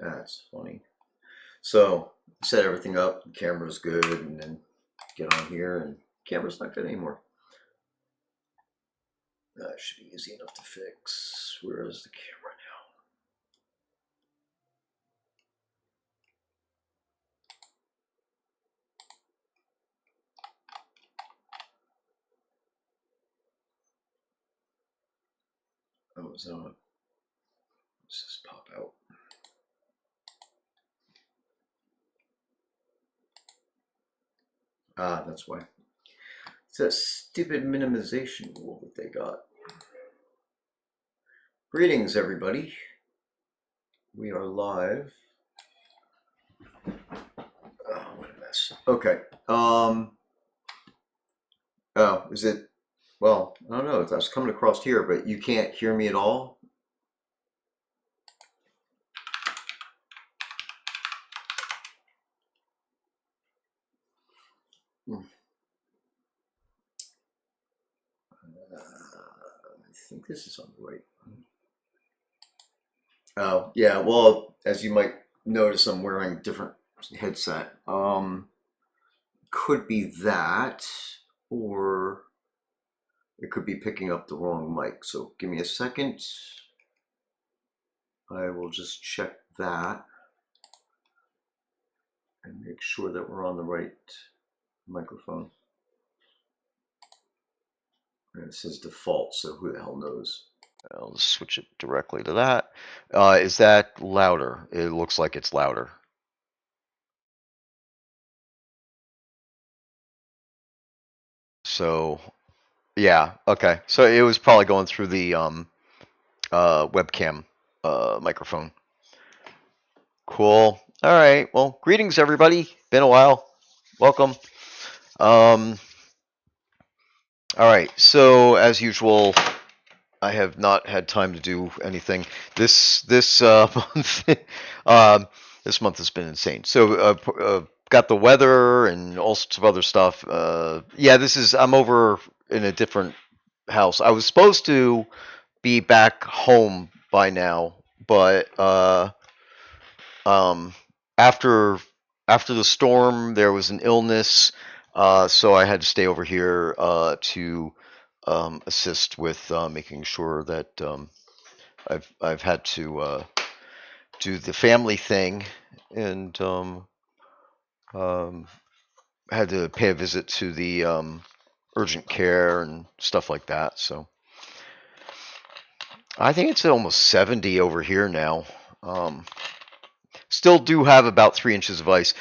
That's funny. So set everything up, the camera's good, and then get on here, and camera's not good anymore. That should be easy enough to fix. Where is the camera now? Oh, is that on? Let's just pop out. Ah, that's why. It's that stupid minimization rule that they got. Greetings, everybody. We are live. Oh, what a mess. Okay. Oh, is it? Well, I don't know. I was coming across here, but you can't hear me at all. I think this is on the right. Oh, yeah. Well, as you might notice, I'm wearing a different headset. Could be that, or it could be picking up the wrong mic. So give me a second. I will just check that and make sure that we're on the right microphone. And it says default, so who the hell knows? I'll switch it directly to that. Is that louder? It looks like it's louder. So, yeah, okay. So it was probably going through the webcam microphone. Cool. All right. Well, greetings, everybody. Been a while. Welcome. All right. So, as usual, I have not had time to do anything this month. This month has been insane. So got the weather and all sorts of other stuff. Yeah, I'm over in a different house. I was supposed to be back home by now, but um, after after the storm, there was an illness, so I had to stay over here to assist with making sure that I've had to do the family thing, and um, had to pay a visit to the urgent care and stuff like that. So I think it's almost 70 over here now. Still do have about 3 inches of ice.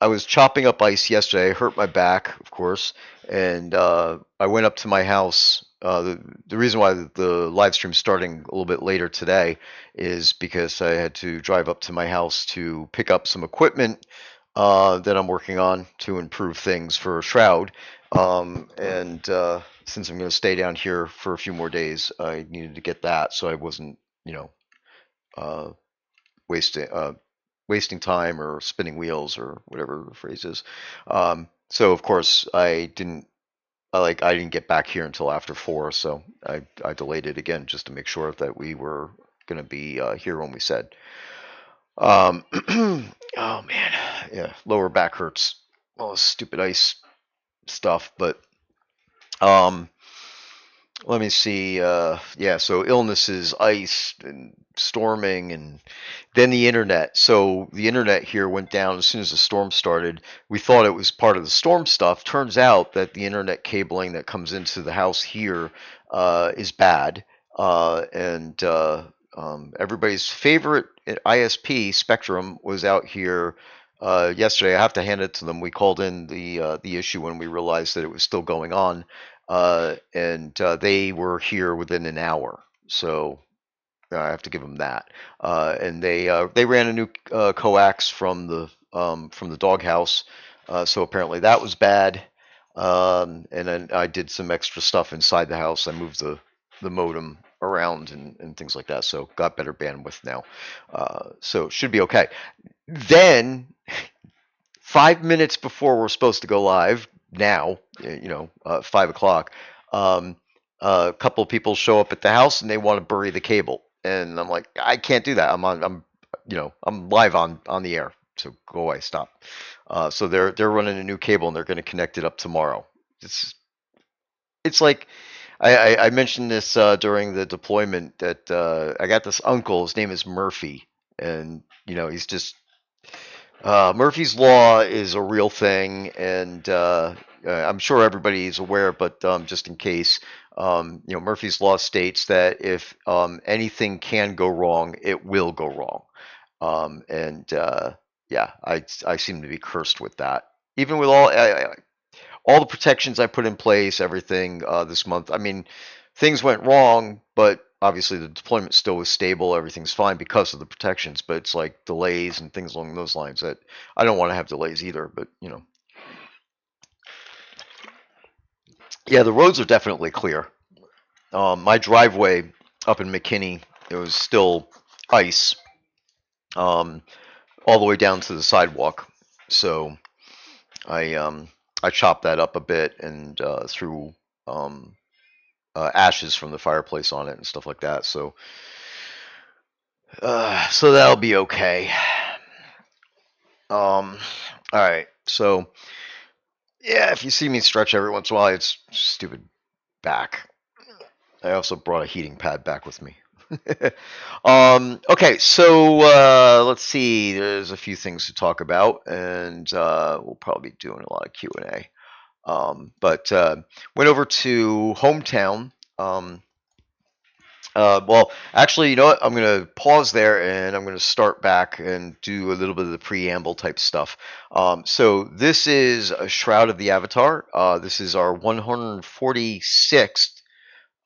I was chopping up ice yesterday. I hurt my back, of course, and I went up to my house. The reason why the live stream starting a little bit later today is because I had to drive up to my house to pick up some equipment that I'm working on to improve things for Shroud. And since I'm going to stay down here for a few more days, I needed to get that so I wasn't, uh, wasting wasting time or spinning wheels or whatever the phrase is. So of course I didn't get back here until after 4, so I delayed it again just to make sure that we were going to be here when we said. Oh man, yeah, lower back hurts. All this stupid ice stuff, but um, let me see. Yeah, so illnesses, ice, and storming, and then the internet. So the internet here went down as soon as the storm started. We thought it was part of the storm stuff. Turns out that the internet cabling that comes into the house here is bad. And everybody's favorite ISP, Spectrum, was out here yesterday. I have to hand it to them. We called in the issue when we realized that it was still going on, and they were here within an hour. So I have to give them that. And they ran a new coax from the doghouse, so apparently that was bad. And then I did some extra stuff inside the house. I moved the modem around and things like that, so got better bandwidth now. So it should be okay. Then 5 minutes before we're supposed to go live now, 5 o'clock, a couple of people show up at the house and they want to bury the cable, and I'm like, I can't do that. I'm live on the air. So go away, stop. So they're running a new cable and they're going to connect it up tomorrow. It's like I mentioned this during the deployment that I got this uncle. His name is Murphy, and he's just Murphy's Law is a real thing, and I'm sure everybody's aware, but just in case, Murphy's Law states that if anything can go wrong, it will go wrong. And yeah, I seem to be cursed with that. Even with all the protections I put in place, everything this month. I mean, things went wrong, but obviously the deployment still was stable. Everything's fine because of the protections, but it's like delays and things along those lines that I don't want to have delays either. But yeah, the roads are definitely clear. My driveway up in McKinney, it was still ice all the way down to the sidewalk. So I chopped that up a bit and threw ashes from the fireplace on it and stuff like that. So that'll be okay. All right. So yeah, if you see me stretch every once in a while, it's stupid back. I also brought a heating pad back with me. Okay, so let's see. There's a few things to talk about, and we'll probably be doing a lot of Q&A. But went over to Hometown. Well, actually, you know what? I'm going to pause there and I'm going to start back and do a little bit of the preamble type stuff. So this is a Shroud of the Avatar. This is our 146th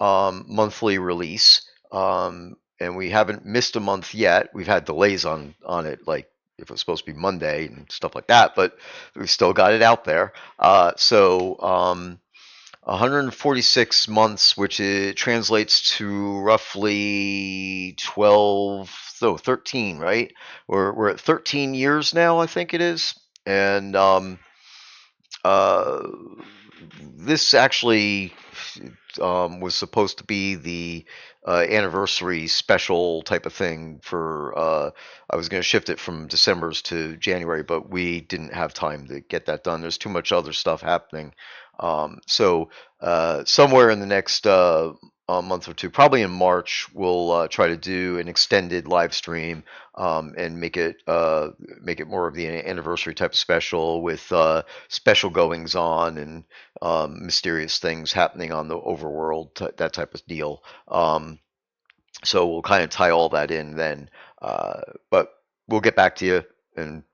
monthly release. And we haven't missed a month yet. We've had delays on it, like if it was supposed to be Monday and stuff like that, but we've still got it out there. 146 months, which it translates to roughly 13, right? We're at 13 years now, I think it is. And uh, this actually was supposed to be the anniversary special type of thing for. I was going to shift it from December's to January, but we didn't have time to get that done. There's too much other stuff happening. So somewhere in the next a month or two, probably in March, we'll try to do an extended live stream and make it more of the anniversary type of special with special goings on and mysterious things happening on the overworld, that type of deal. So we'll kind of tie all that in then, but we'll get back to you and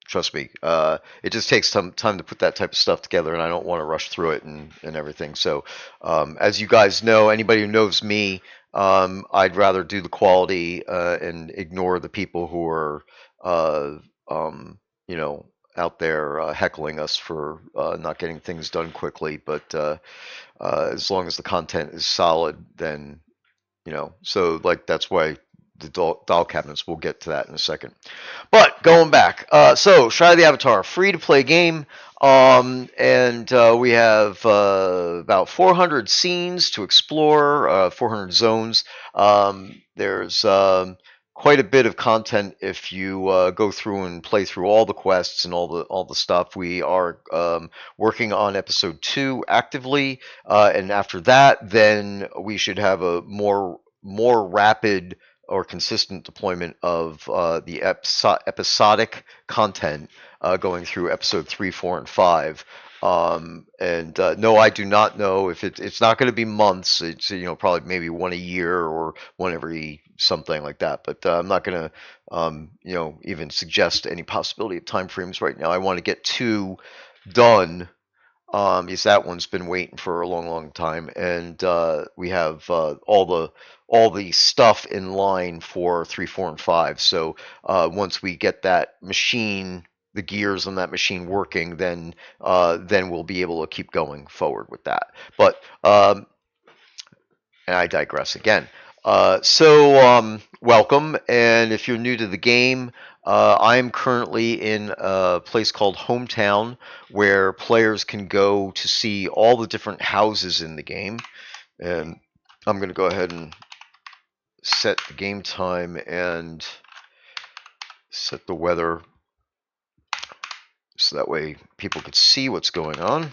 trust me, it just takes some time to put that type of stuff together, and I don't want to rush through it and everything. So, as you guys know, anybody who knows me, I'd rather do the quality and ignore the people who are, uh, out there heckling us for not getting things done quickly. But as long as the content is solid, then so like that's why the doll cabinets. We'll get to that in a second. But going back, so Shroud of the Avatar, free to play game, and we have about 400 scenes to explore, 400 zones. There's quite a bit of content if you go through and play through all the quests and all the stuff. We are working on episode 2 actively, and after that, then we should have a more rapid or consistent deployment of the episodic content going through episode 3, 4, and 5. And no, I do not know if it's not going to be months. It's probably maybe one a year or one every something like that. But I'm not going to even suggest any possibility of time frames right now. I want to get 2 done. Because that one's been waiting for a long, long time, and we have all the stuff in line for 3, 4, and 5. So once we get that machine, the gears on that machine working, then we'll be able to keep going forward with that. But and I digress again. Welcome, and if you're new to the game, I'm currently in a place called Hometown, where players can go to see all the different houses in the game. And I'm going to go ahead and set the game time and set the weather so that way people could see what's going on.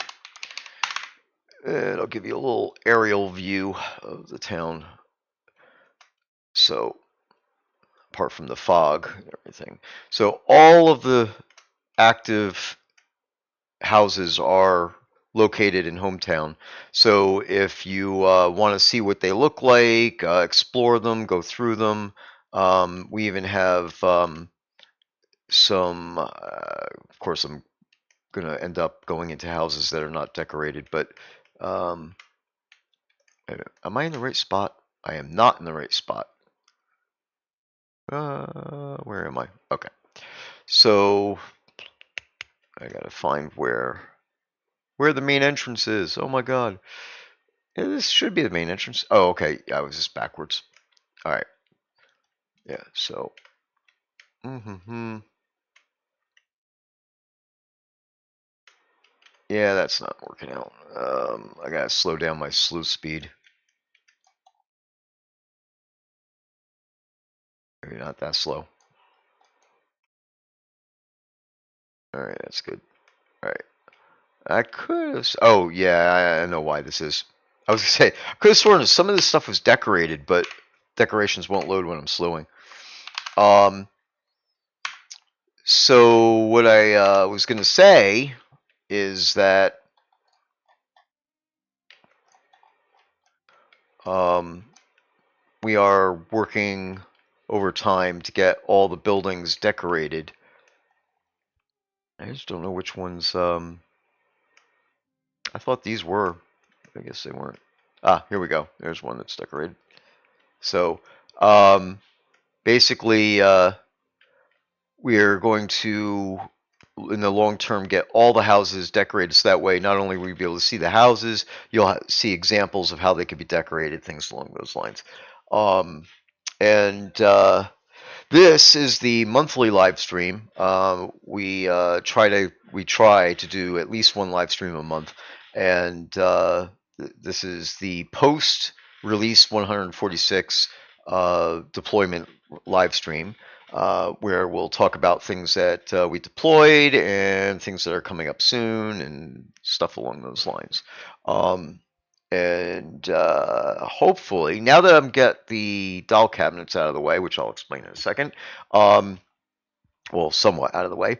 And I'll give you a little aerial view of the town. So, apart from the fog and everything. So all of the active houses are located in Hometown. So if you want to see what they look like, explore them, go through them. We even have some, of course, I'm going to end up going into houses that are not decorated, but am I in the right spot? I am not in the right spot. Where am I? Okay. So I gotta find where the main entrance is. Oh my god. Yeah, this should be the main entrance. Oh, okay. Yeah, I was just backwards. Alright. Yeah, so. Yeah, that's not working out. I gotta slow down my slew speed. Maybe not that slow. Alright, that's good. Alright. I could have. Oh, yeah, I know why this is. I was gonna say, I could have sworn some of this stuff was decorated, but decorations won't load when I'm slowing. So what I was gonna say is that we are working overtime to get all the buildings decorated. I just don't know which ones. I thought these were. I guess they weren't. Ah, here we go. There's one that's decorated. So, basically, we are going to, in the long term, get all the houses decorated so that way not only will you be able to see the houses, you'll see examples of how they could be decorated, things along those lines. And this is the monthly live stream. We try to do at least one live stream a month, and this is the post release 146 deployment live stream. Where we'll talk about things that we deployed and things that are coming up soon and stuff along those lines. And hopefully, now that I'm get the doll cabinets out of the way, which I'll explain in a second, well, somewhat out of the way,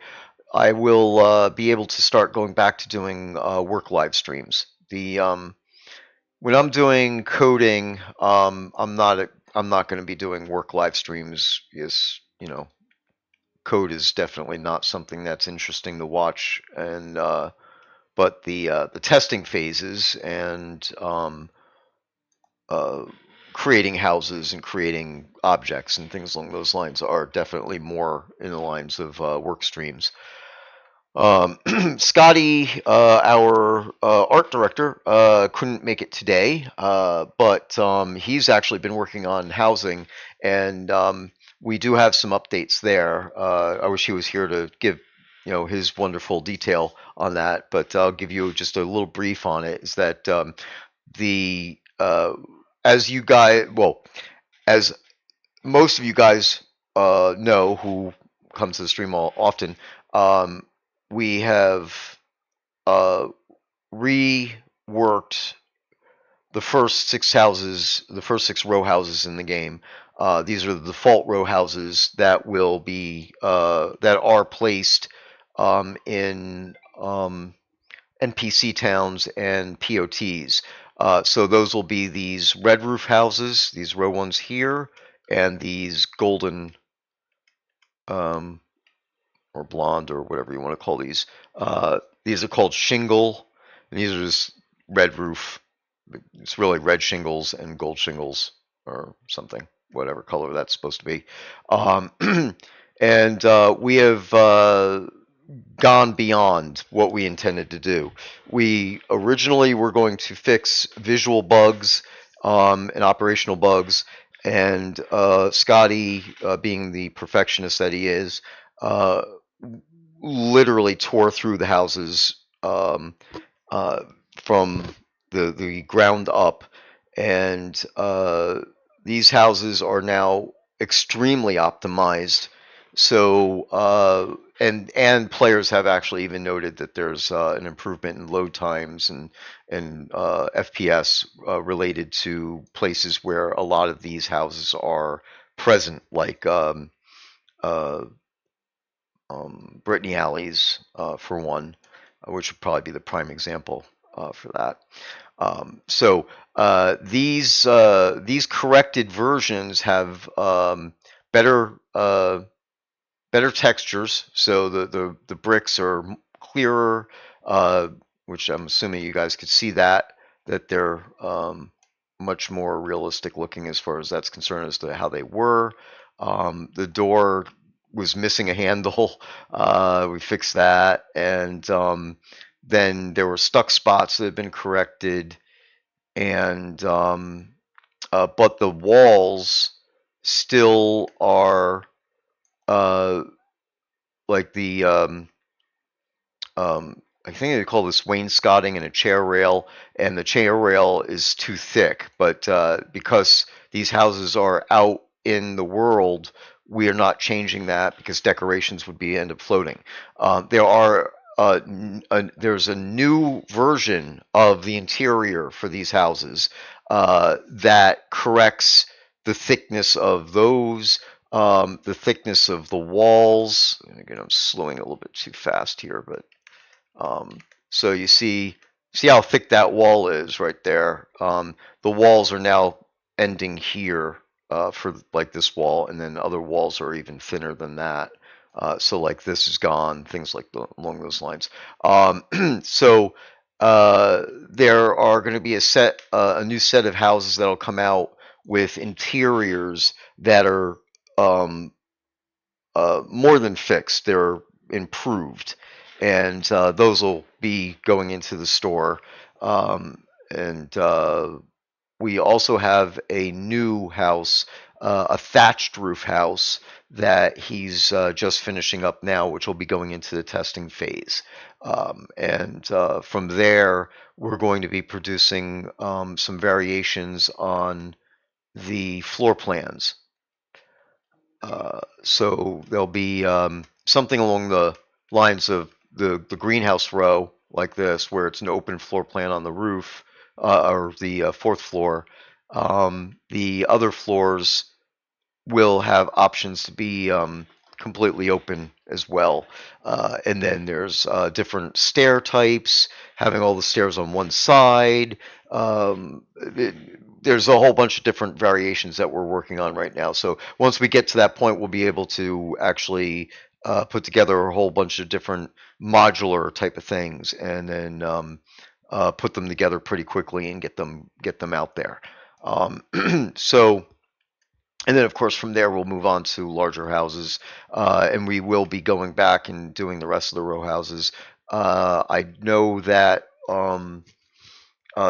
I will be able to start going back to doing work live streams. When I'm doing coding, I'm not going to be doing work live streams because code is definitely not something that's interesting to watch, and but the testing phases and creating houses and creating objects and things along those lines are definitely more in the lines of work streams. Scotty, our art director, couldn't make it today, but he's actually been working on housing, and we do have some updates there. I wish he was here to give his wonderful detail on that, but I'll give you just a little brief on it. Is that the as you guys, well, as most of you guys know who comes to the stream often, we have reworked the first six houses, the first six row houses in the game. These are the default row houses that will be that are placed in NPC towns and POTs. So those will be these red roof houses, these row ones here, and these golden or blonde or whatever you want to call these. These are called shingle, and these are just red roof. It's really red shingles and gold shingles or something, whatever color that's supposed to be. And we have gone beyond what we intended to do. We originally were going to fix visual bugs and operational bugs, and Scotty, being the perfectionist that he is, literally tore through the houses from the ground up, and these houses are now extremely optimized And players have actually even noted that there's an improvement in load times and FPS related to places where a lot of these houses are present, like uh, Brittany Alleys, for one, which would probably be the prime example for that. These corrected versions have better better textures, so the bricks are clearer, which I'm assuming you guys could see that they're much more realistic looking as far as that's concerned as to how they were. The door was missing a handle. We fixed that, and then there were stuck spots that had been corrected, and but the walls still are uh, like I think they call this wainscoting and a chair rail, and the chair rail is too thick. But because these houses are out in the world, we are not changing that because decorations would be end up floating. There's a new version of the interior for these houses that corrects the thickness of those, the thickness of the walls. And again, I'm slowing a little bit too fast here, but so you see how thick that wall is right there. The walls are now ending here for like this wall, and then other walls are even thinner than that. So like this is gone, things like along those lines. So there are going to be a new set of houses that'll come out with interiors that are more than fixed. They're improved, and those will be going into the store. And we also have a new house, a thatched roof house that he's just finishing up now, which will be going into the testing phase. And from there, we're going to be producing some variations on the floor plans. So there'll be something along the lines of the greenhouse row like this, where it's an open floor plan on the roof or the fourth floor. The other floors will have options to be completely open as well. And then there's different stair types, having all the stairs on one side. There's a whole bunch of different variations that we're working on right now. So once we get to that point, we'll be able to actually put together a whole bunch of different modular type of things, and then put them together pretty quickly and get them out there. So and then, of course, from there we'll move on to larger houses, and we will be going back and doing the rest of the row houses. I know that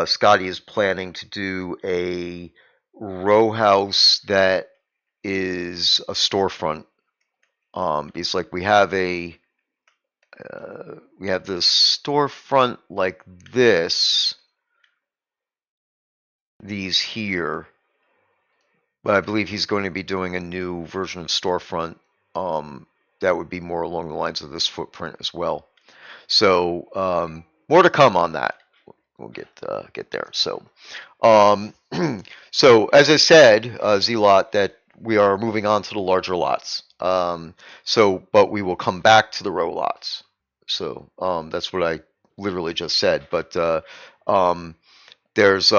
Scotty is planning to do a row house that is a storefront. It's like we have this storefront like this, these here. But I believe he's going to be doing a new version of storefront that would be more along the lines of this footprint as well. So more to come on that. We'll get there. So so as I said, Z-Lot, that we are moving on to the larger lots. But we will come back to the row lots. So that's what I literally just said. But there's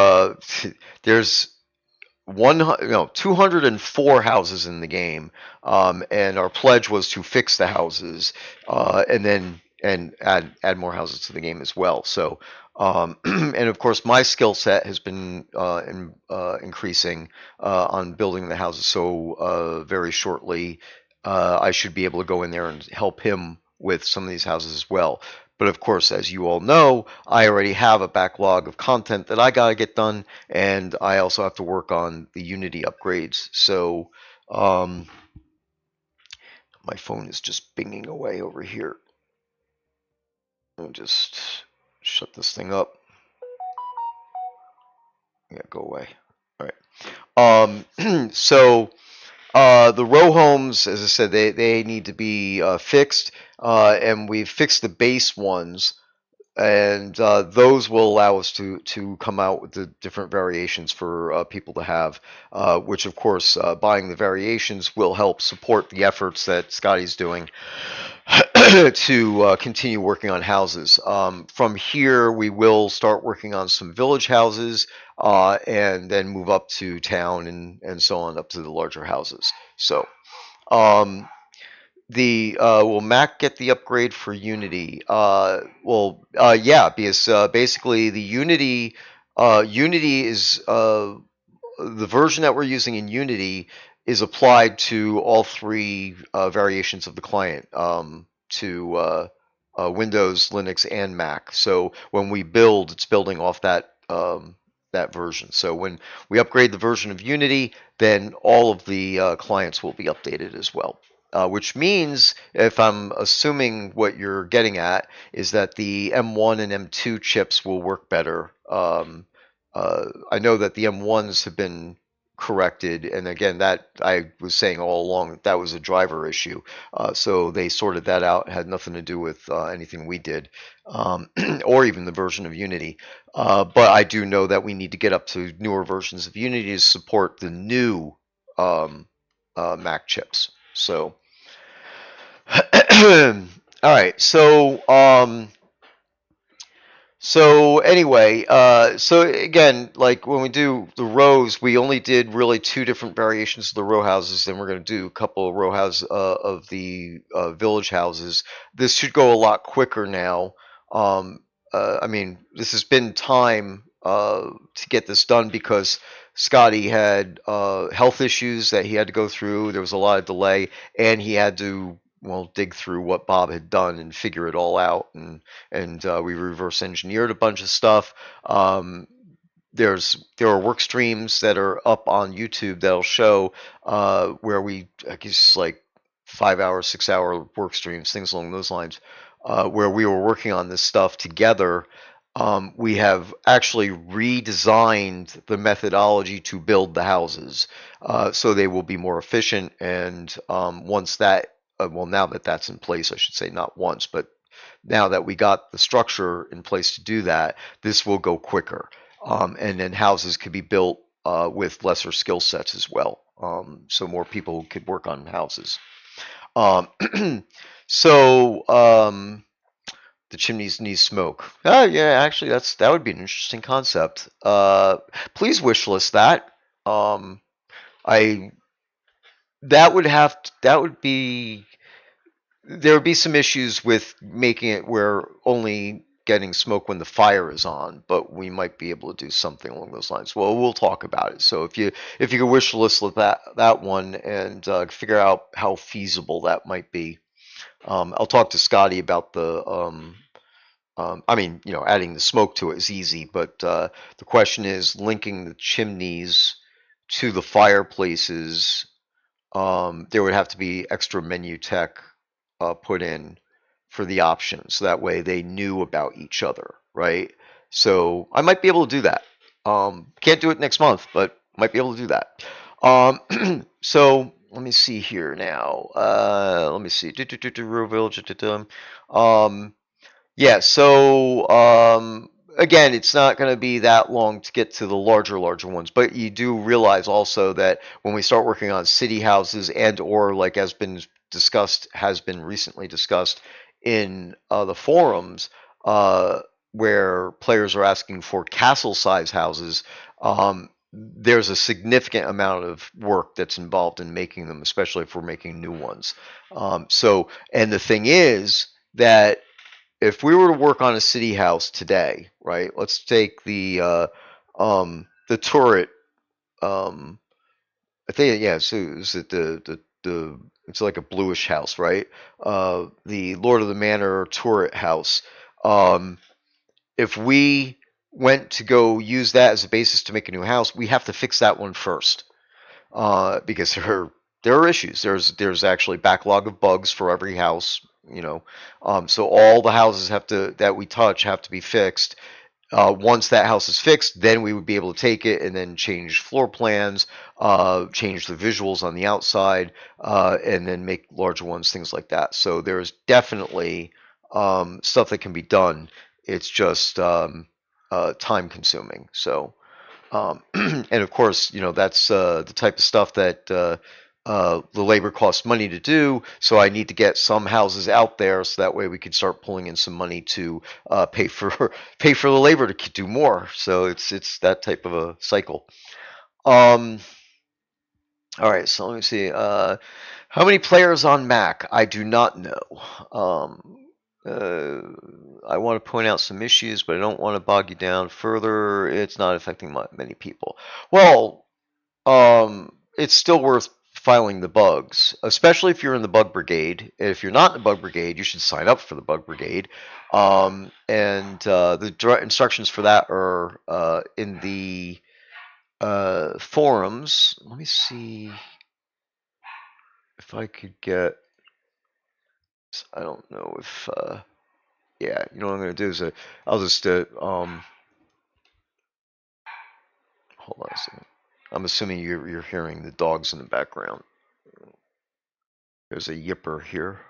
there's 204 houses in the game, and our pledge was to fix the houses, and add more houses to the game as well. So, and of course, my skill set has been increasing on building the houses. So, very shortly, I should be able to go in there and help him with some of these houses as well. But of course, as you all know, I already have a backlog of content that I gotta get done, and I also have to work on the Unity upgrades. So my phone is just binging away over here. Let me just shut this thing up. Yeah, go away. All right. So The row homes, as I said, they need to be fixed, and we've fixed the base ones, and those will allow us to come out with the different variations for people to have, which of course buying the variations will help support the efforts that Scotty's doing to continue working on houses. From here, we will start working on some village houses, and then move up to town and so on up to the larger houses. So, um, the will Mac get the upgrade for Unity? Yeah, because basically the Unity is the version that we're using in Unity is applied to all three variations of the client, to Windows, Linux, and Mac. So when we build, it's building off that version. So when we upgrade the version of Unity, then all of the clients will be updated as well. Which means, if I'm assuming what you're getting at, is that the M1 and M2 chips will work better. I know that the M1s have been corrected, and again, that I was saying all along that was a driver issue. So they sorted that out. It had nothing to do with anything we did, or even the version of Unity. But I do know that we need to get up to newer versions of Unity to support the new um, Mac chips. So, all right. So anyway, so again, like when we do the rows, we only did really two different variations of the row houses. Then we're going to do a couple of row houses of the village houses. This should go a lot quicker now. I mean, this has been time to get this done because Scotty had health issues that he had to go through. There was a lot of delay, and he had to, well, dig through what Bob had done and figure it all out. And we reverse engineered a bunch of stuff. There are work streams that are up on YouTube that'll show where we, I guess, like 5 hour, 6 hour work streams, things along those lines, where we were working on this stuff together. We have actually redesigned the methodology to build the houses, so they will be more efficient. And once that, well, now that that's in place, I should say, not once, but now that we got the structure in place to do that, this will go quicker. And then houses could be built with lesser skill sets as well. So more people could work on houses. Um, so the chimneys need smoke. Oh yeah, actually that would be an interesting concept. Please wish list that. I that would be, there would be some issues with making it where only getting smoke when the fire is on, but we might be able to do something along those lines. Well, we'll talk about it. So if you could wish list that one and figure out how feasible that might be. I'll talk to Scotty about the I mean, adding the smoke to it is easy, but the question is linking the chimneys to the fireplaces. There would have to be extra menu tech put in for the options. So that way they knew about each other, right? So I might be able to do that. Can't do it next month, but might be able to do that. So let me see here now. Let me see. Rural Village. Yeah, so again, it's not going to be that long to get to the larger ones, but you do realize also that when we start working on city houses and or like has been recently discussed in the forums, where players are asking for castle size houses, there's a significant amount of work that's involved in making them, especially if we're making new ones. And the thing is that if we were to work on a city house today, right? Let's take the turret. I think, yeah. So is it the it's like a bluish house, right? The Lord of the Manor turret house. Um, if we went to go use that as a basis to make a new house, we have to fix that one first, because there are issues. There's actually backlog of bugs for every house. So all the houses that we touch have to be fixed. once that house is fixed, then we would be able to take it and then change floor plans, change the visuals on the outside, and then make larger ones, things like that. So there's definitely stuff that can be done. It's just time consuming. So, and of course, that's the type of stuff that the labor costs money to do. So I need to get some houses out there so that way we can start pulling in some money to pay for pay for the labor to do more. So it's that type of a cycle. Um, all right, so let me see. How many players on Mac? I do not know. Uh, I want to point out some issues, but I don't want to bog you down further. It's not affecting many people. Well, it's still worth filing the bugs, especially if you're in the bug brigade. If you're not in the bug brigade, you should sign up for the bug brigade. And the instructions for that are in the forums. Let me see if I could get. I don't know if. Yeah, you know what I'm going to do is I'll just hold on a second. I'm assuming you're hearing the dogs in the background. There's a yipper here.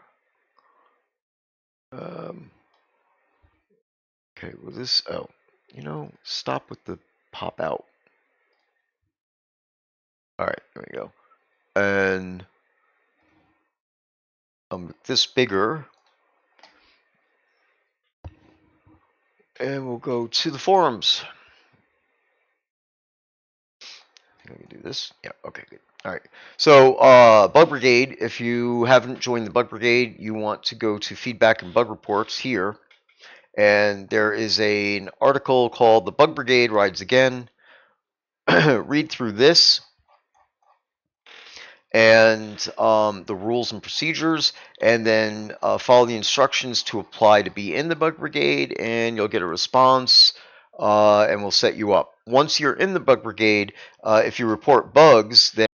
Um, okay, well this, oh, stop with the pop out. All right, there we go. And this bigger, and we'll go to the forums. I think I can do this. Yeah, okay, good. All right. So, Bug Brigade, if you haven't joined the Bug Brigade, you want to go to feedback and bug reports here. And there is an article called The Bug Brigade Rides Again. Read through this and the rules and procedures, and then follow the instructions to apply to be in the Bug Brigade, and you'll get a response, and we'll set you up. Once you're in the Bug Brigade, if you report bugs, then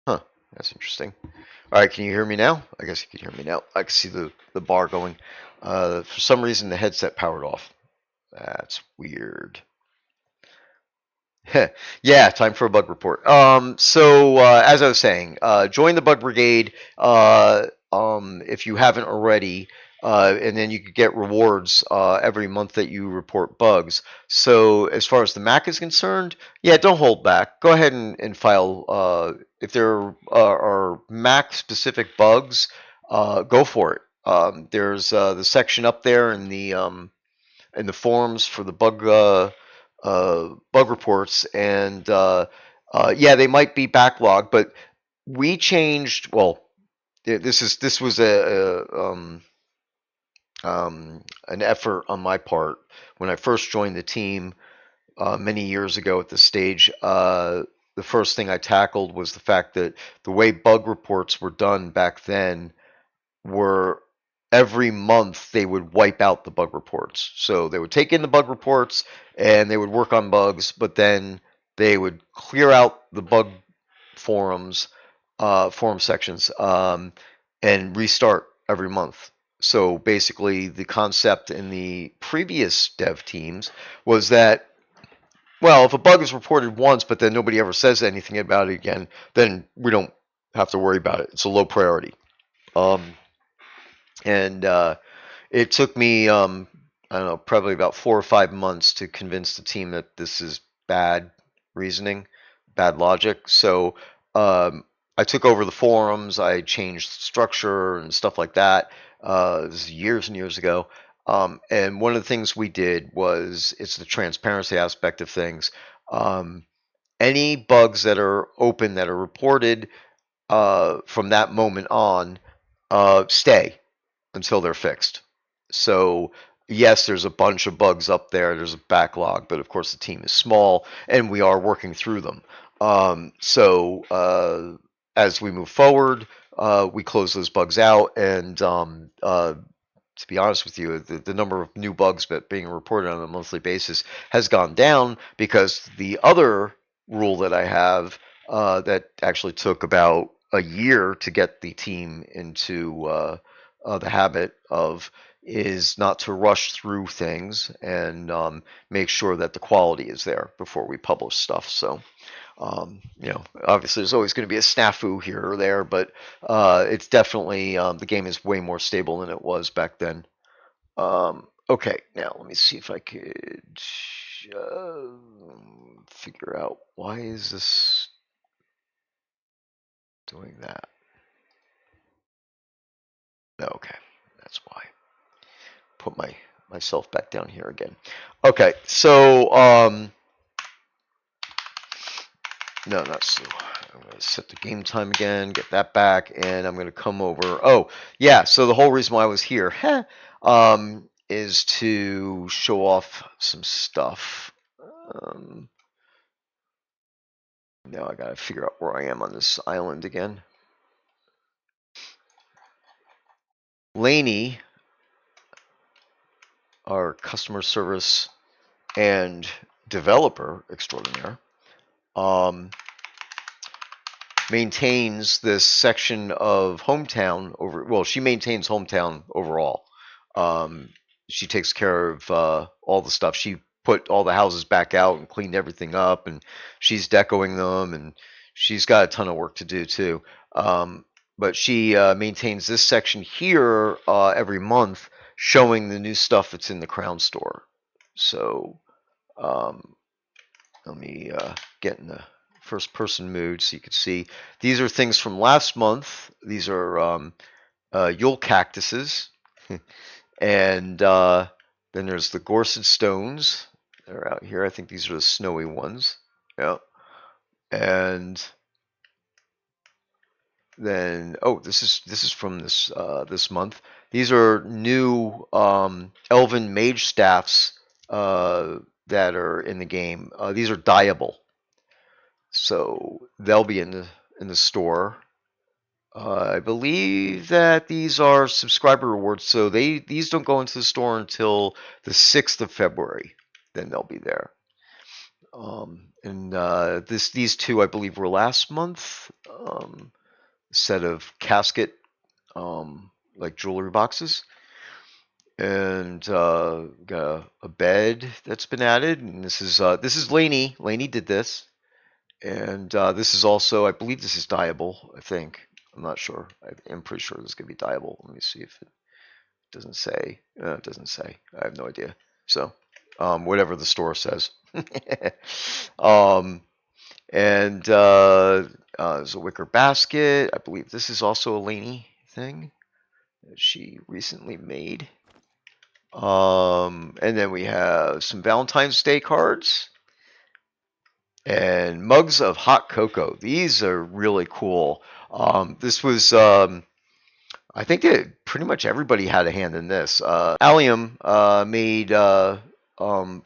huh, that's interesting. All right, can you hear me now? I guess you can hear me now. I can see the bar going. For some reason, the headset powered off. That's weird. Yeah, time for a bug report. So as I was saying, join the bug brigade if you haven't already, and then you could get rewards every month that you report bugs. So as far as the Mac is concerned, yeah, don't hold back. Go ahead and file. If there are Mac specific bugs, go for it. There's the section up there in the forums for the bug reports, and yeah, they might be backlogged, but we changed. Well, this was an effort on my part when I first joined the team many years ago. At this stage, the first thing I tackled was the fact that the way bug reports were done back then were every month they would wipe out the bug reports. So they would take in the bug reports and they would work on bugs, but then they would clear out the bug forums, forum sections, and restart every month. So basically, the concept in the previous dev teams was that, well, if a bug is reported once, but then nobody ever says anything about it again, then we don't have to worry about it. It's a low priority. And it took me, I don't know, probably about 4 or 5 months to convince the team that this is bad reasoning, bad logic. So I took over the forums, I changed structure and stuff like that. This is years and years ago. And one of the things we did was it's the transparency aspect of things. Um, any bugs that are open that are reported from that moment on stay until they're fixed. So yes, there's a bunch of bugs up there. There's a backlog, but of course the team is small and we are working through them. As we move forward, we close those bugs out, and to be honest with you, the number of new bugs that being reported on a monthly basis has gone down because the other rule that I have that actually took about a year to get the team into the habit of is not to rush through things and make sure that the quality is there before we publish stuff. So, obviously there's always going to be a snafu here or there, but it's definitely the game is way more stable than it was back then. Okay, now let me see if I could figure out why is this doing that. Okay, that's why. Put myself back down here again. Okay, so no, not Sue. I'm going to set the game time again, get that back, and I'm going to come over. Oh, yeah, so the whole reason why I was here is to show off some stuff. Now I got to figure out where I am on this island again. Lainey, our customer service and developer extraordinaire, maintains this section of hometown over. Well, she maintains hometown overall. Um, she takes care of all the stuff. She put all the houses back out and cleaned everything up, and she's decoing them, and she's got a ton of work to do too. But she maintains this section here every month, showing the new stuff that's in the Crown store. So um, let me get in the first person mood so you can see. These are things from last month. These are Yule cactuses. And then there's the Gorsed stones. They're out here. I think these are the snowy ones. Yeah. And then this is from this month. These are new elven mage staffs that are in the game. These are dyeable. So they'll be in the store. I believe that these are subscriber rewards, so these don't go into the store until the 6th of February. Then they'll be there. And these two, I believe, were last month. Set of casket, like jewelry boxes, and got a bed that's been added. And this is Lainey. Lainey did this. And this is also, I believe this is dyeable, I think. I'm not sure. I'm pretty sure this is going to be dyeable. Let me see if it doesn't say. It doesn't say. I have no idea. So, whatever the store says. And there's a wicker basket. I believe this is also a Laney thing that she recently made. And then we have some Valentine's Day cards. And mugs of hot cocoa. These are really cool. This was, I think that pretty much everybody had a hand in this. Allium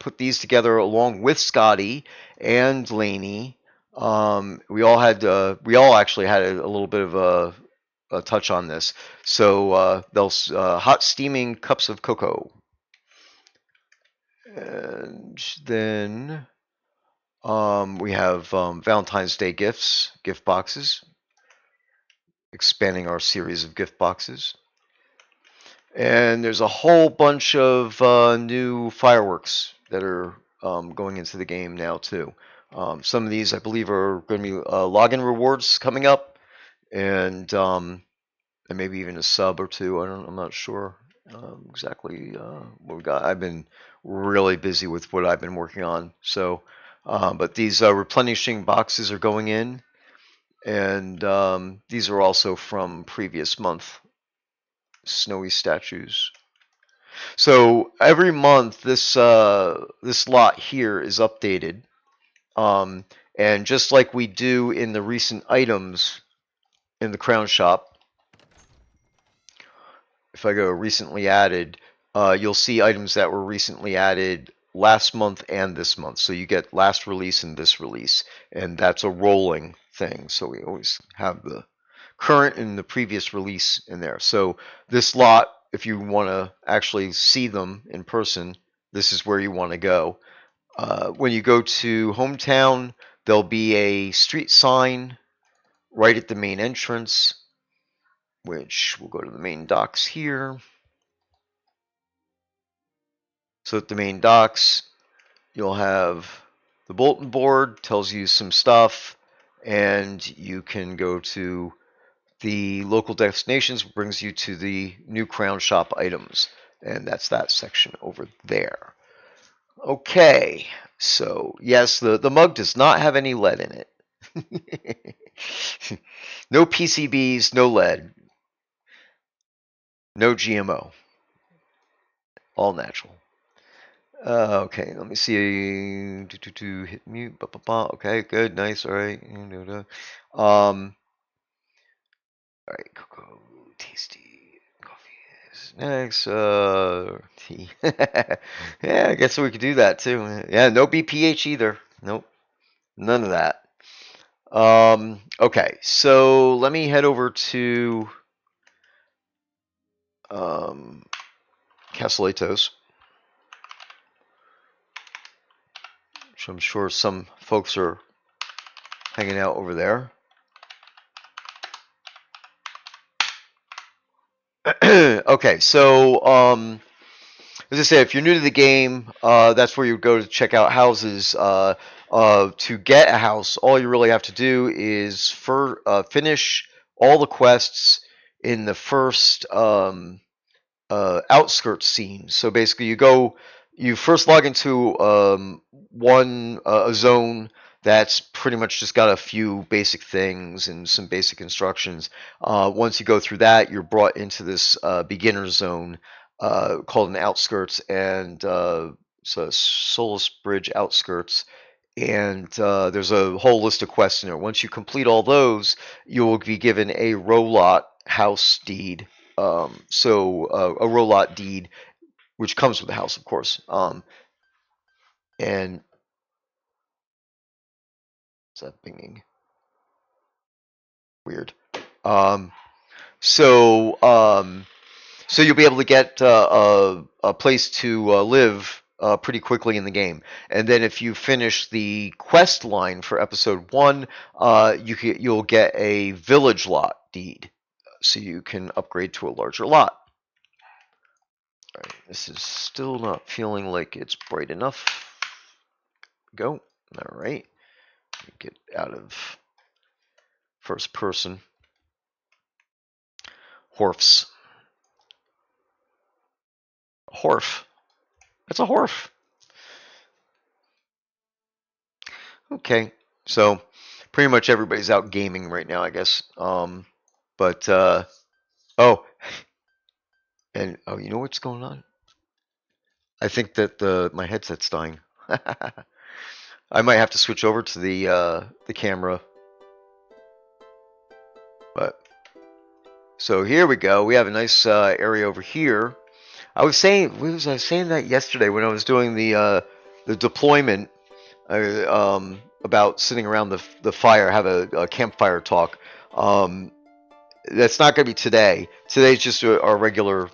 put these together along with Scotty and Laney. We all actually had a little bit of a touch on this. So those hot steaming cups of cocoa. And then we have Valentine's Day gifts, gift boxes, expanding our series of gift boxes. And there's a whole bunch of new fireworks that are going into the game now too. Some of these, I believe, are going to be login rewards coming up, and maybe even a sub or two. I'm not sure exactly what we got. I've been really busy with what I've been working on. So, but these replenishing boxes are going in, and these are also from previous month. Snowy statues. So every month, this lot here is updated, and just like we do in the recent items in the crown shop, if I go recently added, you'll see items that were recently added last month and this month. So you get last release and this release, and that's a rolling thing. So we always have the current and the previous release in there. So this lot, if you want to actually see them in person, this is where you want to go. When you go to hometown, there'll be a street sign right at the main entrance, which we'll go to the main docks here. So at the main docks, you'll have the bulletin board, tells you some stuff, and you can go to the local destinations, brings you to the new crown shop items, and that's that section over there. Okay, so yes, the mug does not have any lead in it. No PCBs, no lead, no GMO, all natural. Okay, let me see. Hit mute. Okay, good, nice. All right. All right. Cocoa, tasty coffee is next. Tea. Yeah, I guess we could do that too. Yeah, no BPH either. Nope, none of that. Okay, so let me head over to Casolitos, which I'm sure some folks are hanging out over there. Okay, so as I say, if you're new to the game, that's where you go to check out houses. To get a house, all you really have to do is finish all the quests in the first outskirts scene. So basically, you first log into a zone that's pretty much just got a few basic things and some basic instructions. Once you go through that, you're brought into this beginner zone called an outskirts, and so Solus Bridge outskirts. And there's a whole list of quests in there. Once you complete all those, you will be given a Rolot house deed. A Rolot deed, which comes with the house, of course. And is that binging? Weird. So you'll be able to get a place to live pretty quickly in the game. And then if you finish the quest line for episode 1, you'll get a village lot deed, so you can upgrade to a larger lot. All right, this is still not feeling like it's bright enough. Go. All right. Get out of first person. Horfs. Horf. That's a Horf. Okay. So pretty much everybody's out gaming right now, I guess. Oh, and oh, you know what's going on? I think that my headset's dying. I might have to switch over to the camera. But so here we go. We have a nice area over here. I was saying that yesterday when I was doing the deployment about sitting around the fire, have a campfire talk. That's not going to be today. Today's just our regular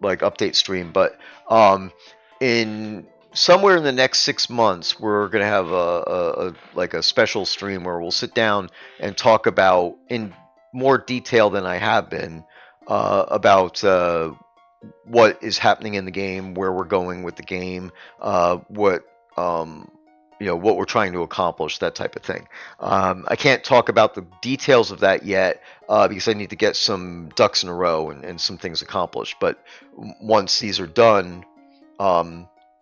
like update stream, but in somewhere in the next 6 months, we're going to have a special stream where we'll sit down and talk about in more detail than I have been about what is happening in the game, where we're going with the game, what what we're trying to accomplish, that type of thing. I can't talk about the details of that yet because I need to get some ducks in a row and some things accomplished. But once these are done,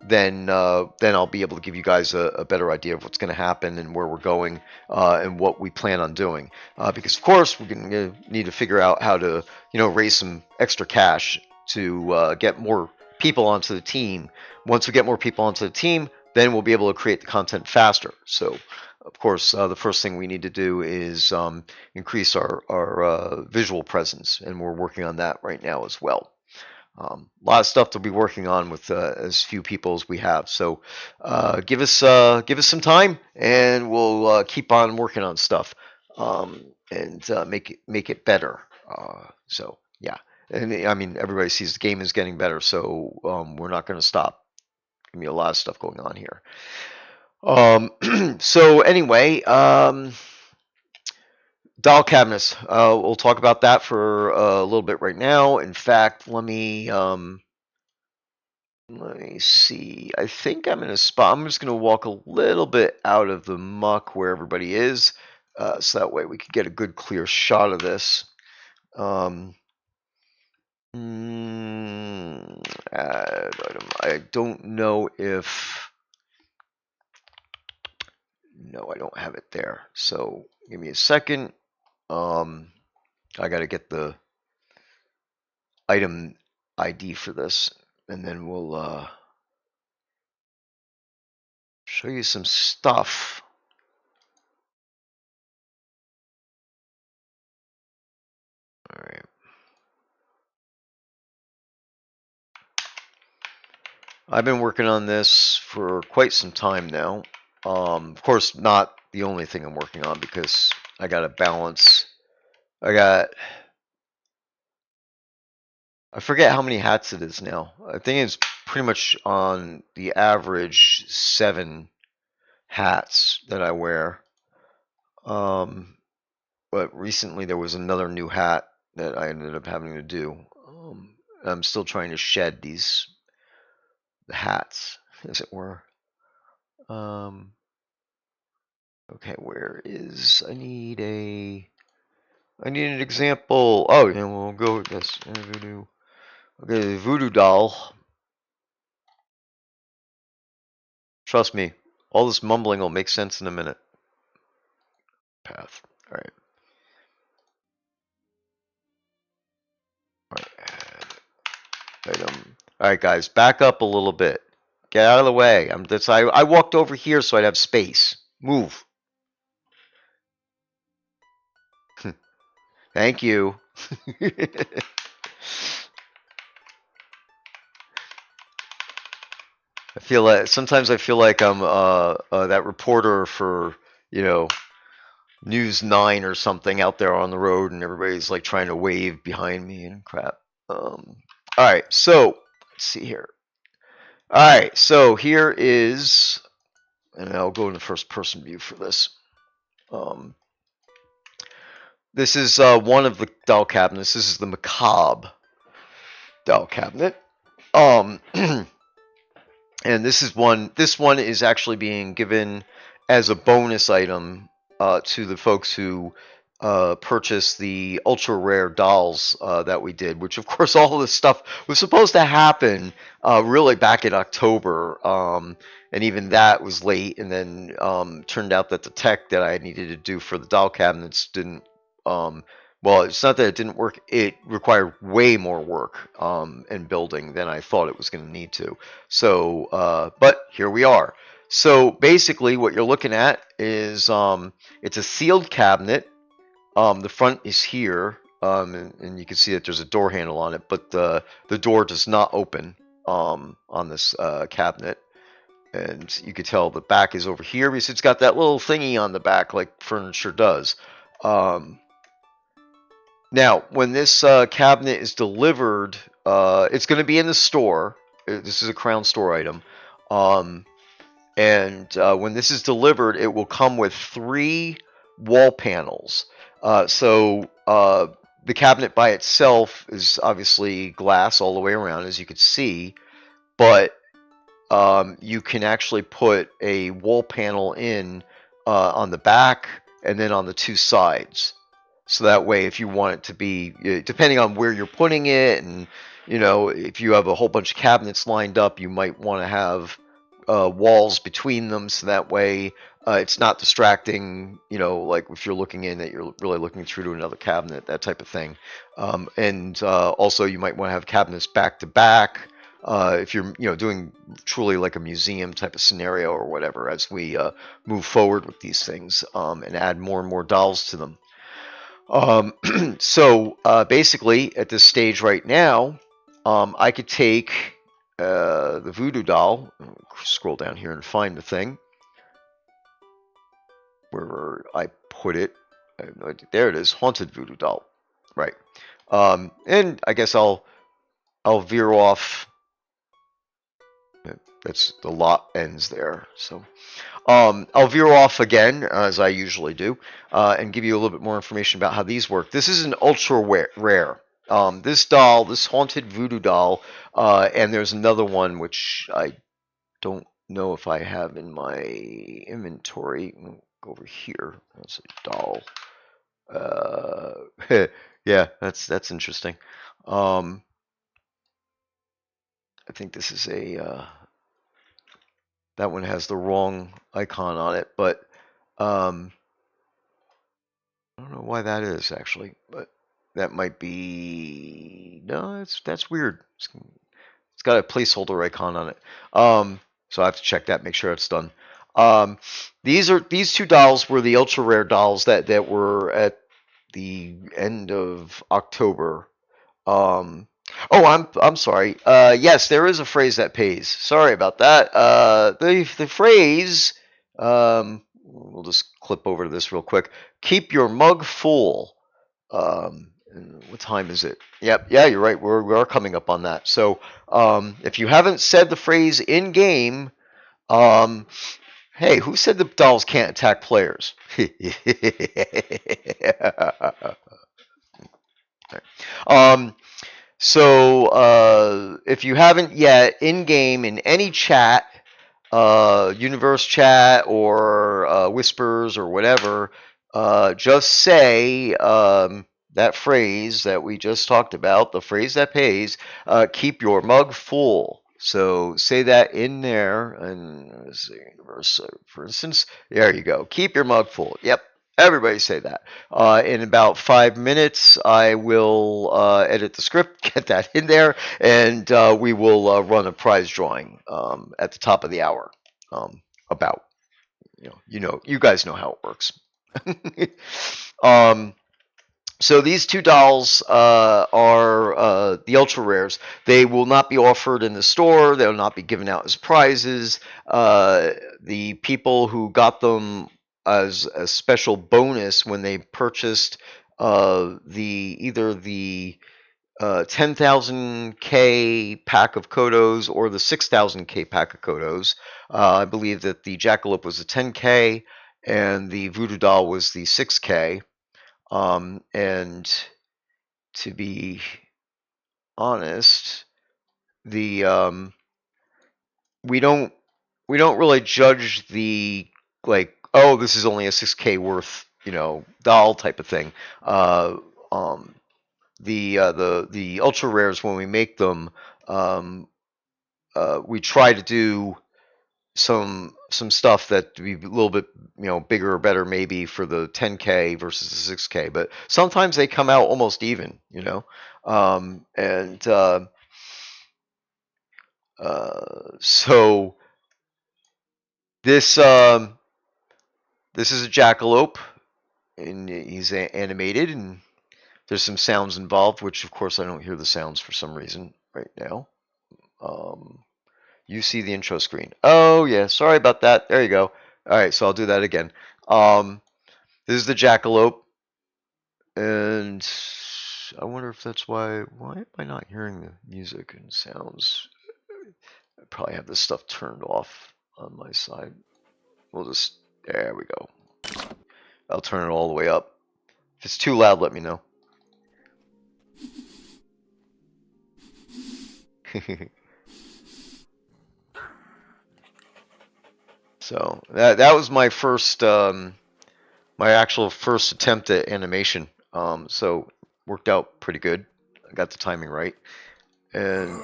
then I'll be able to give you guys a better idea of what's going to happen and where we're going and what we plan on doing. Because of course we're going to need to figure out how to raise some extra cash to get more people onto the team. Once we get more people onto the team, then we'll be able to create the content faster. So of course, the first thing we need to do is increase our visual presence, and we're working on that right now as well. A lot of stuff to be working on with as few people as we have. So give us some time, and we'll keep on working on stuff and make it better. So yeah, and I mean everybody sees the game is getting better, so we're not going to stop. Gonna be a lot of stuff going on here. So anyway, doll cabinets. We'll talk about that for a little bit right now. In fact, let me see. I think I'm in a spot. I'm just going to walk a little bit out of the muck where everybody is, so that way we can get a good clear shot of this. Add item. I don't know if. No, I don't have it there. So give me a second. I got to get the item ID for this, and then we'll show you some stuff. All right. I've been working on this for quite some time now. Of course, not the only thing I'm working on, because I got to balance. I forget how many hats it is now. I think it's pretty much on the average 7 hats that I wear. But recently there was another new hat that I ended up having to do. I'm still trying to shed these hats, as it were. Okay, where is? I need an example. Oh, and we'll go with this. Voodoo. Okay, voodoo doll. Trust me, all this mumbling will make sense in a minute. Path. All right. All right. Add item. All right, guys, back up a little bit. Get out of the way. I walked over here so I'd have space. Move. Thank you. Sometimes I feel like I'm that reporter for News 9 or something out there on the road, and everybody's like trying to wave behind me and crap. All right, so let's see here. All right, so here is, and I'll go in the first person view for this. This is one of the doll cabinets. This is the macabre doll cabinet. And this one is actually being given as a bonus item to the folks who purchased the ultra rare dolls that we did, which of course all of this stuff was supposed to happen really back in October, and even that was late, and then turned out that the tech that I needed to do for the doll cabinets didn't. Well, it's not that it didn't work. It required way more work and building than I thought it was going to need to. So, but here we are. So basically, what you're looking at is it's a sealed cabinet. The front is here, and you can see that there's a door handle on it, but the door does not open on this cabinet. And you can tell the back is over here because it's got that little thingy on the back like furniture does. Now, when this cabinet is delivered, it's going to be in the store. This is a Crown Store item. And when this is delivered, it will come with 3 wall panels. So the cabinet by itself is obviously glass all the way around, as you can see. But you can actually put a wall panel in on the back and then on the 2 sides. So that way, if you want it to be, depending on where you're putting it and if you have a whole bunch of cabinets lined up, you might want to have walls between them, so that way it's not distracting. Like if you're looking in, that you're really looking through to another cabinet, that type of thing. And also, you might want to have cabinets back to back. If you're doing truly like a museum type of scenario or whatever, as we move forward with these things and add more and more dolls to them. So basically, at this stage right now, I could take the voodoo doll, scroll down here and find the thing, wherever I put it. I have no idea. There it is, haunted voodoo doll. Right. And I guess I'll veer off. That's the lot ends there. So I'll veer off again, as I usually do, and give you a little bit more information about how these work. This is an ultra rare. This doll, this haunted voodoo doll, and there's another one which I don't know if I have in my inventory. Go over here. That's a doll. Yeah, that's interesting. I think this is that one has the wrong icon on it, but I don't know why that is actually, but that might be no. That's weird. It's got a placeholder icon on it. So I have to check that, make sure it's done. These two dolls were the ultra rare dolls that were at the end of October. I'm sorry. Yes, there is a phrase that pays. Sorry about that. The phrase. We'll just clip over to this real quick. Keep your mug full. What time is it? Yep. Yeah, you're right. We are coming up on that. So, if you haven't said the phrase in game, hey, who said the dolls can't attack players? So if you haven't yet, in game in any chat, universe chat or whispers or whatever, just say that phrase that we just talked about, the phrase that pays. Keep your mug full. So say that in there, and universe, for instance, there you go. Keep your mug full. Yep. Everybody say that. In about 5 minutes, I will edit the script, get that in there, and we will run a prize drawing at the top of the hour. About you guys know how it works. So these two dolls are the ultra rares. They will not be offered in the store. They will not be given out as prizes. The people who got them as a special bonus when they purchased either the 10,000K pack of Kodos or the 6,000K pack of Kodos. I believe that the Jackalope was the 10K and the Voodoo Doll was the 6K. And to be honest, the we don't really judge the like, oh, this is only a 6K worth doll type of thing. The ultra rares, when we make them, we try to do some stuff that to be a little bit bigger or better maybe for the 10K versus the 6K, but sometimes they come out almost even, and so this is a jackalope, and he's animated, and there's some sounds involved, which of course I don't hear the sounds for some reason right now. You see the intro screen. Oh yeah, sorry about that. There you go. All right, so I'll do that again. This is the jackalope, and I wonder if that's why am I not hearing the music and sounds? I probably have this stuff turned off on my side. There we go. I'll turn it all the way up. If it's too loud, let me know. So that was my first, my actual first attempt at animation. So worked out pretty good. I got the timing right, And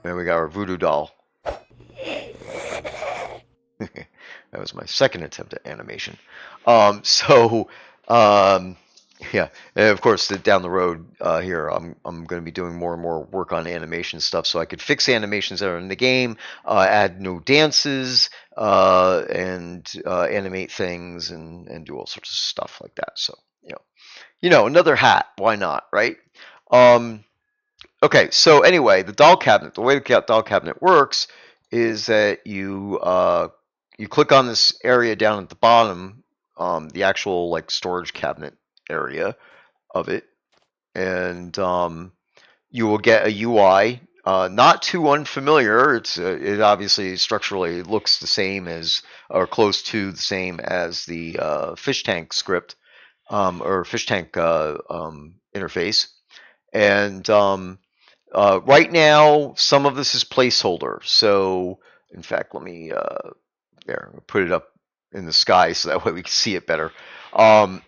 then we got our voodoo doll. That was my second attempt at animation. So, yeah, and of course, down the road here, I'm going to be doing more and more work on animation stuff, so I could fix animations that are in the game, add new dances, and animate things, and do all sorts of stuff like that. So, another hat. Why not, right? Um, Okay, so anyway, the doll cabinet, the way the doll cabinet works is that you click on this area down at the bottom, the actual like storage cabinet area of it, and you will get a UI. Not too unfamiliar. It obviously structurally looks the same as or close to the same as the fish tank script or fish tank interface, and right now, some of this is placeholder. So, in fact, let me put it up in the sky so that way we can see it better. Um,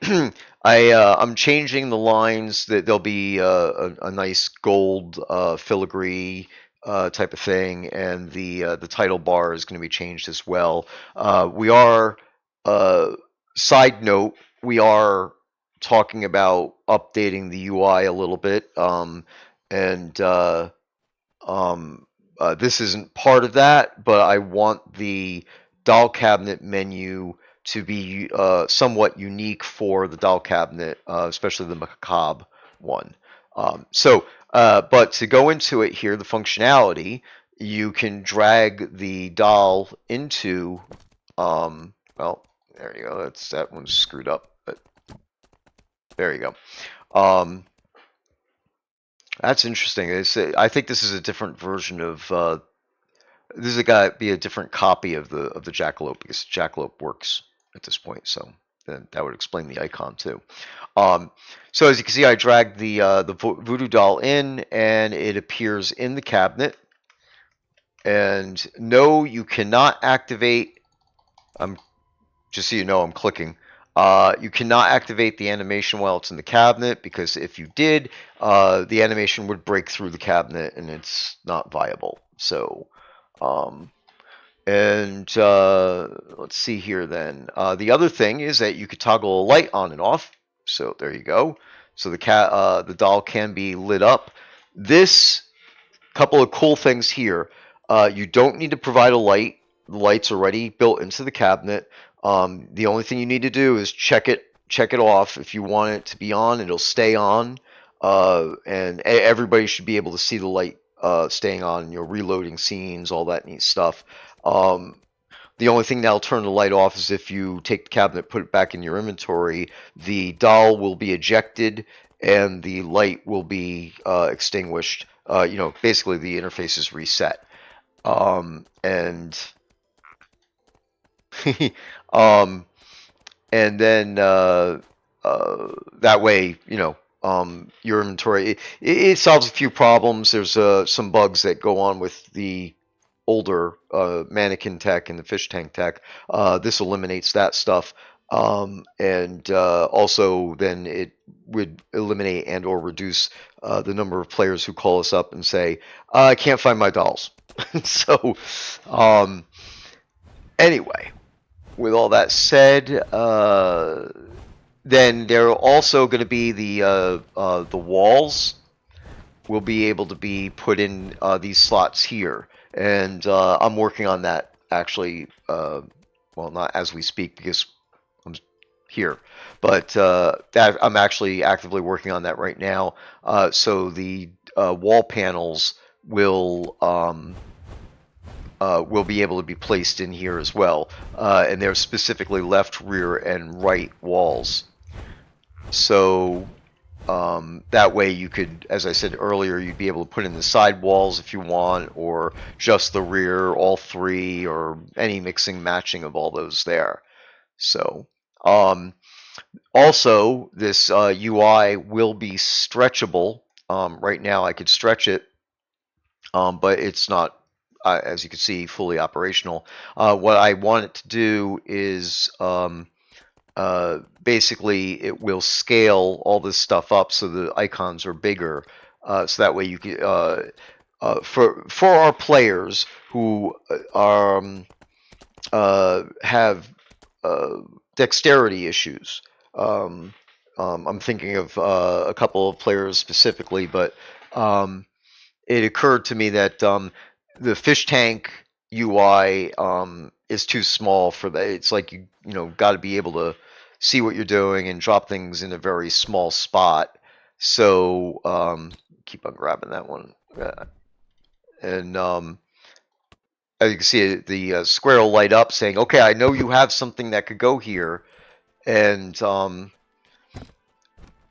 I'm changing the lines that there'll be a nice gold filigree type of thing, and the title bar is going to be changed as well. We are side note, we are talking about updating the UI a little bit. And this isn't part of that, but I want the doll cabinet menu to be somewhat unique for the doll cabinet, especially the macabre one. But to go into it here, the functionality, you can drag the doll into, well, there you go. That one's screwed up, but there you go. That's interesting. I think this is a different version of. This is got to be a different copy of the jackalope because jackalope works at this point. So then that would explain the icon too. So as you can see, I dragged the voodoo doll in, and it appears in the cabinet. And no, you cannot activate. I'm just so you know, I'm clicking. You cannot activate the animation while it's in the cabinet because if you did, the animation would break through the cabinet and it's not viable. So, let's see here then. The other thing is that you could toggle a light on and off. So there you go. So the doll can be lit up. This couple of cool things here. You don't need to provide a light. The light's already built into the cabinet. The only thing you need to do is check it off. If you want it to be on, it'll stay on, and everybody should be able to see the light staying on. Reloading scenes, all that neat stuff. The only thing that'll turn the light off is if you take the cabinet, put it back in your inventory. The doll will be ejected, and the light will be extinguished. Basically the interface is reset. And and then that way, your inventory it solves a few problems. There's some bugs that go on with the older mannequin tech and the fish tank tech. This eliminates that stuff. And also then it would eliminate and or reduce the number of players who call us up and say, I can't find my dolls. So anyway, with all that said, then there are also going to be the walls will be able to be put in these slots here, and I'm working on that actually. Well, not as we speak because I'm here, but that I'm actually actively working on that right now. So the wall panels will be able to be placed in here as well, and they're specifically left, rear, and right walls. So that way you could, as I said earlier, you'd be able to put in the side walls if you want, or just the rear, all three, or any mixing matching of all those there. So also this UI will be stretchable. Right now I could stretch it, but it's not, as you can see, fully operational. What I want it to do is basically it will scale all this stuff up so the icons are bigger. So that way you can for our players who have dexterity issues. Um, I'm thinking of a couple of players specifically, but um, it occurred to me that the fish tank UI is too small for that. It's like you know got to be able to see what you're doing and drop things in a very small spot. So keep on grabbing that one, and as you can see, the square will light up saying, "Okay, I know you have something that could go here," and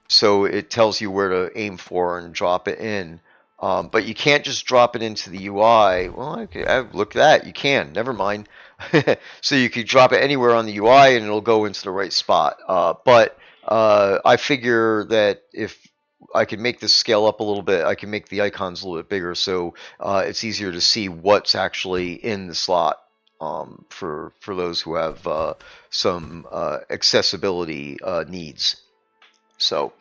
so it tells you where to aim for and drop it in. But you can't just drop it into the UI. Well, okay, look at that. You can. Never mind. So you could drop it anywhere on the UI and it'll go into the right spot. But I figure that if I can make this scale up a little bit, I can make the icons a little bit bigger, so it's easier to see what's actually in the slot for those who have some accessibility needs. So,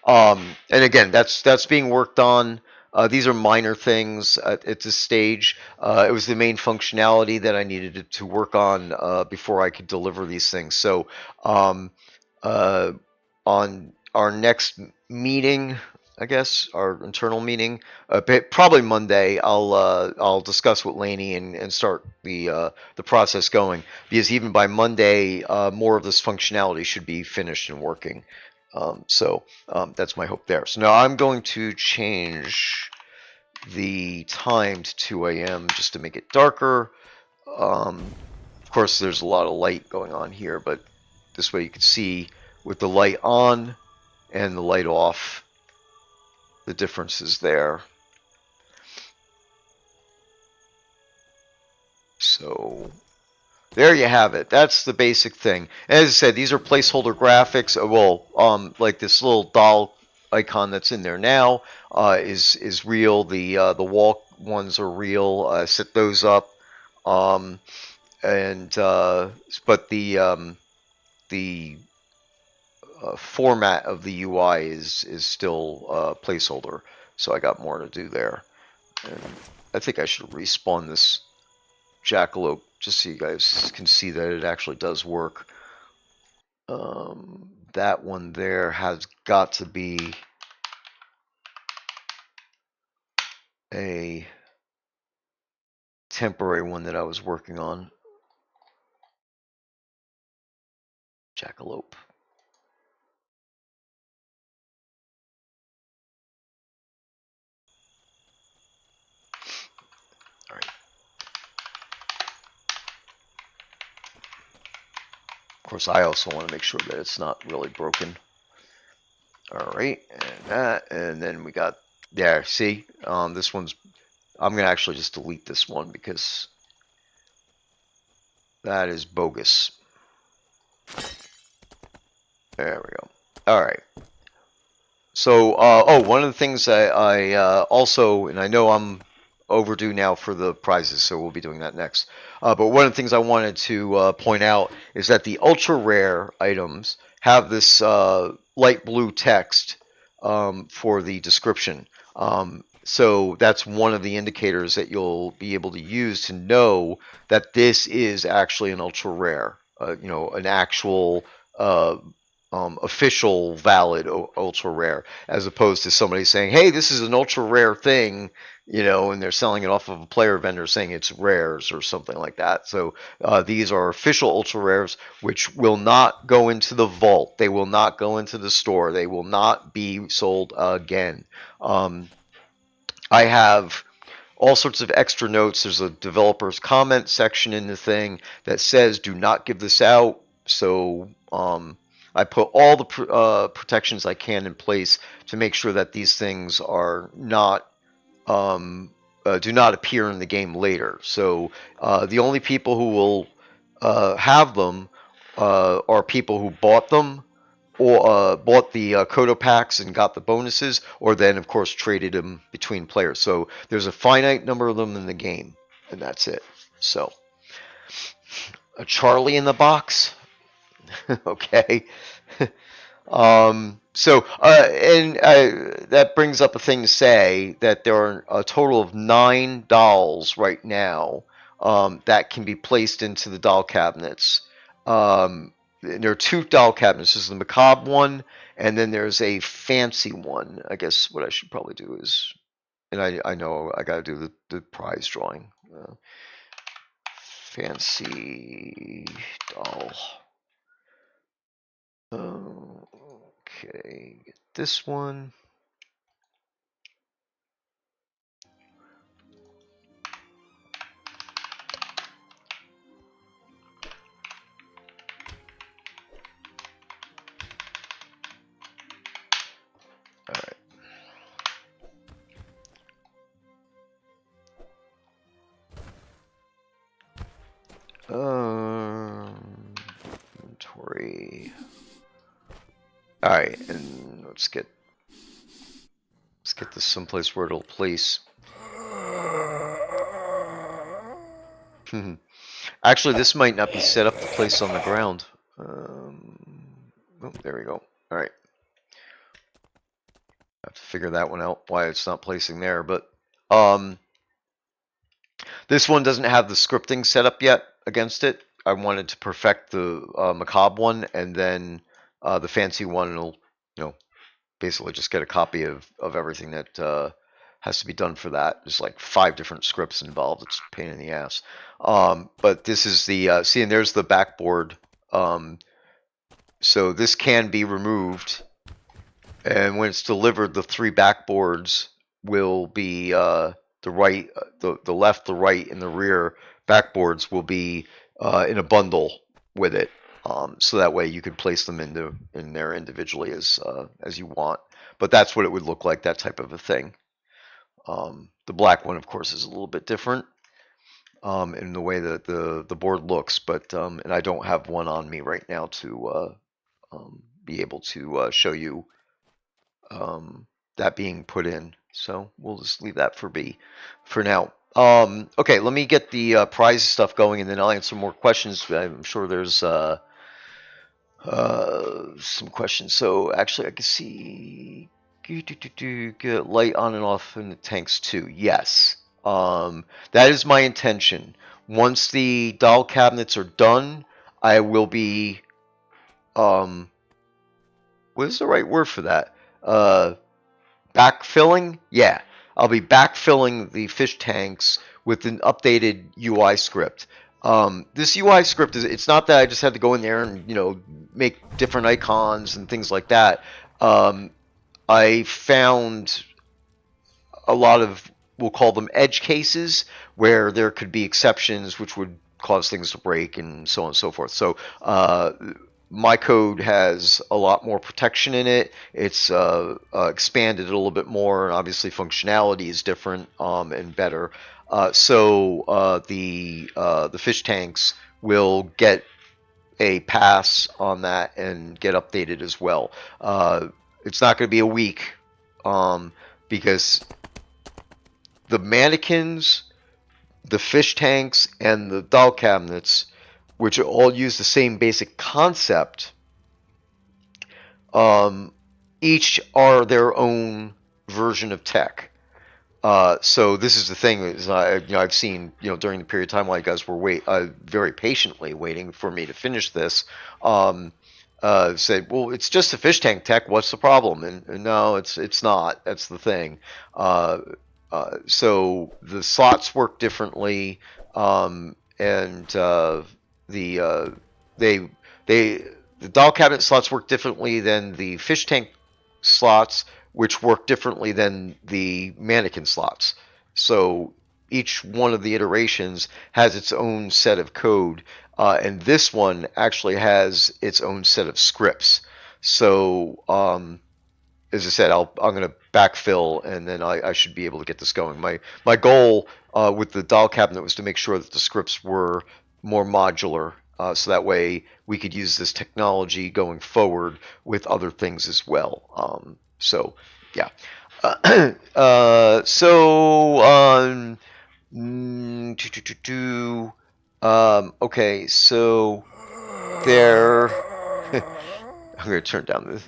and again, that's being worked on. These are minor things at this stage. It was the main functionality that I needed to work on before I could deliver these things. So, um, uh, on our next meeting, I guess our internal meeting, probably Monday, I'll discuss with Laney and start the process going because even by Monday, more of this functionality should be finished and working. So that's my hope there. So now I'm going to change the time to 2 a.m. just to make it darker. Of course, there's a lot of light going on here, but this way you can see with the light on and the light off, the differences there. So there you have it. That's the basic thing. As I said, these are placeholder graphics. Well, like this little doll icon that's in there now is real. The wall ones are real. Set those up. Um, and but the format of the UI is still placeholder. So I got more to do there. And I think I should respawn this jackalope just so you guys can see that it actually does work. That one there has got to be a temporary one that I was working on. Jackalope. All right. Of course, I also want to make sure that it's not really broken. All right, and that, and then we got there. See, this one's. I'm gonna actually just delete this one because that is bogus. There we go. All right. So, one of the things I also, and I know I'm overdue now for the prizes, so we'll be doing that next. But one of the things I wanted to point out is that the ultra rare items have this light blue text for the description. So that's one of the indicators that you'll be able to use to know that this is actually an ultra rare, an actual official valid ultra rare, as opposed to somebody saying, "Hey, this is an ultra rare thing," and they're selling it off of a player vendor saying it's rares or something like that. So these are official ultra rares, which will not go into the vault. They will not go into the store. They will not be sold again. I have all sorts of extra notes. There's a developer's comment section in the thing that says, "Do not give this out." So I put all the protections I can in place to make sure that these things are not do not appear in the game later. So the only people who will have them are people who bought them or bought the Kodo packs and got the bonuses, or then of course traded them between players. So there's a finite number of them in the game, and that's it. So a Charlie in the box. Okay. That brings up a thing to say that there are a total of 9 dolls right now that can be placed into the doll cabinets. There are 2 doll cabinets. There's the macabre one, and then there's a fancy one. I guess what I should probably do is, and I know I got to do the prize drawing. Fancy doll. Okay, get this one. Inventory. All right, and let's get this someplace where it'll place. Actually, this might not be set up to place on the ground. Oh, there we go. All right. I have to figure that one out, why it's not placing there. But this one doesn't have the scripting set up yet against it. I wanted to perfect the macabre one, and then the fancy one will, basically just get a copy of everything that has to be done for that. There's like 5 different scripts involved. It's a pain in the ass. But this is the see, and there's the backboard. So this can be removed, and when it's delivered, the 3 backboards will be the right, the left, the right, and the rear backboards will be in a bundle with it. So that way you could place them in there individually as you want. But that's what it would look like, that type of a thing. The black one, of course, is a little bit different in the way that the board looks. But and I don't have one on me right now to be able to show you that being put in. So we'll just leave that for now. Okay, let me get the prize stuff going, and then I'll answer more questions. I'm sure there's some questions. So actually, I can see get light on and off in the tanks too. Yes, that is my intention. Once the doll cabinets are done, I will be what is the right word for that? Backfilling? Yeah. I'll be backfilling the fish tanks with an updated UI script. This UI script it's not that I just had to go in there and, make different icons and things like that. I found a lot of, we'll call them edge cases, where there could be exceptions which would cause things to break and so on and so forth. So my code has a lot more protection in it. It's expanded a little bit more, and obviously functionality is different and better. So the fish tanks will get a pass on that and get updated as well. It's not going to be a week because the mannequins, the fish tanks, and the doll cabinets, which all use the same basic concept, each are their own version of tech. So this is the thing is I've seen during the period of time while you guys were very patiently waiting for me to finish this. Said, well, it's just a fish tank tech. What's the problem? And no, it's not. That's the thing. So the slots work differently, and the the doll cabinet slots work differently than the fish tank slots, which work differently than the mannequin slots. So each one of the iterations has its own set of code, and this one actually has its own set of scripts. So as I said, I'm going to backfill, and then I should be able to get this going. My goal with the doll cabinet was to make sure that the scripts were more modular, so that way we could use this technology going forward with other things as well. So yeah. Okay, so there. I'm going to turn down the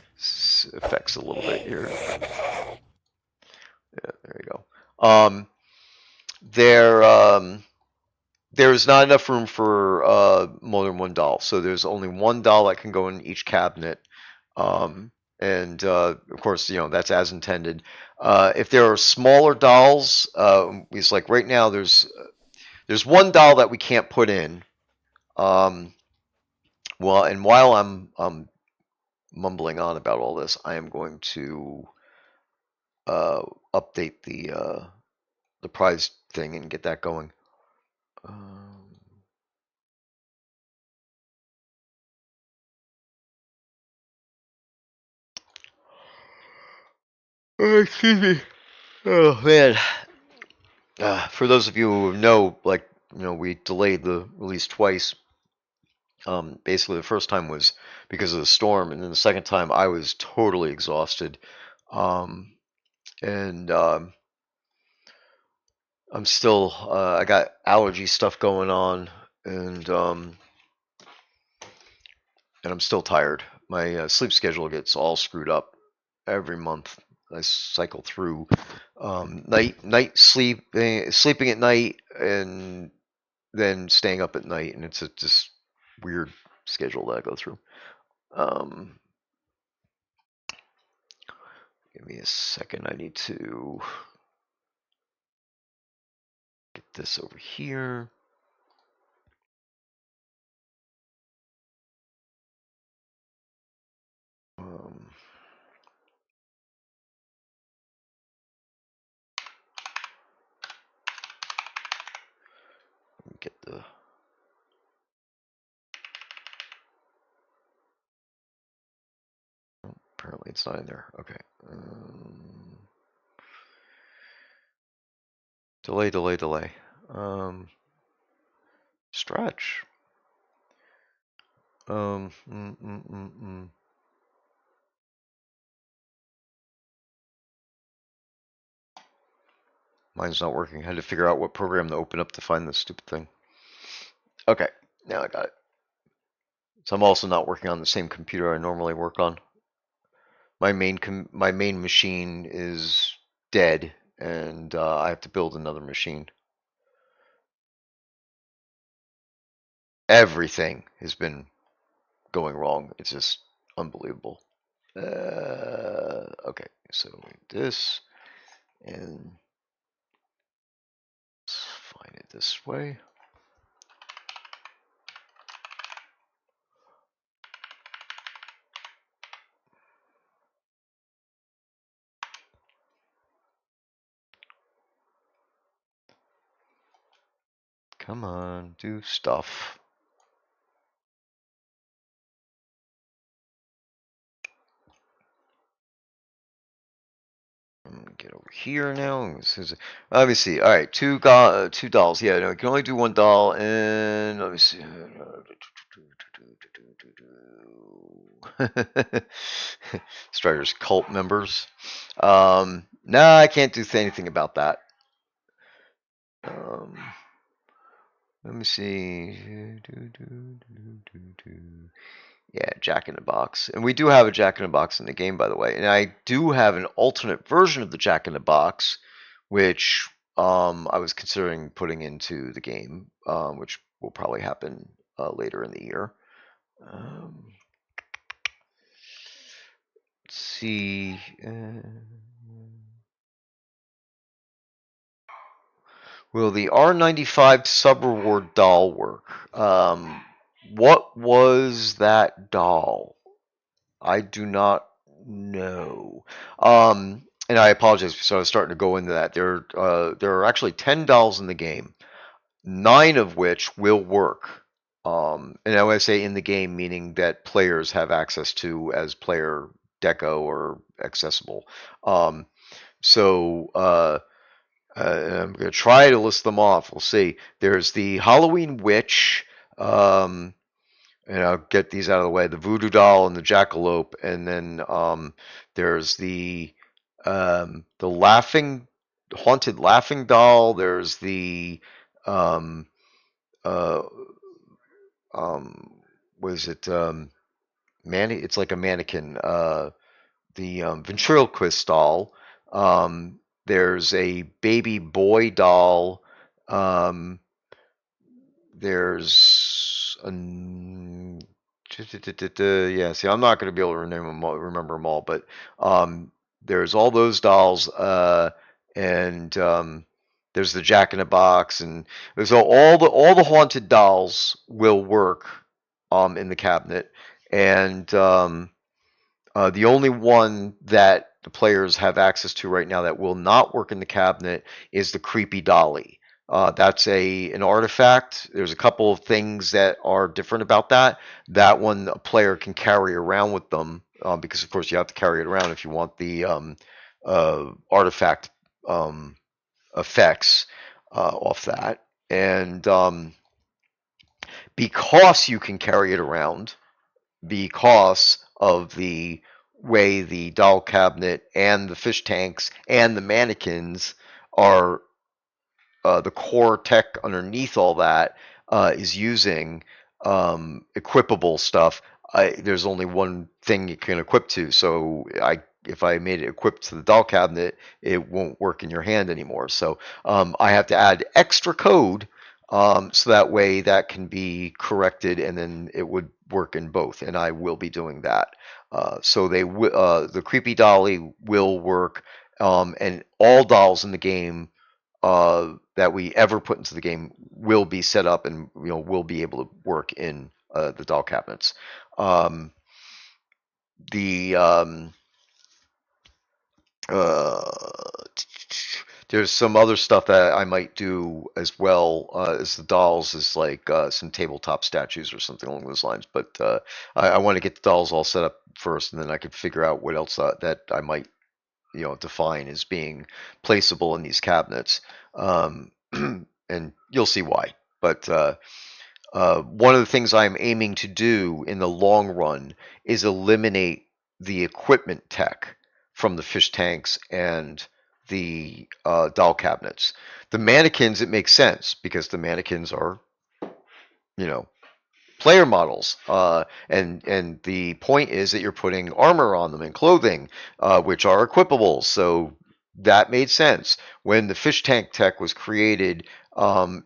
effects a little bit here. Yeah, there you go. There's not enough room for more than one doll, so there's only one doll that can go in each cabinet. And of course, that's as intended. If there are smaller dolls, it's like right now there's one doll that we can't put in. Well, and while I'm mumbling on about all this, I am going to update the prize thing and get that going. Excuse me. Oh man. For those of you who know, we delayed the release twice. Basically, the first time was because of the storm, and then the second time I was totally exhausted. And I'm still, I got allergy stuff going on, and I'm still tired. My sleep schedule gets all screwed up every month. I cycle through night sleeping at night, and then staying up at night, and it's just weird schedule that I go through. Give me a second. I need to get this over here. Get the apparently it's not in there. Okay. Delay. Stretch. Um. Mm, mm, mm, mm. Mine's not working. I had to figure out what program to open up to find this stupid thing. Okay, now I got it. So I'm also not working on the same computer I normally work on. My main machine is dead, and I have to build another machine. Everything has been going wrong. It's just unbelievable. Okay, so this, and let's find it this way. Come on, do stuff. Get over here now. Obviously, all right. Two dolls. Yeah, no, I can only do one doll. And let me see. Strider's cult members. No, I can't do anything about that. Let me see. Yeah, Jack in the Box. And we do have a Jack in the Box in the game, by the way. And I do have an alternate version of the Jack in the Box, which I was considering putting into the game, which will probably happen later in the year. Let's see. Will the R95 sub-reward doll work? What was that doll? I do not know. And I apologize. So I was starting to go into that. There are actually 10 dolls in the game, 9 of which will work. And I want to say in the game, meaning that players have access to as player deco or accessible. So I'm going to try to list them off. We'll see. There's the Halloween Witch. And I'll get these out of the way. The Voodoo Doll and the Jackalope, and then there's the laughing, haunted laughing doll. There's the uh, what is it? it's like a mannequin. The ventriloquist doll. There's a baby boy doll. Um, there's a yeah. See, I'm not going to be able to remember them all, but there's all those dolls, and there's the Jack in the Box, and so all the haunted dolls will work in the cabinet, and the only one that the players have access to right now that will not work in the cabinet is the creepy dolly. That's an artifact. There's a couple of things that are different about that. That one a player can carry around with them, because of course you have to carry it around if you want the artifact um, effects off that. And because you can carry it around, because of the way the doll cabinet and the fish tanks and the mannequins are, the core tech underneath all that is using equipable stuff. There's only one thing you can equip to, so if I made it equipped to the doll cabinet, it won't work in your hand anymore. So I have to add extra code, so that way that can be corrected, and then it would work in both. And I will be doing that. So the creepy dolly will work, and all dolls in the game that we ever put into the game will be set up, and will be able to work in the doll cabinets. Um, the uh, there's some other stuff that I might do as well as the dolls, is like some tabletop statues or something along those lines. But I want to get the dolls all set up first, and then I can figure out what else that I might define as being placeable in these cabinets. And you'll see why. But one of the things I'm aiming to do in the long run is eliminate the equipment tech from the fish tanks and the doll cabinets. The mannequins, it makes sense because the mannequins are, you know, player models, and the point is that you're putting armor on them and clothing, which are equipable. So that made sense when the fish tank tech was created.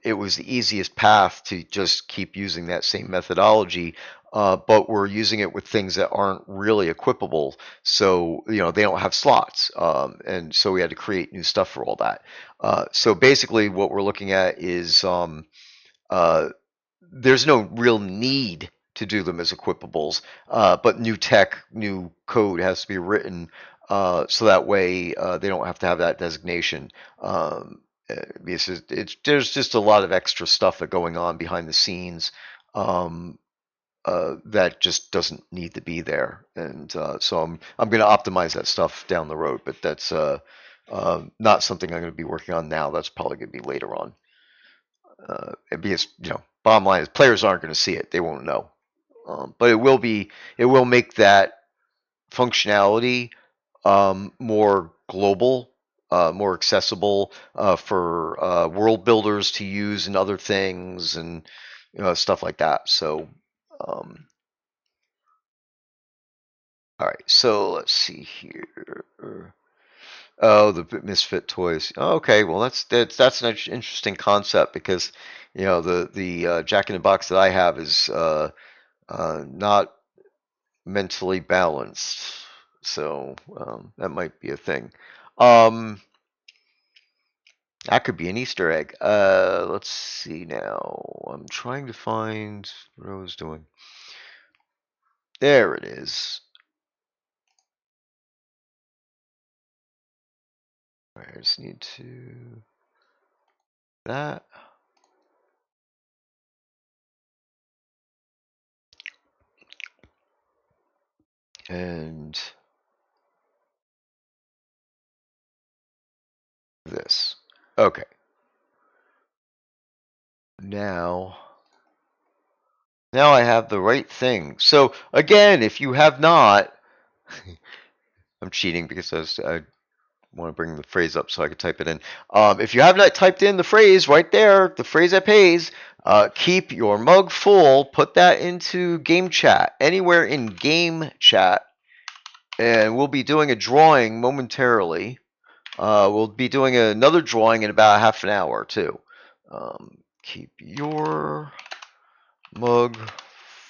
It was the easiest path to just keep using that same methodology, but we're using it with things that aren't really equipable. So they don't have slots, and so we had to create new stuff for all that. So basically, what we're looking at is uh, there's no real need to do them as equipables, but new tech, new code has to be written, so that way they don't have to have that designation. Because there's just a lot of extra stuff going on behind the scenes, um, that just doesn't need to be there, and so I'm going to optimize that stuff down the road, but that's not something I'm going to be working on now. That's probably going to be later on. Because bottom line is players aren't going to see it; they won't know. But it will make that functionality more global, more accessible for world builders to use and other things, and stuff like that. So, all right. So let's see here. Oh, the Misfit toys. Oh, okay, well that's an interesting concept, because the Jack in the Box that I have is not mentally balanced, so that might be a thing. Um, that could be an Easter egg. Let's see now. I'm trying to find what I was doing. There it is. All right, I just need to that. And this. Okay. Now I have the right thing. So again, if you have not, I'm cheating because I want to bring the phrase up so I can type it in. If you have not typed in the phrase right there, the phrase that pays, Keep your mug full. Put that into game chat, anywhere in game chat, and we'll be doing a drawing momentarily. We'll be doing another drawing in about half an hour too. Keep your mug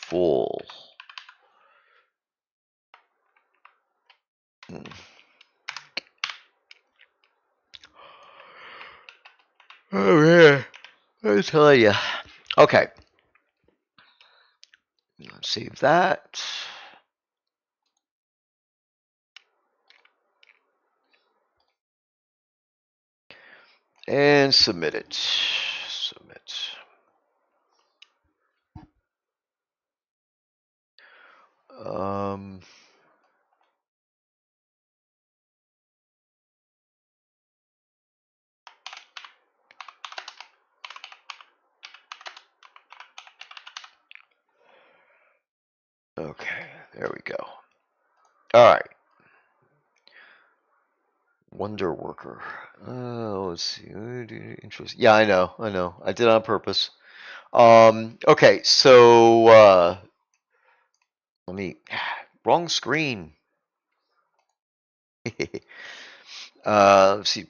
full. Oh yeah, I tell you. Okay, save that. And submit it. Submit. Um, okay, there we go. All right. Wonder Worker. Let's see. Interesting. Yeah, I know. I did it on purpose. Okay, so let me. Wrong screen. Let's see.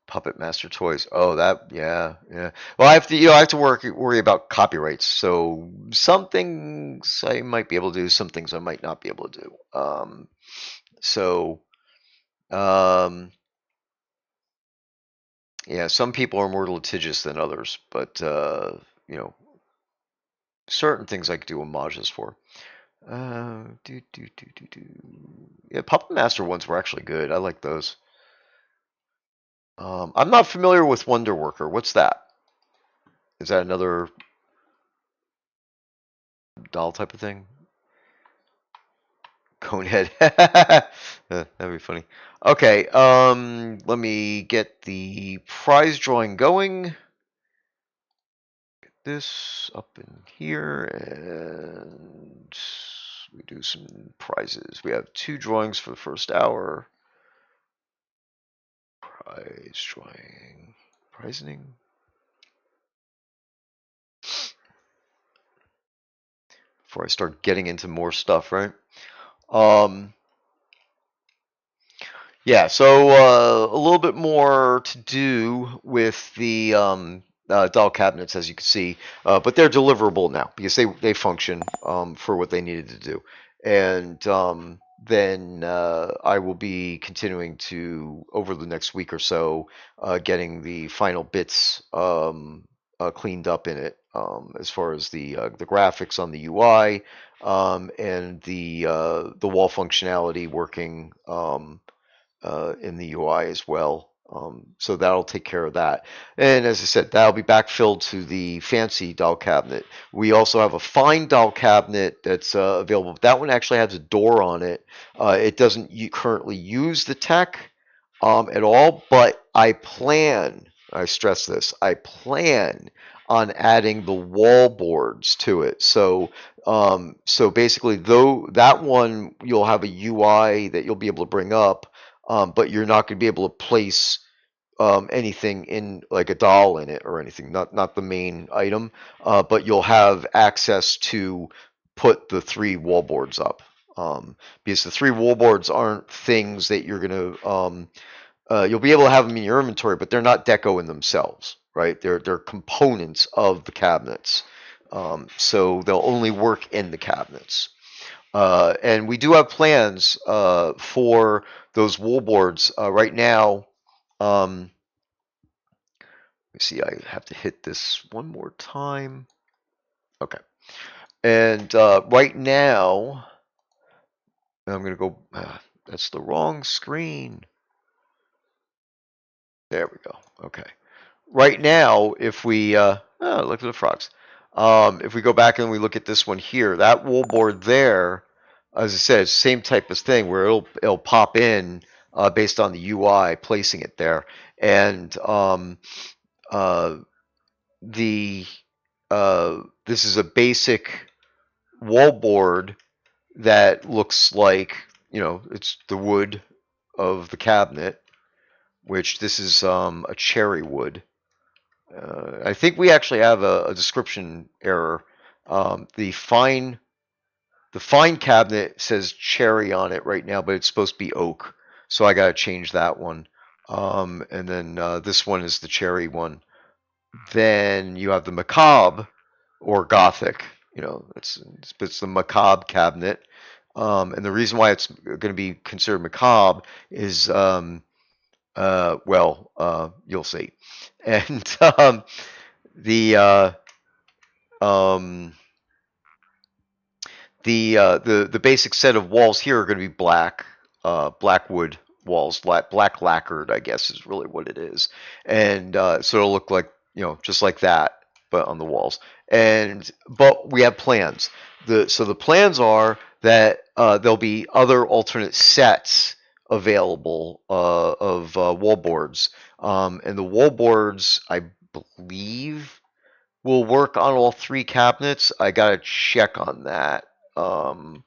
Puppet Master Toys. Oh, that. Yeah, yeah. Well, I have to. I have to worry about copyrights. So some things I might be able to do. Some things I might not be able to do. So. Um, Yeah, some people are more litigious than others, but certain things I could do homages for. Yeah, Puppet Master ones were actually good. I like those. I'm not familiar with Wonder Worker. What's that? Is that another doll type of thing? Conehead. That'd be funny. Okay, let me get the prize drawing going. Get this up in here, and we do some prizes. We have 2 drawings for the first hour. Prize drawing. Prizing. Before I start getting into more stuff, right? Yeah, so a little bit more to do with the doll cabinets, as you can see, but they're deliverable now because they function for what they needed to do. And then I will be continuing to, over the next week or so, getting the final bits cleaned up in it, as far as the graphics on the UI, and the wall functionality working. In the UI as well. So that'll take care of that. And as I said, that'll be backfilled to the fancy doll cabinet. We also have a fine doll cabinet that's available. That one actually has a door on it. It doesn't currently use the tech at all, but I stress this, I plan on adding the wall boards to it. So basically, though that one you'll have a UI that you'll be able to bring up, but you're not going to be able to place anything in, like a doll in it or anything, not the main item, but you'll have access to put the 3 wall boards up, because the 3 wall boards aren't things that you're going to you'll be able to have them in your inventory, but they're not deco in themselves, right? They're components of the cabinets, so they'll only work in the cabinets. And we do have plans for those wool boards right now. Let me see. I have to hit this one more time. Okay. And right now, I'm going to go. That's the wrong screen. There we go. Okay. Right now, if we look at the frogs. If we go back and we look at this one here, that wool board there, as I said, it's the same type of thing where it'll pop in based on the UI placing it there, and uh, the this is a basic wall board that looks like, it's the wood of the cabinet. which this is a cherry wood. I think we actually have a description error. The fine cabinet says cherry on it right now, but it's supposed to be oak, so I gotta change that one. And then this one is the cherry one. Then you have the macabre or gothic. It's the macabre cabinet. And the reason why it's going to be considered macabre is you'll see. And the um, the basic set of walls here are going to be black wood walls, black lacquered, I guess is really what it is, and so it'll look like just like that, but on the walls. But we have plans. The plans are that there'll be other alternate sets available of wall boards, and the wall boards I believe will work on all three cabinets. I gotta check on that um,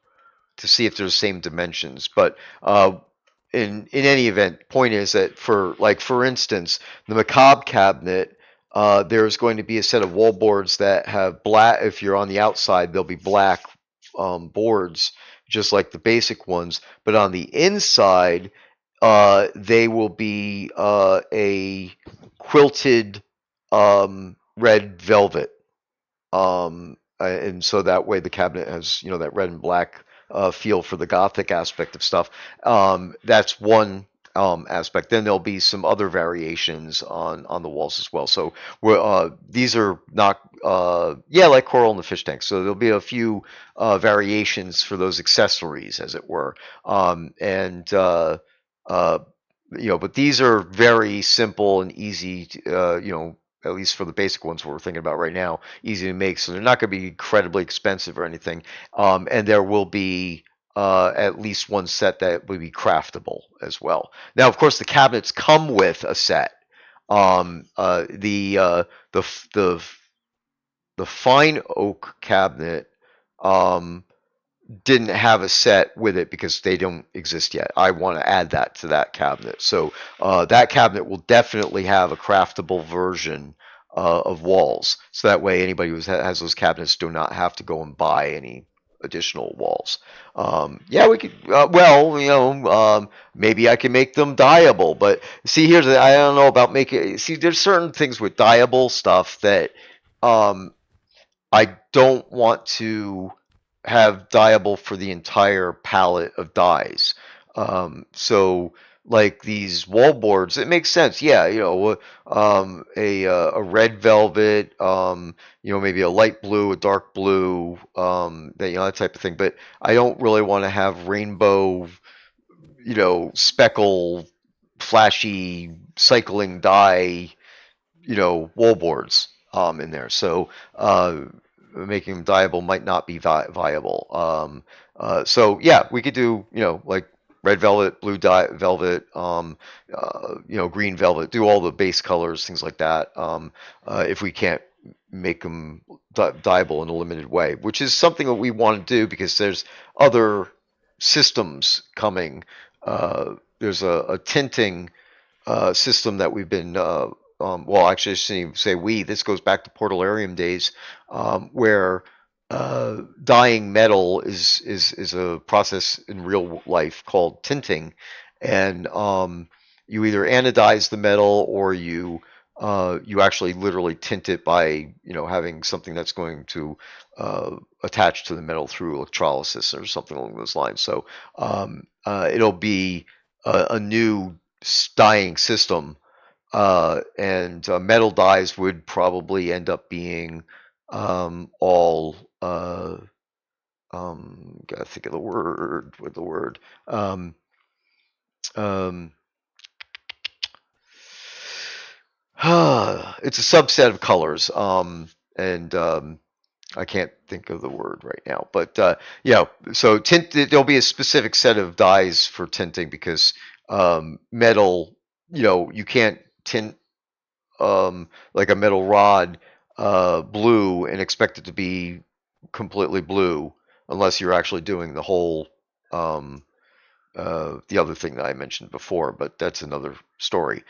to see if they're the same dimensions. But in any event, point is that for instance, the macabre cabinet, there's going to be a set of wall boards that have black. If you're on the outside, they'll be black boards, just like the basic ones. But on the inside, they will be a quilted red velvet. And so that way the cabinet has that red and black feel for the gothic aspect of stuff. That's one aspect. Then there'll be some other variations on the walls as well. So these are not like coral in the fish tank. So there'll be a few variations for those accessories, as it were. But these are very simple and easy. At least for the basic ones we're thinking about right now, easy to make. So they're not going to be incredibly expensive or anything. And there will be at least one set that will be craftable as well. Now, of course, the cabinets come with a set. The fine oak cabinet didn't have a set with it because they don't exist yet. I want to add that to that cabinet. So that cabinet will definitely have a craftable version of walls. So that way anybody who has those cabinets do not have to go and buy any additional walls. We could, maybe I can make them dyeable, but see, I don't know about making, see, there's certain things with dyeable stuff that I don't want to have dyeable for the entire palette of dyes. So like these wall boards, it makes sense. Yeah, a red velvet, maybe a light blue, a dark blue, that type of thing. But I don't really want to have rainbow, speckle, flashy cycling dye, wall boards in there. So making them dyeable might not be viable. So yeah, we could do like red velvet, blue velvet, green velvet. Do all the base colors, things like that. If we can't make them dyeable in a limited way, which is something that we want to do because there's other systems coming. There's a tinting system that we've been actually, I shouldn't even say we. This goes back to Portalarium days, where dyeing metal is a process in real life called tinting, and you either anodize the metal or you actually literally tint it by having something that's going to attach to the metal through electrolysis or something along those lines. So it'll be a new dyeing system, and metal dyes would probably end up being all gotta think of the word with the word um, it's a subset of colors, and I can't think of the word right now, but so there'll be a specific set of dyes for tinting because metal, you can't tint like a metal rod blue and expect it to be completely blue unless you're actually doing the whole the other thing that I mentioned before, but that's another story.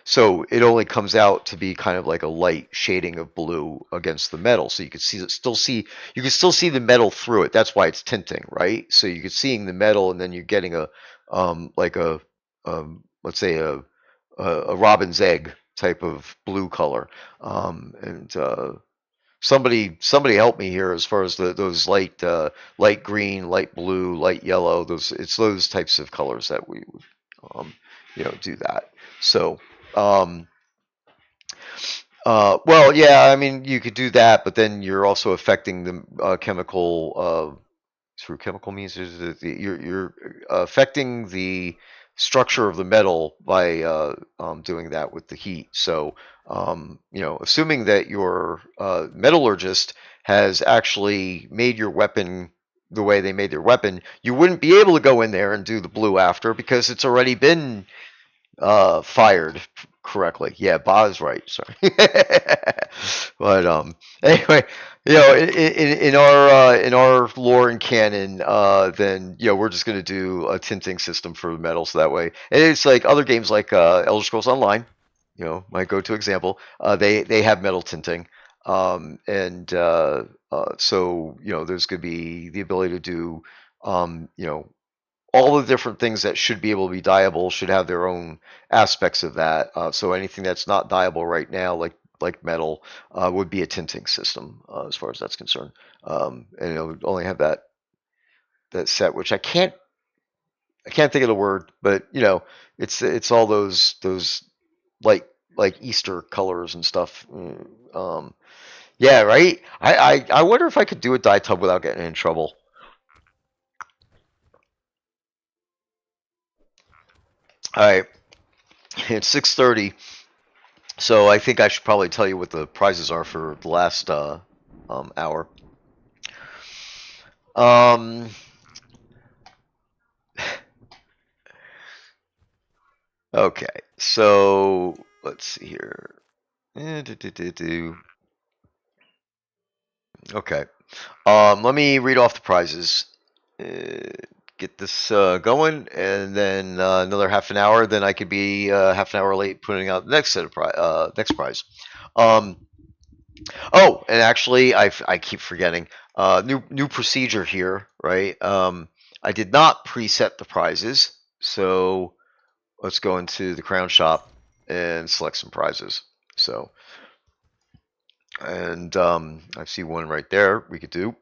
So it only comes out to be kind of like a light shading of blue against the metal, so you can still see the metal through it. That's why it's tinting, right? So you can seeing the metal, and then you're getting a like a let's say a robin's egg type of blue color, and somebody help me here as far as those light green, light blue, light yellow. Those types of colors that we would do that. So well, yeah, I mean you could do that, but then you're also affecting the chemical through chemical means. You're affecting the structure of the metal by doing that with the heat. So, assuming that your metallurgist has actually made your weapon the way they made their weapon, you wouldn't be able to go in there and do the blue after because it's already been fired correctly. Yeah, Ba is right. Sorry, but anyway, in our lore and canon, then we're just gonna do a tinting system for the metal, so that way, and it's like other games like Elder Scrolls Online, my go-to example. They have metal tinting, and so there's gonna be the ability to do all the different things that should be able to be dyeable should have their own aspects of that. So anything that's not dyeable right now, like metal, would be a tinting system as far as that's concerned. And it would only have that set, which I can't think of the word, but it's all those light like Easter colors and stuff. Yeah, right. I wonder if I could do a dye tub without getting in trouble. All right, it's 6:30. So I think I should probably tell you what the prizes are for the last hour. Um, okay, so let's see here. Okay, let me read off the prizes. Uh, get this going, and then another half an hour. Then I could be half an hour late putting out the next set of next prize. Um, Oh, and actually, I keep forgetting. New procedure here, right? I did not preset the prizes, so let's go into the crown shop and select some prizes. So, and I see one right there. We could do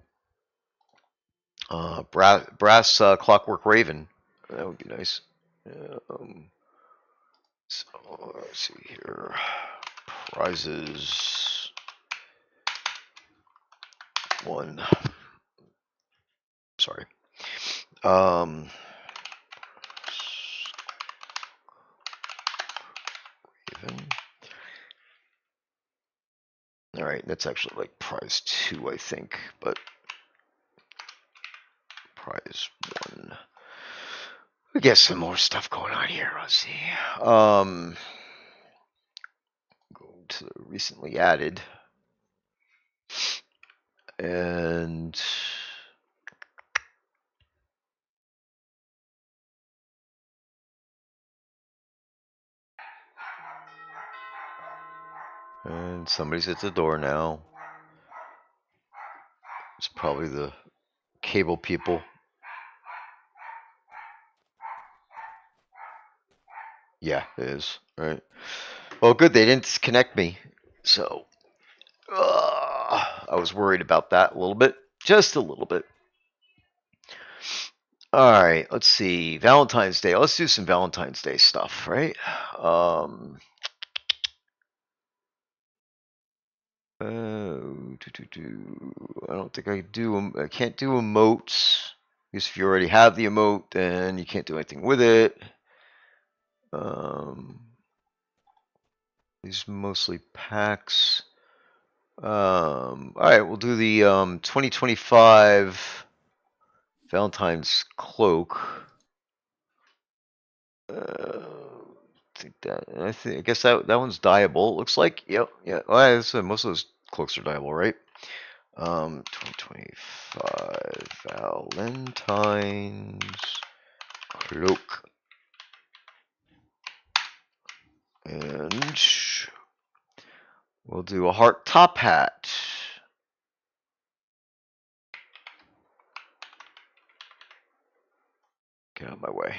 brass clockwork raven. That would be nice. Um, so let's see here. Prizes one. Sorry. Um, Raven. All right, that's actually like prize 2, I think, but prize 1. We get some more stuff going on here. Let's see. Go to recently added, and somebody's at the door now. It's probably the cable people. Yeah, it is. All right. Well, good. They didn't disconnect me, so I was worried about that a little bit, just a little bit. All right, let's see. Valentine's Day. Let's do some Valentine's Day stuff, right? Um, I don't think I do. I can't do emotes because if you already have the emote, then you can't do anything with it. Um, these mostly packs. All right, we'll do the 2025 Valentine's cloak. I guess that one's dyeable. Looks like. Yep. Yeah. Well, most of those cloaks are dyeable, right? 2025 Valentine's cloak. And we'll do a heart top hat. Get out of my way.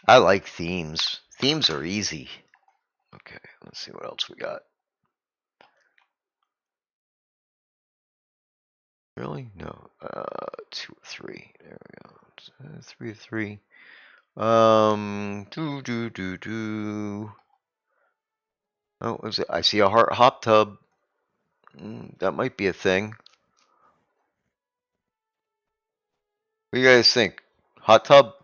I like themes. Themes are easy. Okay, let's see what else we got. Really? No. 2 or 3. There we go. 3 or 3. Oh, what's it? I see a hot tub. That might be a thing. What do you guys think? Hot tub?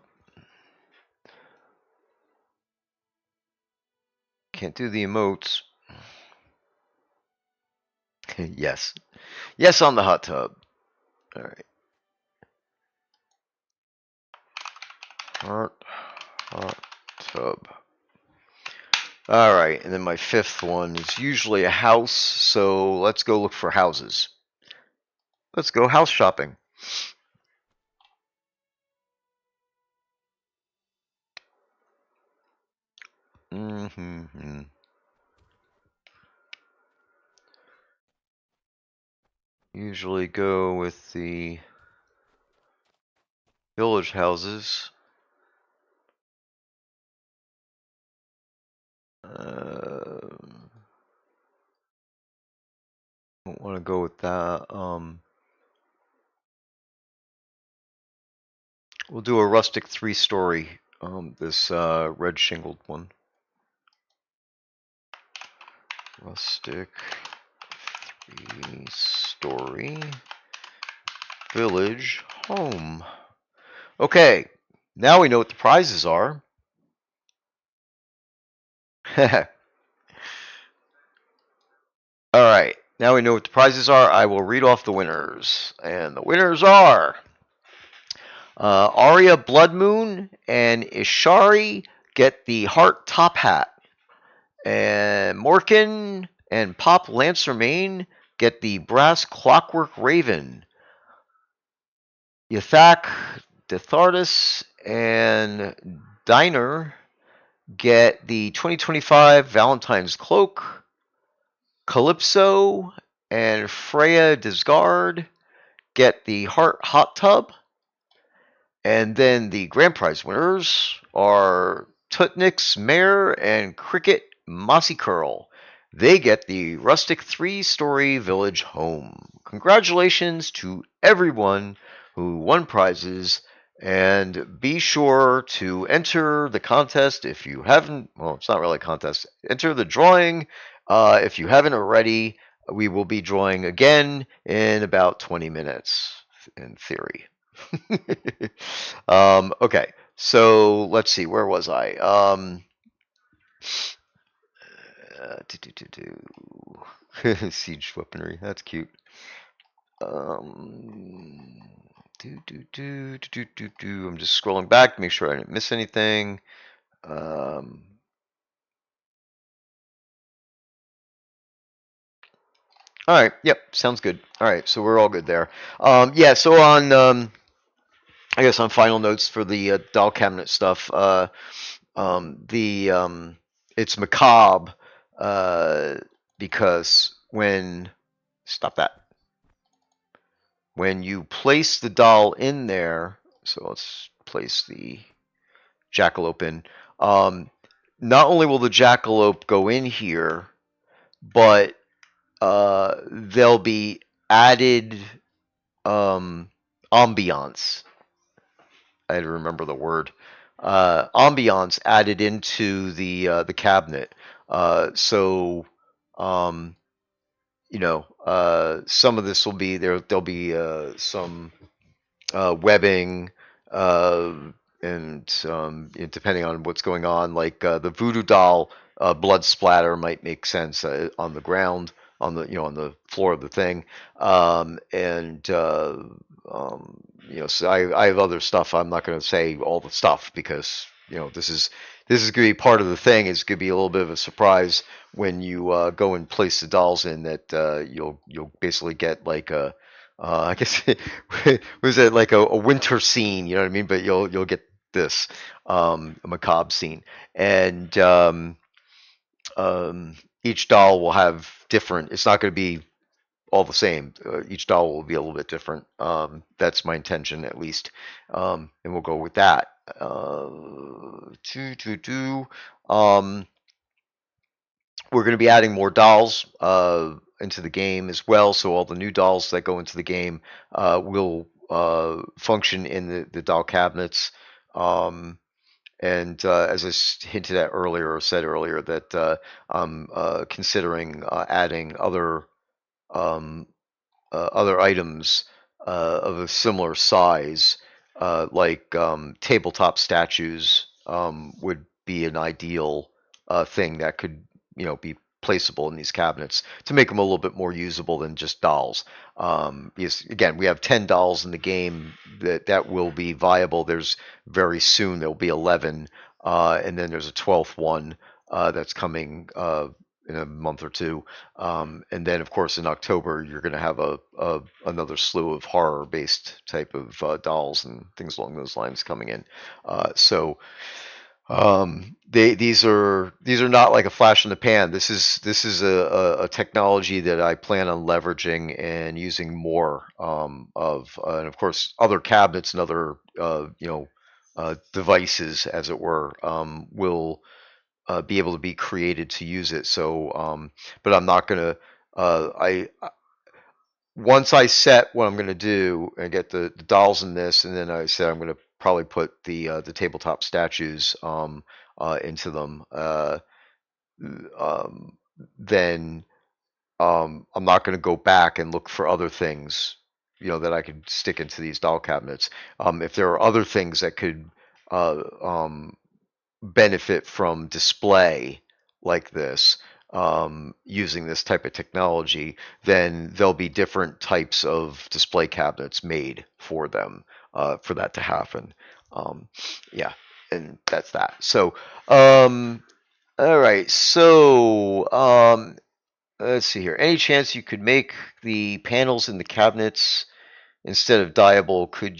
Can't do the emotes. Yes. Yes on the hot tub. Alright. Hot tub. Alright, and then my 5th one is usually a house, so let's go look for houses. Let's go house shopping. Usually go with the village houses. Don't want to go with that. We'll do a rustic 3-story. This red shingled one. Rustic 3-story village home. Okay, now we know what the prizes are. Alright, now we know what the prizes are. I will read off the winners. And the winners are Arya Blood Moon and Ishari get the heart top hat. And Morkin and Pop Lancermane get the brass clockwork raven. Yathak, Dethardus, and Diner get the 2025 Valentine's Cloak. Calypso and Freya Disgard get the Heart Hot Tub. And then the grand prize winners are Tutnix Mare and Cricket Mossy Curl. They get the rustic 3-story village home. Congratulations to everyone who won prizes, and be sure to enter the contest if you haven't. Well, it's not really a contest. Enter the drawing if you haven't already. We will be drawing again in about 20 minutes, in theory. Okay, so let's see, where was I? Siege weaponry, that's cute. I'm just scrolling back to make sure I didn't miss anything. All right, yep, sounds good. All right, so we're all good there. Yeah, so on, I guess on final notes for the doll cabinet stuff, it's macabre because stop that. When you place the doll in there, so let's place the jackalope in. Not only will the jackalope go in here, but there'll be added ambiance. I had to remember the word. Ambiance added into the cabinet. So some of this will be there. There'll be some webbing, and depending on what's going on, like the voodoo doll blood splatter might make sense on the ground, on the floor of the thing, so I have other stuff. I'm not going to say all the stuff because this is going to be part of the thing. It's going to be a little bit of a surprise when you go and place the dolls in that you'll basically get like a I guess was it like a winter scene, you know what I mean? But you'll get this a macabre scene, and each doll will have different. It's not going to be all the same. Each doll will be a little bit different. That's my intention, at least, and we'll go with that. Two, two, two. Um, we're going to be adding more dolls into the game as well. So all the new dolls that go into the game will function in the doll cabinets. Um, and as I hinted at earlier, or said earlier, that I'm considering adding um, other items of a similar size, like tabletop statues, would be an ideal thing that could, be placeable in these cabinets to make them a little bit more usable than just dolls. Because again, we have 10 dolls in the game that will be viable. There's very soon there will be 11, and then there's a 12th one that's coming in a month or two. And then, of course, in October, you're going to have another slew of horror-based type of dolls and things along those lines coming in. These are not like a flash in the pan. This is a technology that I plan on leveraging and using more of, and of course, other cabinets and other devices, as it were, will be able to be created to use it. So, but I'm not gonna. I Once I set what I'm gonna do and get the dolls in this, and then I said I'm gonna probably put the tabletop statues into them. Um, then I'm not gonna go back and look for other things, that I could stick into these doll cabinets. If there are other things that could uh, um, benefit from display like this, using this type of technology, then there'll be different types of display cabinets made for them for that to happen. Um, yeah, and that's that. So, all right. So, let's see here. Any chance you could make the panels in the cabinets instead of dyeable? Could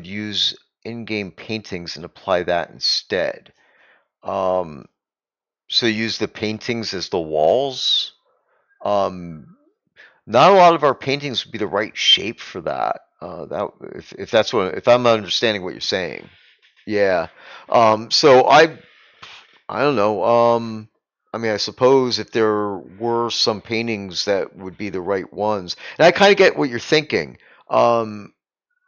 use in-game paintings and apply that instead? Um, so use the paintings as the walls. Um, Not a lot of our paintings would be the right shape for that. That if that's if I'm understanding what you're saying. Yeah. So I don't know. I mean, I suppose if there were some paintings that would be the right ones, and I kind of get what you're thinking. Um,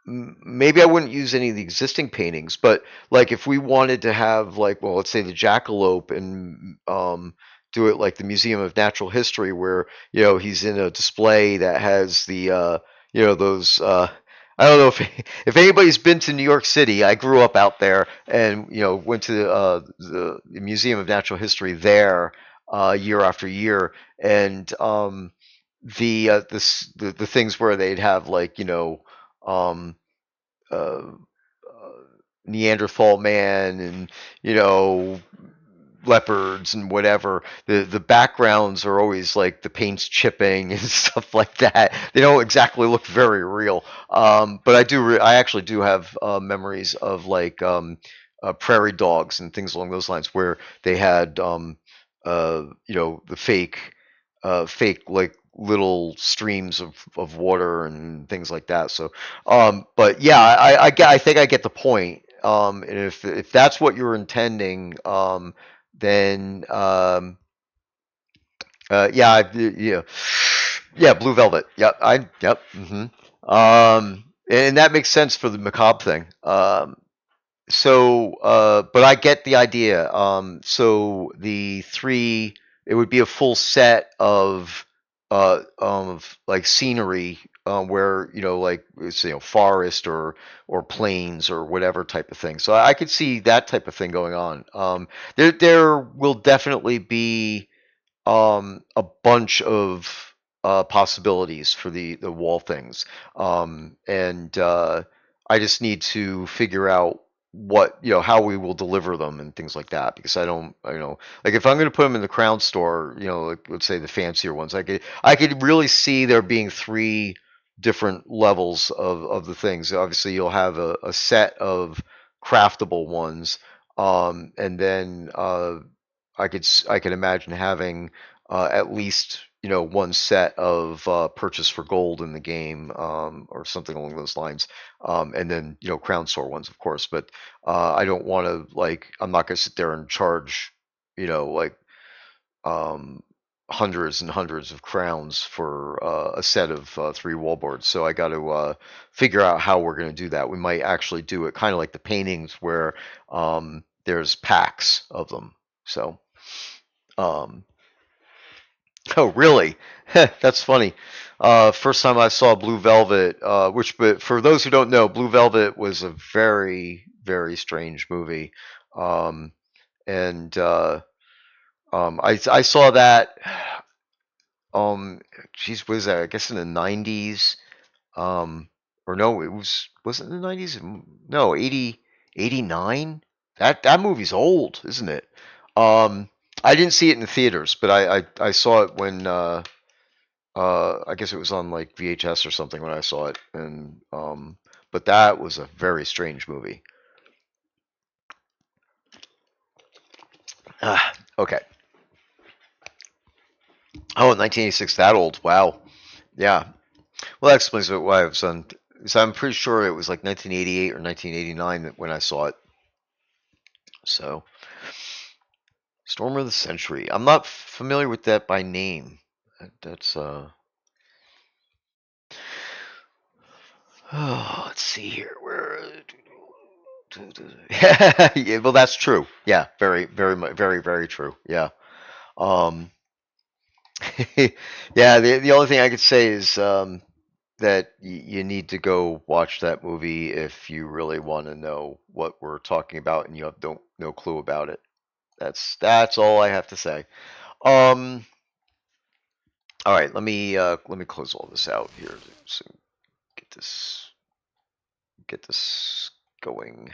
Maybe I wouldn't use any of the existing paintings, but like if we wanted to have like, well, let's say the jackalope and do it like the Museum of Natural History, where he's in a display that has the those. I don't know if if anybody's been to New York City. I grew up out there, and went to the Museum of Natural History there year after year, and the things where they'd have like um, uh, Neanderthal man and you know leopards and whatever. The backgrounds are always like the paint's chipping and stuff like that. They don't exactly look very real. But I actually do have memories of like prairie dogs and things along those lines where they had the fake like little streams of water and things like that. So, but yeah, I think I get the point. And if that's what you're intending, then yeah, yeah, Blue Velvet. Yep, yep. And that makes sense for the macabre thing. But I get the idea. So it would be a full set of like scenery, where like it's forest or plains or whatever type of thing. So I could see that type of thing going on. There will definitely be a bunch of possibilities for the wall things, and I just need to figure out what how we will deliver them and things like that, because I don't like if I'm going to put them in the Crown store, like let's say the fancier ones, I could really see there being three different levels of the things. Obviously you'll have a set of craftable ones, and then I could imagine having at least one set of purchase for gold in the game, or something along those lines, and then crown store ones, of course. But I don't want to, like, I'm not going to sit there and charge like um, hundreds and hundreds of crowns for a set of three wallboards. So I got to figure out how we're going to do that. We might actually do it kind of like the paintings, where there's packs of them. So um, oh, really? That's funny. First time I saw Blue Velvet, but for those who don't know, Blue Velvet was a very, very strange movie. Um, and I saw that, geez, was that, I guess in the 90s? Or no, was it in the 90s? No, 89. That movie's old, isn't it? Um, I didn't see it in the theaters, but I saw it when I guess it was on like VHS or something when I saw it, and but that was a very strange movie. Okay. Oh, 1986, that old. Wow. Yeah. Well, that explains why I was on. So I'm pretty sure it was like 1988 or 1989 when I saw it. So, Storm of the Century. I'm not familiar with that by name. That's Oh, let's see here. Where? Yeah, well, that's true. Yeah, very, very, very, very true. Yeah. Um. Yeah. The only thing I could say is that you need to go watch that movie if you really want to know what we're talking about and you have no clue about it. That's all I have to say. Um. All right. Let me close all this out here so get this going.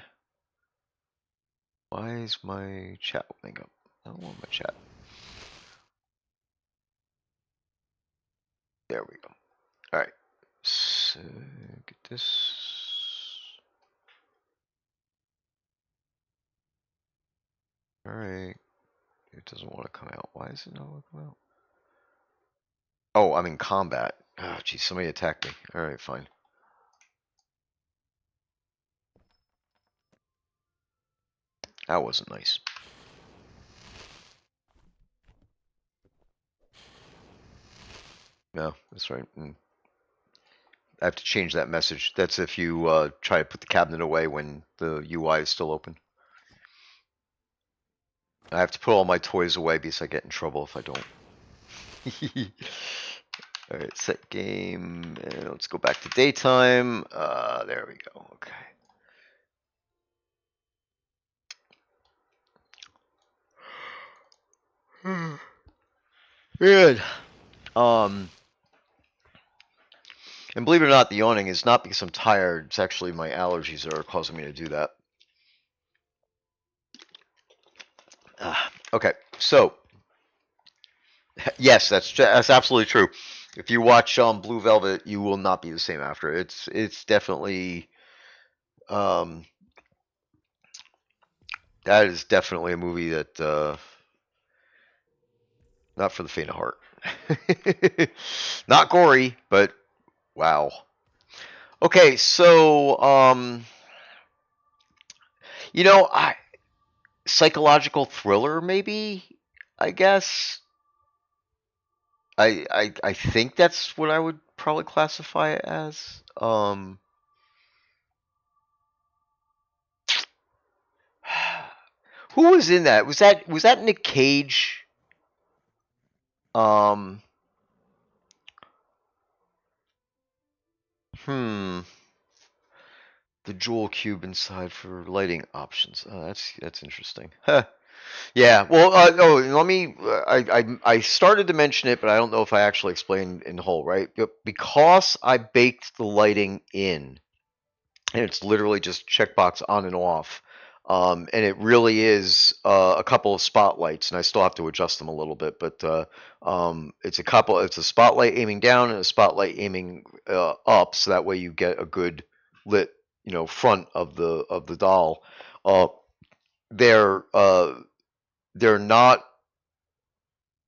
Why is my chat opening up? I don't want my chat. There we go. All right. So get this. All right. It doesn't want to come out. Why is it not want to come out? Oh, I'm in combat. Oh, geez, somebody attacked me. All right, fine. That wasn't nice. No, that's right. I have to change that message. That's if you try to put the cabinet away when the UI is still open. I have to put all my toys away because I get in trouble if I don't. All right, set game, and let's go back to daytime. There we go. Okay. Good. Um, and believe it or not, the yawning is not because I'm tired. It's actually my allergies that are causing me to do that. Okay, so yes, that's absolutely true. If you watch Blue Velvet, you will not be the same after. It's definitely that is definitely a movie that not for the faint of heart. Not gory, but wow. Okay, so I psychological thriller maybe, I guess. I think that's what I would probably classify it as. Who was in that? Was that Nick Cage? Um, hmm. The jewel cube inside for lighting options. Oh, that's interesting. Huh. Yeah. Well, no. Let me. I started to mention it, but I don't know if I actually explained in whole. Right? Because I baked the lighting in, and it's literally just checkbox on and off. And it really is a couple of spotlights, and I still have to adjust them a little bit, but it's a spotlight aiming down and a spotlight aiming up, so that way you get a good lit, front of the doll. Uh, they're uh, they're not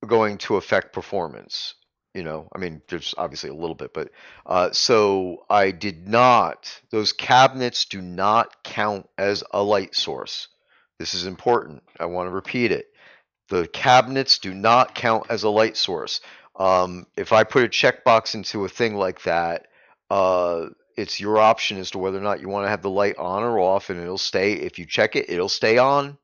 going to affect performance. I mean, there's obviously a little bit, but so I did not, those cabinets do not count as a light source. This is important. I want to repeat it. The cabinets do not count as a light source. If I put a checkbox into a thing like that, it's your option as to whether or not you want to have the light on or off, and it'll stay, if you check it, it'll stay on,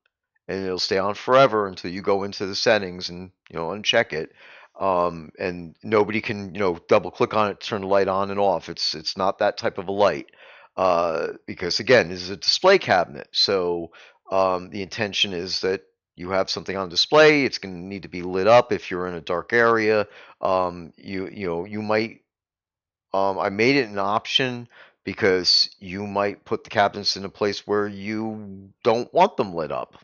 and it'll stay on forever until you go into the settings and uncheck it. And nobody can double click on it to turn the light on and off. It's not that type of a light, because again, this is a display cabinet. So the intention is that you have something on display. It's going to need to be lit up if you're in a dark area. You might I made it an option because you might put the cabinets in a place where you don't want them lit up,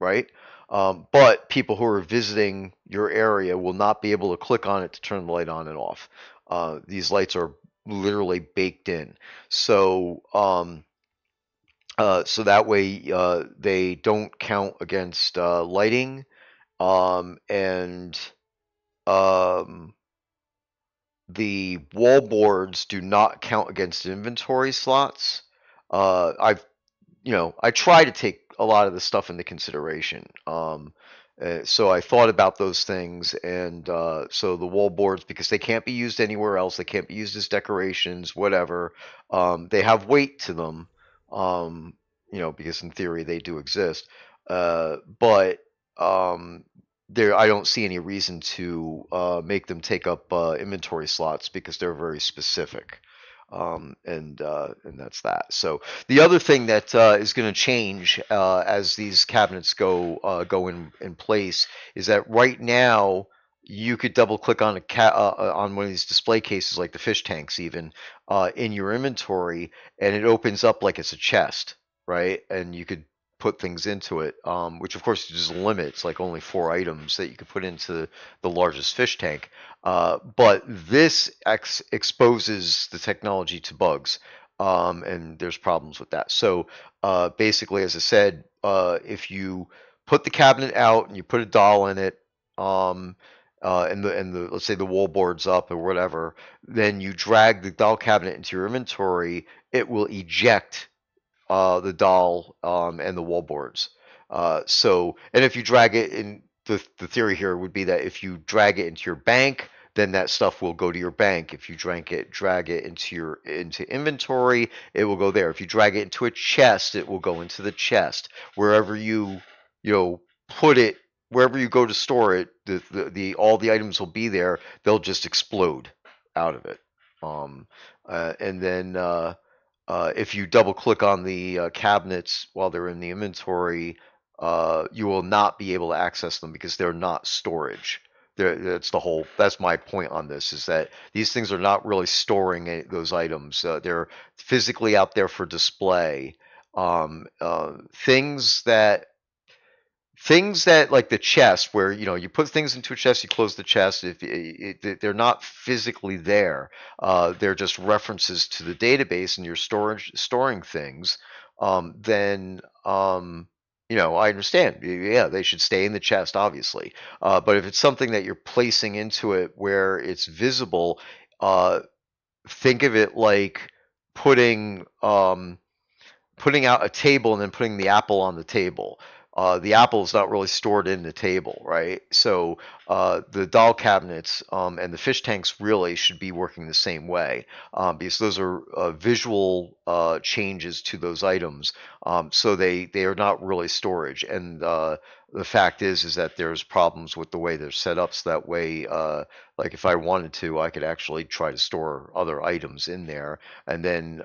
right? But people who are visiting your area will not be able to click on it to turn the light on and off. These lights are literally baked in. So, so that way they don't count against lighting, and um, the wall boards do not count against inventory slots. I try to take a lot of the stuff into consideration. So I thought about those things, and so the wall boards, because they can't be used anywhere else, they can't be used as decorations, whatever. They have weight to them, because in theory they do exist. But there, I don't see any reason to make them take up inventory slots because they're very specific. And that's that. So the other thing that is going to change as these cabinets go in place is that right now you could double click on on one of these display cases, like the fish tanks, even in your inventory, and it opens up like it's a chest, right? And you could put things into it, which of course is a limit. It's like only 4 items that you could put into the largest fish tank. But this exposes the technology to bugs, and there's problems with that. So basically, as I said, if you put the cabinet out and you put a doll in it, and the let's say the wall board's up or whatever, then you drag the doll cabinet into your inventory, it will eject the doll and the wall boards. And if you drag it in, the theory here would be that if you drag it into your bank, then that stuff will go to your bank. If you drag it into inventory, it will go there. If you drag it into a chest, it will go into the chest. Wherever put it, wherever you go to store it, the all the items will be there. They'll just explode out of it. And then if you double click on the cabinets while they're in the inventory, you will not be able to access them because they're not storage. That's my point on this, is that these things are not really storing those items. They're physically out there for display. Things that like the chest, where you put things into a chest, you close the chest. If they're not physically there, they're just references to the database, and you're storing things. Then I understand. Yeah, they should stay in the chest, obviously. But if it's something that you're placing into it where it's visible, uh, think of it like putting putting out a table and then putting the apple on the table. The apple is not really stored in the table, right? So the doll cabinets and the fish tanks really should be working the same way, because those are visual changes to those items. So they are not really storage. And the fact is that there's problems with the way they're set up. So that way, like if I wanted to, I could actually try to store other items in there, and then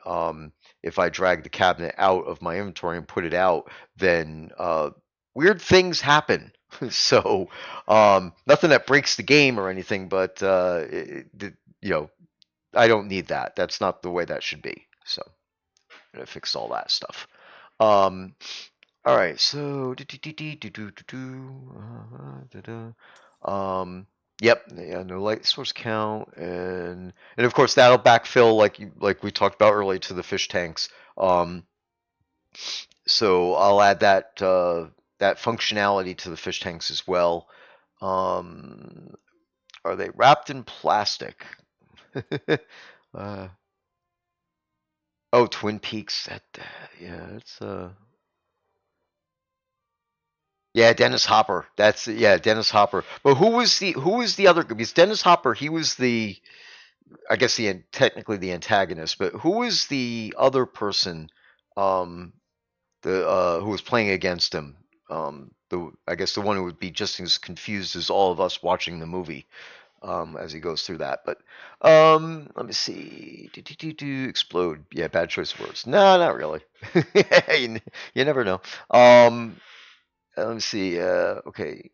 if I drag the cabinet out of my inventory and put it out, then weird things happen. So nothing that breaks the game or anything, but I don't need that. That's not the way that should be. So I'm gonna fix all that stuff. Um, All right, so yep, yeah, no light source count, and of course that'll backfill like we talked about earlier to the fish tanks. Um, so I'll add that functionality to the fish tanks as well. Um, are they wrapped in plastic? uh, oh, Twin Peaks. Yeah, it's yeah, Dennis Hopper. That's yeah, Dennis Hopper. But who was the other? Because Dennis Hopper, he was the I guess technically the antagonist. But who was the other person? Um, the who was playing against him? The I guess the one who would be just as confused as all of us watching the movie. As he goes through that. But let me see. Explode. Yeah, bad choice of words. No, not really. You never know. Let me see. Okay.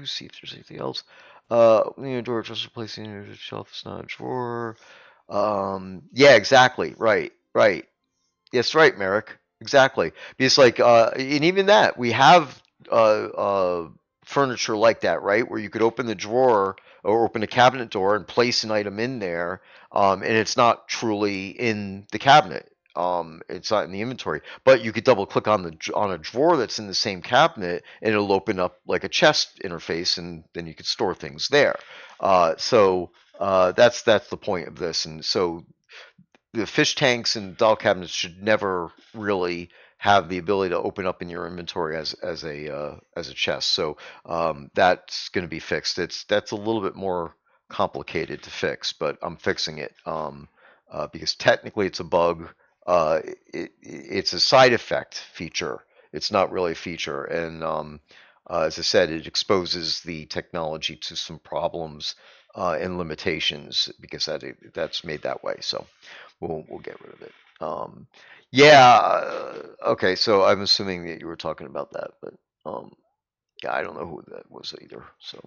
See if there's anything else. Opening a door, just replacing a shelf. It's not a drawer. Yeah, exactly. Right. Right. Yes, right, Merrick. Exactly. Because and even that, we have furniture like that, right? Where you could open the drawer or open a cabinet door and place an item in there, and it's not truly in the cabinet. It's not in the inventory, but you could double click on a drawer that's in the same cabinet, and it'll open up like a chest interface, and then you could store things there. That's the point of this, and so the fish tanks and doll cabinets should never really have the ability to open up in your inventory as a chest. So that's going to be fixed. That's a little bit more complicated to fix, but I'm fixing it because technically it's a bug. It's a side effect feature. It's not really a feature, and as I said, it exposes the technology to some problems and limitations because that's made that way. So we'll get rid of it. Yeah. Okay. So I'm assuming that you were talking about that, but yeah, I don't know who that was either. So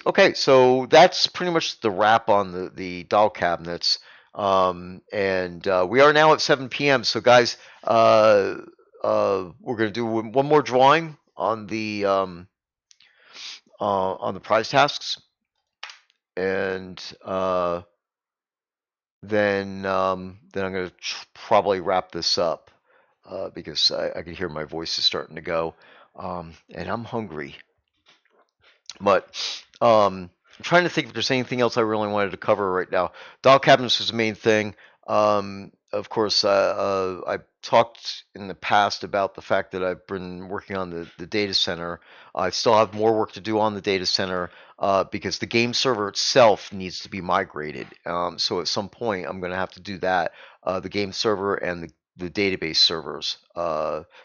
okay. So that's pretty much the wrap on the doll cabinets. And we are now at 7 p.m. So guys, we're gonna do one more drawing on the prize tasks, and then I'm gonna probably wrap this up because I can hear my voice is starting to go, and I'm hungry. But I'm trying to think if there's anything else I really wanted to cover right now. Doll cabinets was the main thing. Of course, I talked in the past about the fact that I've been working on the data center. I still have more work to do on the data center because the game server itself needs to be migrated. So at some point, I'm going to have to do that. The game server and the database servers.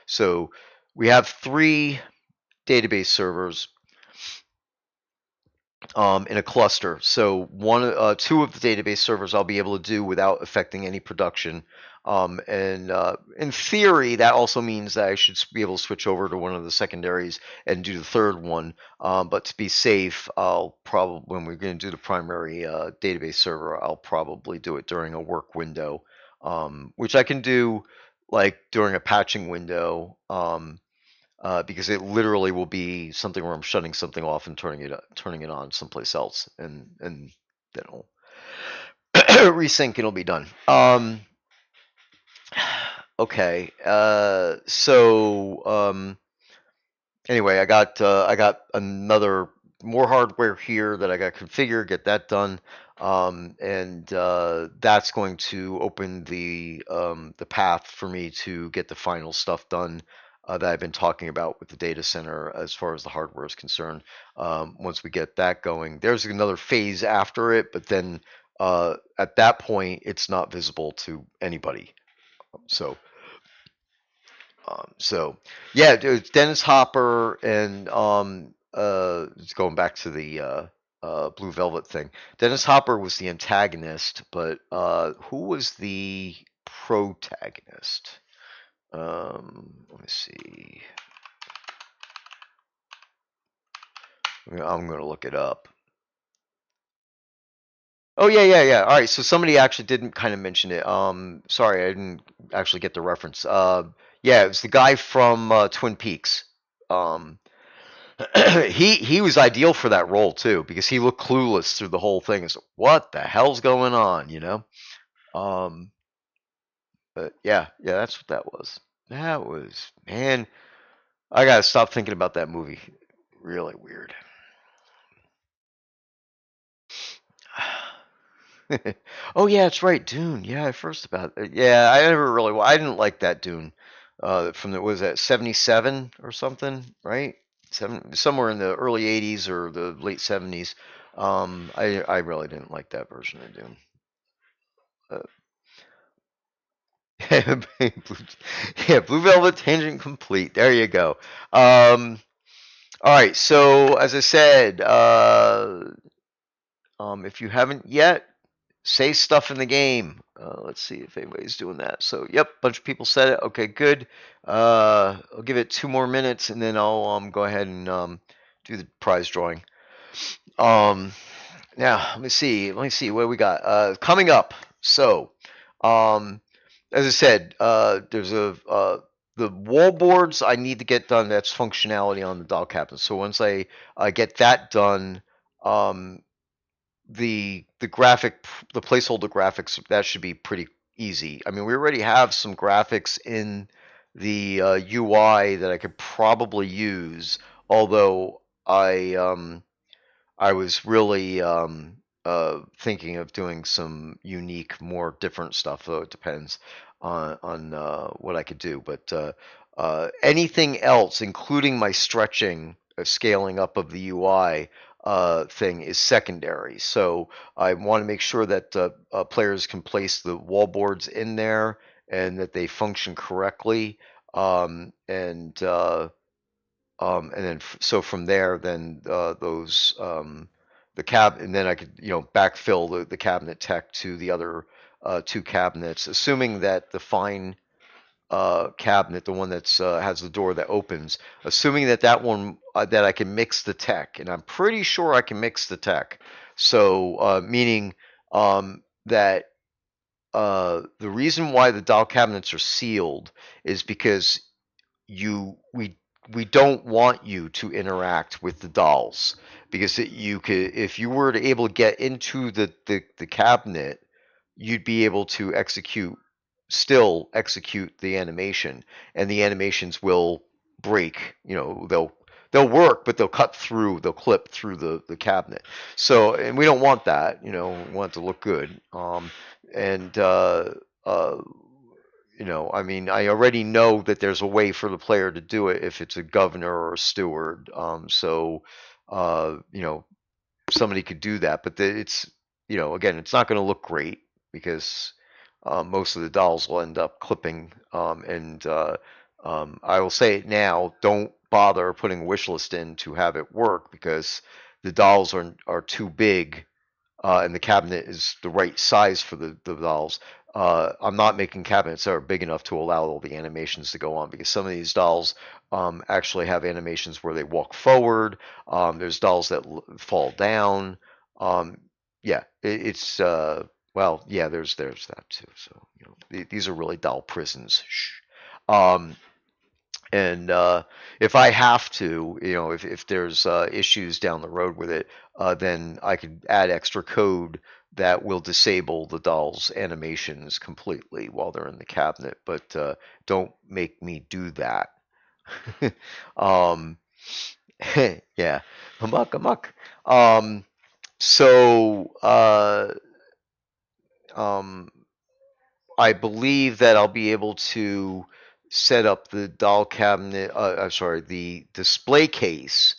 So we have 3 database servers in a cluster. So 2 of the database servers I'll be able to do without affecting any production. And in theory, that also means that I should be able to switch over to one of the secondaries and do the third one. But to be safe, I'll probably, when we're going to do the primary database server, I'll probably do it during a work window, which I can do like during a patching window. Because it literally will be something where I'm shutting something off and turning it on someplace else, and then it'll resync and it'll be done. Okay. Anyway, I got another more hardware here that I got configured, get that done, and that's going to open the path for me to get the final stuff done that I've been talking about with the data center as far as the hardware is concerned. Once we get that going, there's another phase after it, but then at that point, it's not visible to anybody. So so yeah, it's Dennis Hopper and it's going back to the Blue Velvet thing. Dennis Hopper was the antagonist, but who was the protagonist? Let me see. I'm gonna look it up. Oh yeah, yeah, yeah. All right, so somebody actually didn't kind of mention it. Sorry, I didn't actually get the reference. Yeah, it was the guy from Twin Peaks. Um, he was ideal for that role too because he looked clueless through the whole thing. It's what the hell's going on, you know? Um, but yeah, yeah, that's what that was. That was, man. I gotta stop thinking about that movie. Really weird. Oh yeah, it's right, Dune. Yeah, I first about it. Yeah, I never really. I didn't like that Dune. From the was that 77 or something, right? Somewhere in the early 80s or the late 70s. I really didn't like that version of Dune. Blue, yeah, Blue Velvet Tangent complete. There you go. All right, so as I said, if you haven't yet, say stuff in the game. Let's see if anybody's doing that. So, yep, a bunch of people said it. Okay, good. I'll give it 2 more minutes, and then I'll go ahead and do the prize drawing. Um, Now, let me see. Let me see what we got coming up. So, um, as I said, there's the wall boards I need to get done. That's functionality on the doll cabinet. So once I get that done, um, the placeholder graphics, that should be pretty easy. I mean, we already have some graphics in the UI that I could probably use, although I was really thinking of doing some unique, more different stuff. Though it depends on what I could do. But anything else, including my stretching, scaling up of the UI thing, is secondary. So I want to make sure that players can place the wall boards in there and that they function correctly. And then so from there, then those the cab, and then I could backfill the cabinet tech to the other two cabinets, assuming that the fine cabinet, the one that's has the door that opens, assuming that that one that I can mix the tech, and I'm pretty sure I can mix the tech. So meaning that the reason why the doll cabinets are sealed is because you we don't want you to interact with the dolls because you could, if you were to able to get into the cabinet, you'd be able to still execute the animation, and the animations will break. They'll work, but they'll clip through the cabinet. So, and we don't want that. We want it to look good. And uh, I mean, I already know that there's a way for the player to do it if it's a governor or a steward. So, somebody could do that, but again, it's not going to look great because most of the dolls will end up clipping. And I will say it now: don't bother putting a wish list in to have it work because the dolls are too big, and the cabinet is the right size for the dolls. I'm not making cabinets that are big enough to allow all the animations to go on because some of these dolls actually have animations where they walk forward. There's dolls that fall down. Um, yeah, it's well, yeah. There's that too. So these are really doll prisons. Shh. Um, and if I have to, if there's issues down the road with it, then I could add extra code that will disable the doll's animations completely while they're in the cabinet. But don't make me do that. um, yeah, amok, amok. Um, so um, I believe that I'll be able to set up the doll cabinet. I'm sorry, the display case,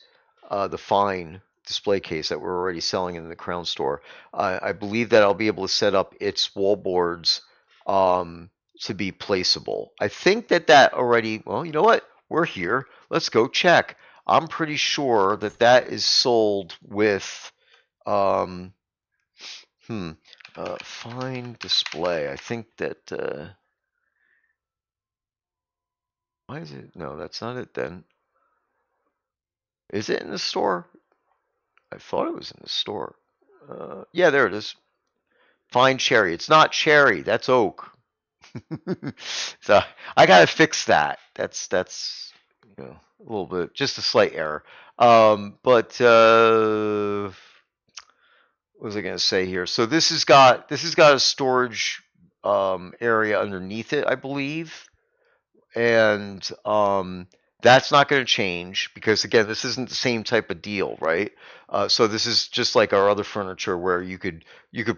the fine display case that we're already selling in the Crown store. I believe that I'll be able to set up its wall boards to be placeable. I think that already. Well, you know what? We're here. Let's go check. I'm pretty sure that is sold with. Um, hmm. Fine display. I think that. Why is it? No, that's not it then. Is it in the store? I thought it was in the store. Yeah, there it is. Fine cherry. It's not cherry. That's oak. So I gotta fix that. That's you know, a little bit, just a slight error. But what was I gonna say here? So this has got a storage area underneath it, I believe, and that's not going to change because again, this isn't the same type of deal, right? So this is just like our other furniture where you could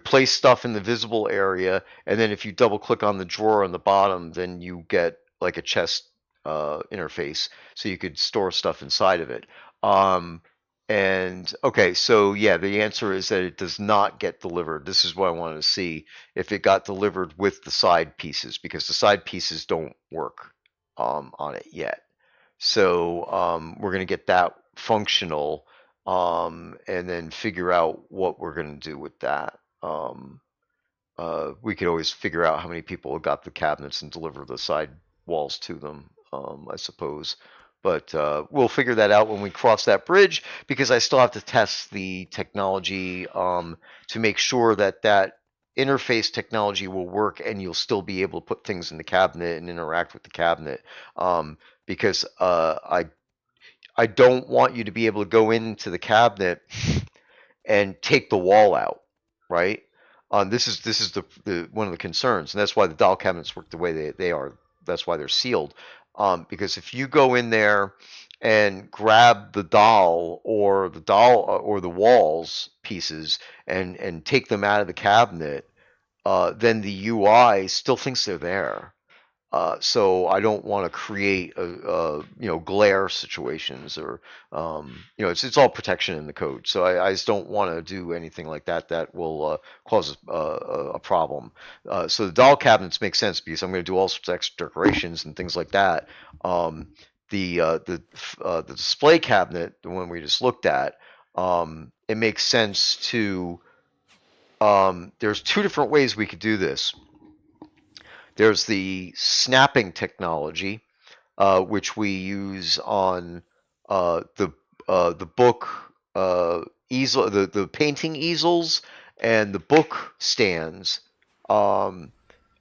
place stuff in the visible area, and then if you double click on the drawer on the bottom, then you get like a chest interface, so you could store stuff inside of it. Um, and okay, so yeah, the answer is that it does not get delivered. This is what I wanted to see if it got delivered with the side pieces because the side pieces don't work on it yet. So we're going to get that functional and then figure out what we're going to do with that. We could always figure out how many people got the cabinets and deliver the side walls to them, I suppose. But we'll figure that out when we cross that bridge because I still have to test the technology to make sure that that interface technology will work and you'll still be able to put things in the cabinet and interact with the cabinet. Because I don't want you to be able to go into the cabinet and take the wall out, right? This is the one of the concerns, and that's why the doll cabinets work the way they are. That's why they're sealed. Because if you go in there and grab the doll or the walls pieces and take them out of the cabinet, then the UI still thinks they're there. So I don't want to create glare situations or it's all protection in the code. So I just don't want to do anything like that that will cause a problem. So the doll cabinets make sense because I'm going to do all sorts of extra decorations and things like that. The display cabinet, the one we just looked at, it makes sense to. There's two different ways we could do this. There's the snapping technology, which we use on the book easel, the painting easels, and the book stands, um,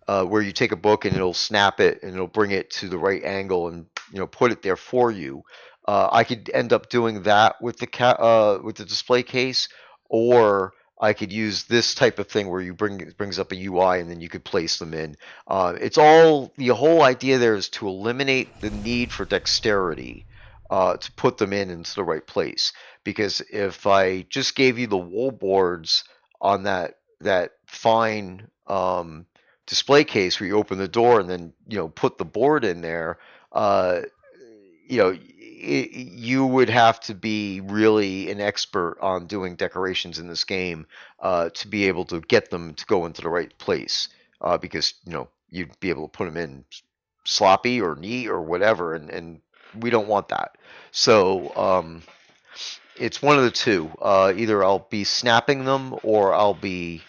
where you take a book and it'll snap it and it'll bring it to the right angle and put it there for you. I could end up doing that with with the display case, or I could use this type of thing where it brings up a UI and then you could place them in. It's all the whole idea there is to eliminate the need for dexterity to put them into the right place. Because if I just gave you the wool boards on that fine display case where you open the door and then put the board in there, you would have to be really an expert on doing decorations in this game to be able to get them to go into the right place, because you'd be able to put them in sloppy or neat or whatever, and we don't want that. So it's one of the two. Either I'll be snapping them or I'll be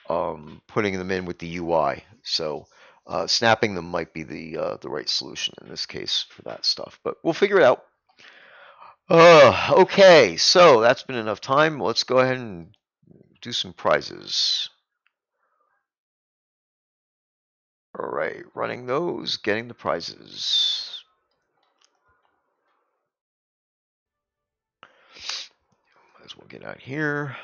putting them in with the UI. So snapping them might be the right solution in this case for that stuff, but we'll figure it out. Okay, so that's been enough time. Let's go ahead and do some prizes. All right, running those, getting the prizes. Might as well get out here.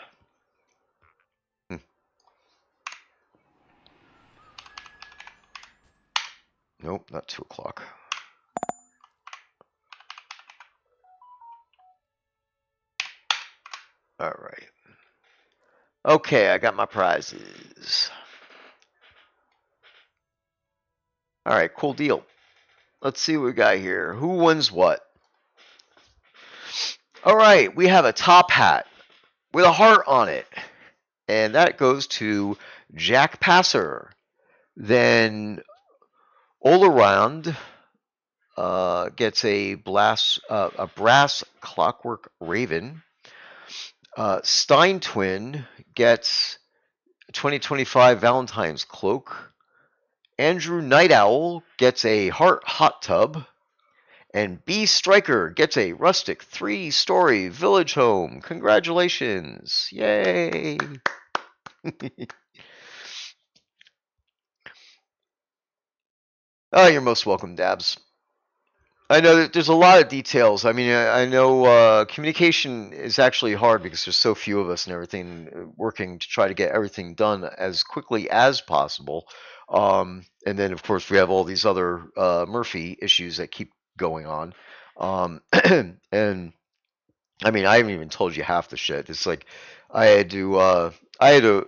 Nope, not 2 o'clock. All right. Okay, I got my prizes. All right, cool deal. Let's see what we got here. Who wins what? All right, we have a top hat with a heart on it, and that goes to Jack Passer. Then Olaround gets a brass clockwork raven. Stein Twin gets 2025 Valentine's cloak. Andrew Night Owl gets a heart hot tub. And B Striker gets a rustic 3-story village home. Congratulations. Yay. Oh, you're most welcome, Dabs. I know that there's a lot of details. I mean, I know communication is actually hard because there's so few of us and everything working to try to get everything done as quickly as possible. And then, of course, we have all these other Murphy issues that keep going on. And I mean, I haven't even told you half the shit. It's like I had to, I had to,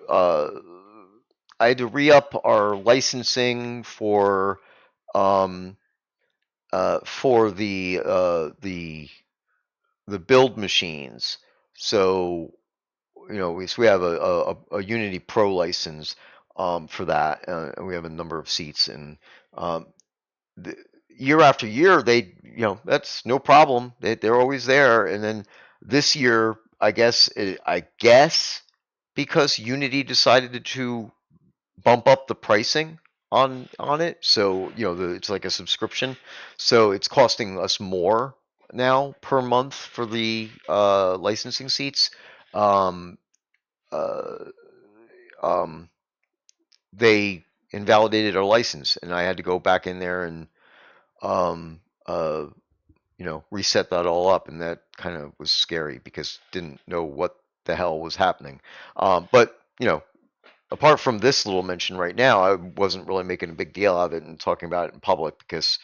I had to re-up our licensing um, for the build machines. So we have a Unity Pro license for that, and we have a number of seats. And um, the, year after year, that's no problem. They're always there. And then this year, I guess because Unity decided to bump up the pricing on it. So it's like a subscription. So it's costing us more now per month for the licensing seats. Um, uh, um, they invalidated our license, and I had to go back in there and um, uh, reset that all up, and that kind of was scary because didn't know what the hell was happening. But apart from this little mention right now, I wasn't really making a big deal out of it and talking about it in public because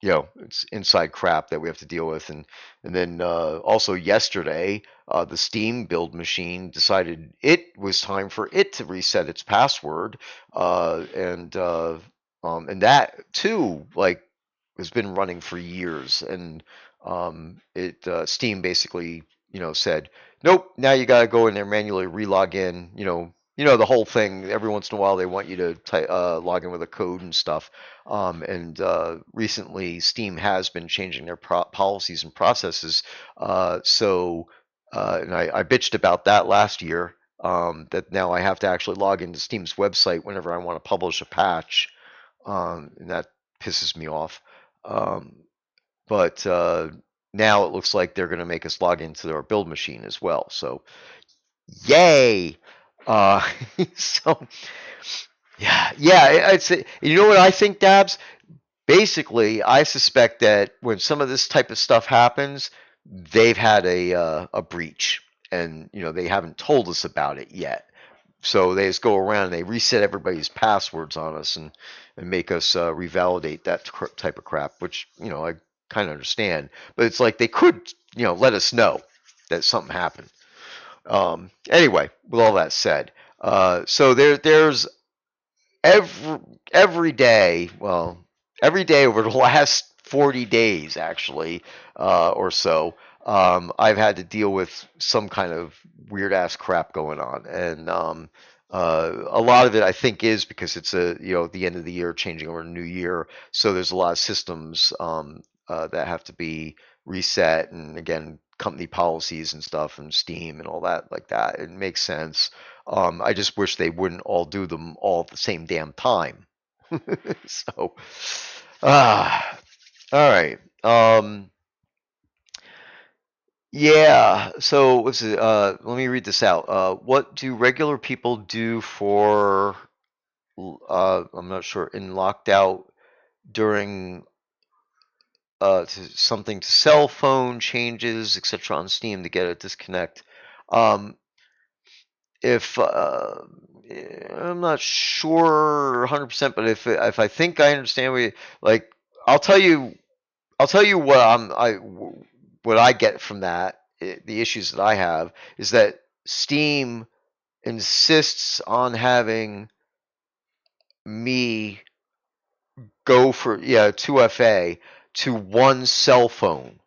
it's inside crap that we have to deal with. And then also yesterday, the Steam build machine decided it was time for it to reset its password, and that too, like, has been running for years. And it Steam basically said, nope, now you got to go in there manually relog in. The whole thing. Every once in a while, they want you to log in with a code and stuff. And recently, Steam has been changing their policies and processes. And I bitched about that last year. That now I have to actually log into Steam's website whenever I want to publish a patch, and that pisses me off. Um, but now it looks like they're going to make us log into their build machine as well. So, yay! Uh, so yeah, I'd say, you know what I think, Dabs? Basically, I suspect that when some of this type of stuff happens, they've had a breach, and they haven't told us about it yet. So they just go around and they reset everybody's passwords on us and make us revalidate that type of crap, which I kind of understand. But it's like they could let us know that something happened. Anyway, with all that said, so there's every every day, well, every day over the last 40 days, actually, or so, I've had to deal with some kind of weird ass crap going on. And a lot of it, I think, is because it's the end of the year, changing over a new year. So there's a lot of systems that have to be reset, and again, company policies and stuff, and Steam and all that like that. It makes sense. I just wish they wouldn't all do them all at the same damn time. So, all right. Yeah. So let's see. Let me read this out. What do regular people do for? I'm not sure. In locked out during something to cell phone changes, etc. on Steam to get a disconnect. Um, if I'm not sure 100%, but if I think I understand like, I'll tell you I'll tell you what I get from that. The issues that I have is that Steam insists on having me go for 2FA to one cell phone.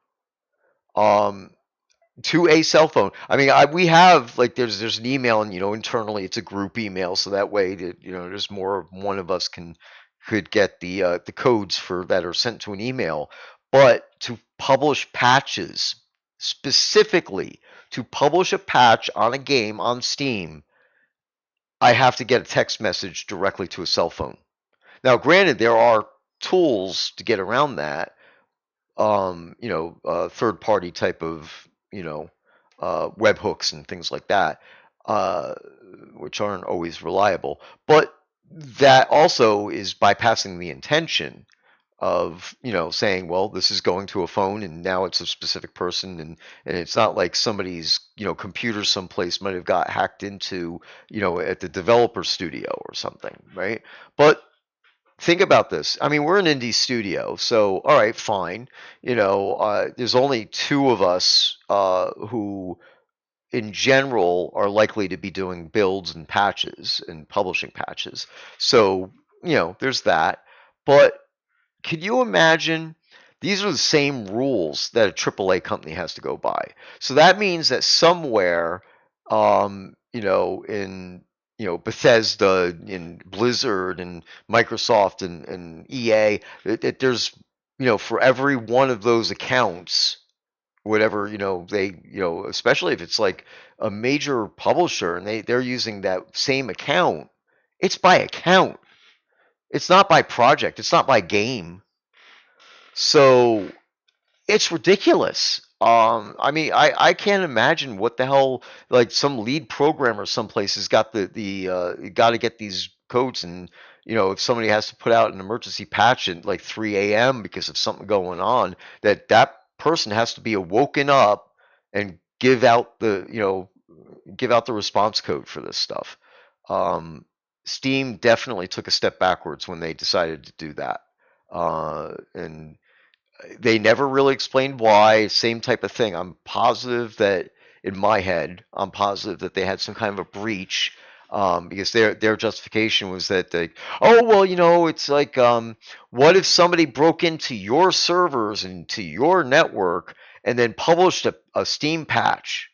Um, to a cell phone. I mean, we have, like, there's an email, and internally it's a group email, so that way that there's more one of us could get the codes for that are sent to an email. But to publish patches, specifically to publish a patch on a game on Steam, I have to get a text message directly to a cell phone. Now, granted, there are tools to get around that, third party type of, webhooks and things like that. uh, which aren't always reliable. But that also is bypassing the intention of, saying, well, this is going to a phone and now it's a specific person, and it's not like somebody's, computer someplace might have got hacked into, at the developer studio or something, right? But think about this. I mean, we're an indie studio, so all right, fine. There's only two of us who in general are likely to be doing builds and patches and publishing patches. So, there's that. But can you imagine? These are the same rules that a AAA company has to go by. So that means that somewhere, in Bethesda, in Blizzard, and Microsoft, and EA, that there's for every one of those accounts, whatever they especially if it's like a major publisher and they're using that same account, it's by account, it's not by project, it's not by game. So it's ridiculous. I mean, I can't imagine what the hell, like some lead programmer someplace has got got to get these codes, and if somebody has to put out an emergency patch at like 3 a.m. because of something going on, that person has to be awoken up and give out the response code for this stuff. Um, Steam definitely took a step backwards when they decided to do that, and they never really explained why. Same type of thing. I'm positive that in my head, I'm positive that they had some kind of a breach, because their justification was that oh well, it's like, what if somebody broke into your servers and to your network and then published a Steam patch?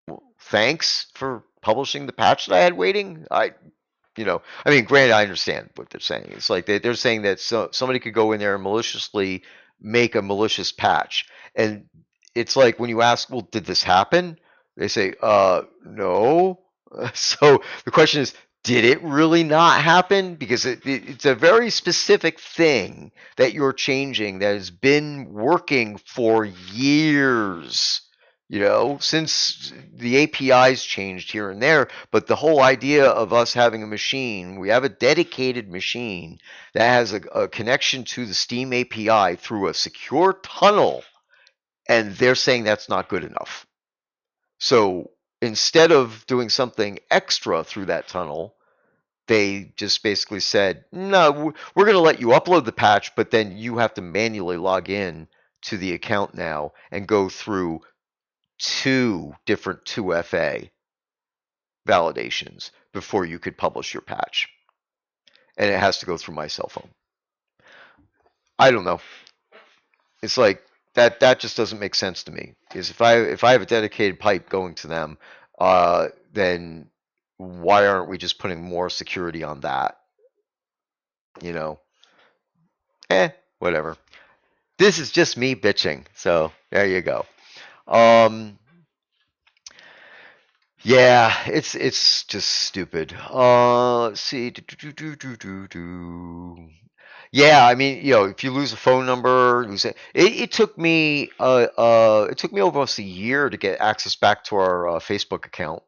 Well, thanks for publishing the patch that I had waiting. I mean, granted, I understand what they're saying. It's like they're saying that somebody could go in there and maliciously make a malicious patch. And it's like when you ask, well, did this happen? They say, no. So the question is, did it really not happen? Because it's a very specific thing that you're changing that has been working for years, since the APIs changed here and there. But the whole idea of us having a machine, we have a dedicated machine that has a connection to the Steam API through a secure tunnel, and they're saying that's not good enough. So instead of doing something extra through that tunnel, they just basically said, no, we're going to let you upload the patch, but then you have to manually log in to the account now and go through two different 2FA validations before you could publish your patch. And it has to go through my cell phone. I don't know. It's like that just doesn't make sense to me. Because if I have a dedicated pipe going to them, then why aren't we just putting more security on that? You know, whatever. This is just me bitching. So there you go. Um, yeah, it's just stupid. Let's see. Yeah, I mean, if you lose a phone number, it took me almost a year to get access back to our Facebook account.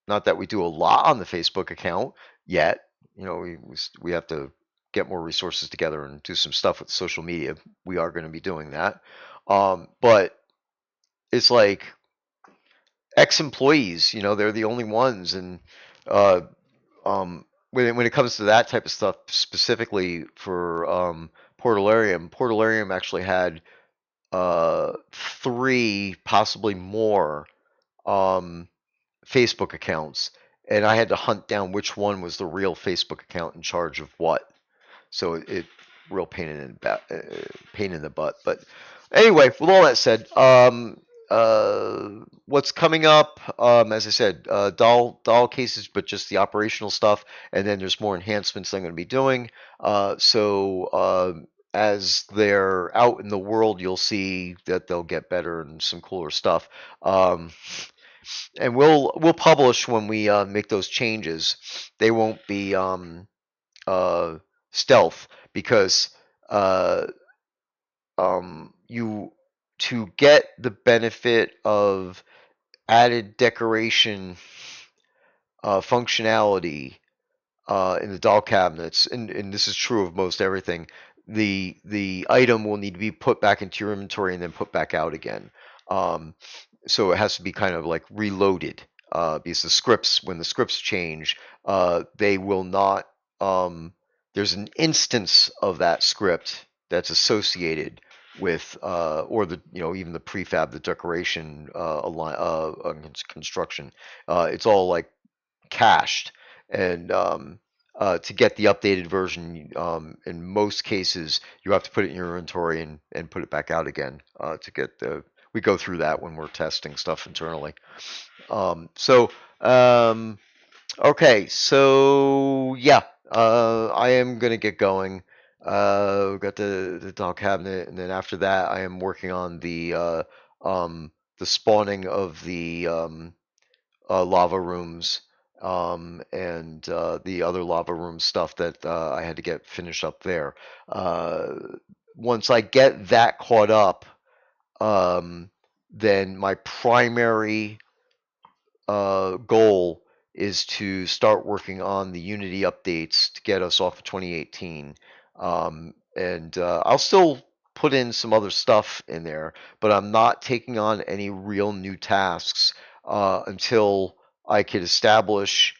Not that we do a lot on the Facebook account yet. We have to get more resources together and do some stuff with social media. We are going to be doing that. But it's like ex-employees, they're the only ones, and uh, when it comes to that type of stuff, specifically for Portalarium actually had three, possibly more, um, Facebook accounts, and I had to hunt down which one was the real Facebook account in charge of what. So it real pain in the butt. But anyway, with all that said, what's coming up? As I said, doll cases, but just the operational stuff, and then there's more enhancements I'm going to be doing. As they're out in the world, you'll see that they'll get better and some cooler stuff. And we'll publish when we make those changes. They won't be stealth, because uh, you to get the benefit of added decoration functionality in the doll cabinets, and this is true of most everything, the item will need to be put back into your inventory and then put back out again. Um, so it has to be kind of like reloaded because the scripts, when the scripts change, they will not. There's an instance of that script that's associated with or the even the prefab, the decoration construction. It's all like cached, and to get the updated version, in most cases, you have to put it in your inventory and put it back out again to get the. We go through that when we're testing stuff internally. So okay, so yeah, I am gonna get going. We've got the doll cabinet, and then after that, I am working on the spawning of the lava rooms, and the other lava room stuff that I had to get finished up there. Uh, Once I get that caught up, um, then my primary goal is to start working on the Unity updates to get us off of 2018. And I'll still put in some other stuff in there, but I'm not taking on any real new tasks until I could establish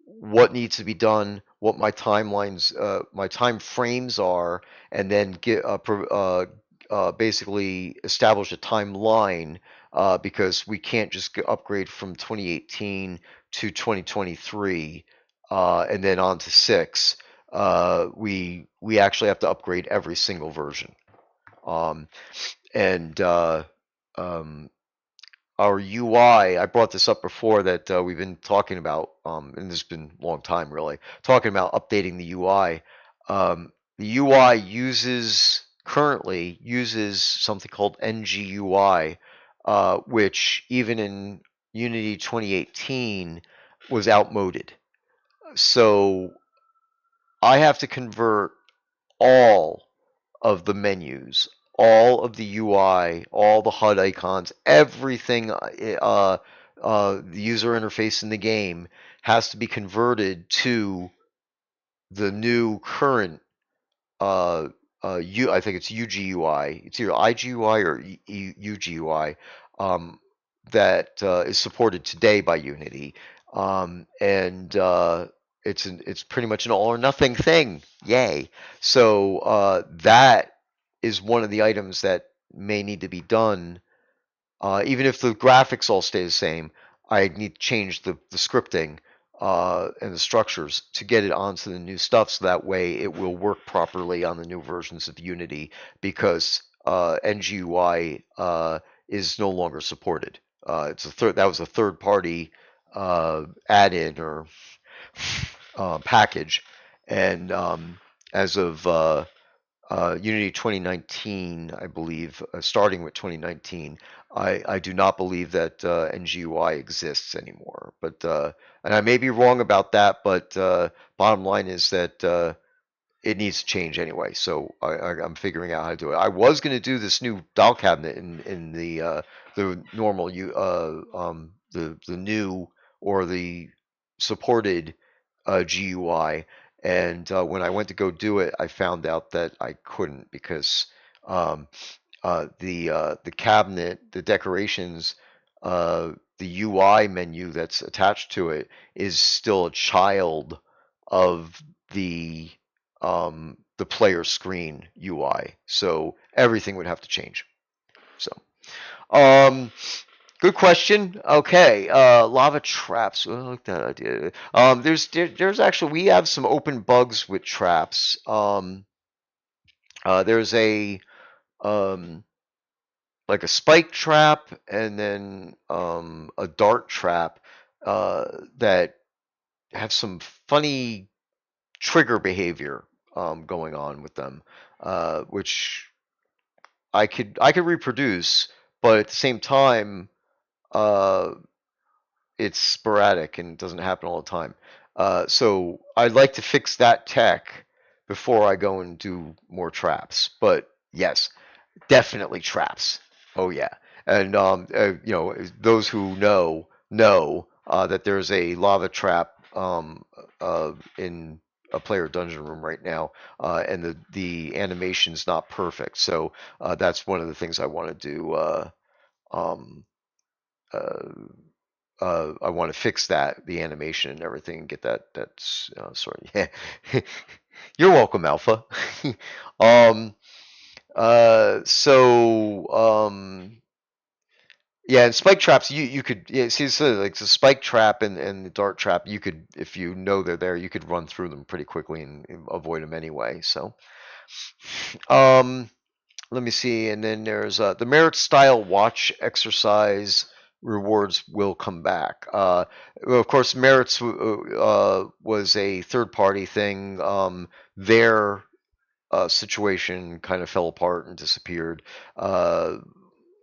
what needs to be done, what my timelines, my time frames are, and then get basically establish a timeline because we can't just upgrade from 2018 to 2023 and then on to 6. We actually have to upgrade every single version. Um, and um, our UI, I brought this up before that we've been talking about, and this has been a long time really, talking about updating the UI. The UI currently uses something called NGUI, which even in Unity 2018 was outmoded. So I have to convert all of the menus, all of the UI, all the HUD icons, everything, the user interface in the game has to be converted to the new current I think it's UGUI. It's either IGUI or UGUI that is supported today by Unity, and it's pretty much an all or nothing thing. Yay! So that is one of the items that may need to be done. Even if the graphics all stay the same, I need to change the scripting and the structures to get it onto the new stuff so that way it will work properly on the new versions of Unity because NGUI is no longer supported. That was a third party add-in or package, and as of Unity 2019, I believe, starting with 2019, I do not believe that NGUI exists anymore. But and I may be wrong about that, but bottom line is that it needs to change anyway. So I'm figuring out how to do it. I was going to do this new doll cabinet in the normal the new or the supported GUI, and when I went to go do it, I found out that I couldn't because um, the cabinet, the decorations, the UI menu that's attached to it is still a child of the player screen UI. So everything would have to change. So, um, good question. Okay, lava traps. Oh, I like that idea. There's actually we have some open bugs with traps. There's a um like a spike trap and then a dart trap that have some funny trigger behavior going on with them, which I could reproduce, but at the same time, uh, it's sporadic and doesn't happen all the time. So I'd like to fix that tech before I go and do more traps. But yes, definitely traps. Oh yeah, and those who know that there's a lava trap in a player dungeon room right now, and the animation's not perfect. So that's one of the things I want to do. Um, uh, I want to fix that, the animation and everything, and get that. That's sorry. Yeah. You're welcome, Alpha. um, so yeah, and spike traps, you could, yeah, see, so like the spike trap and the dart trap, you could, if you know they're there, you could run through them pretty quickly and avoid them anyway. So um, let me see, and then there's the merit style watch exercise rewards will come back. Well, of course, merits was a third party thing. Their situation kind of fell apart and disappeared. Uh,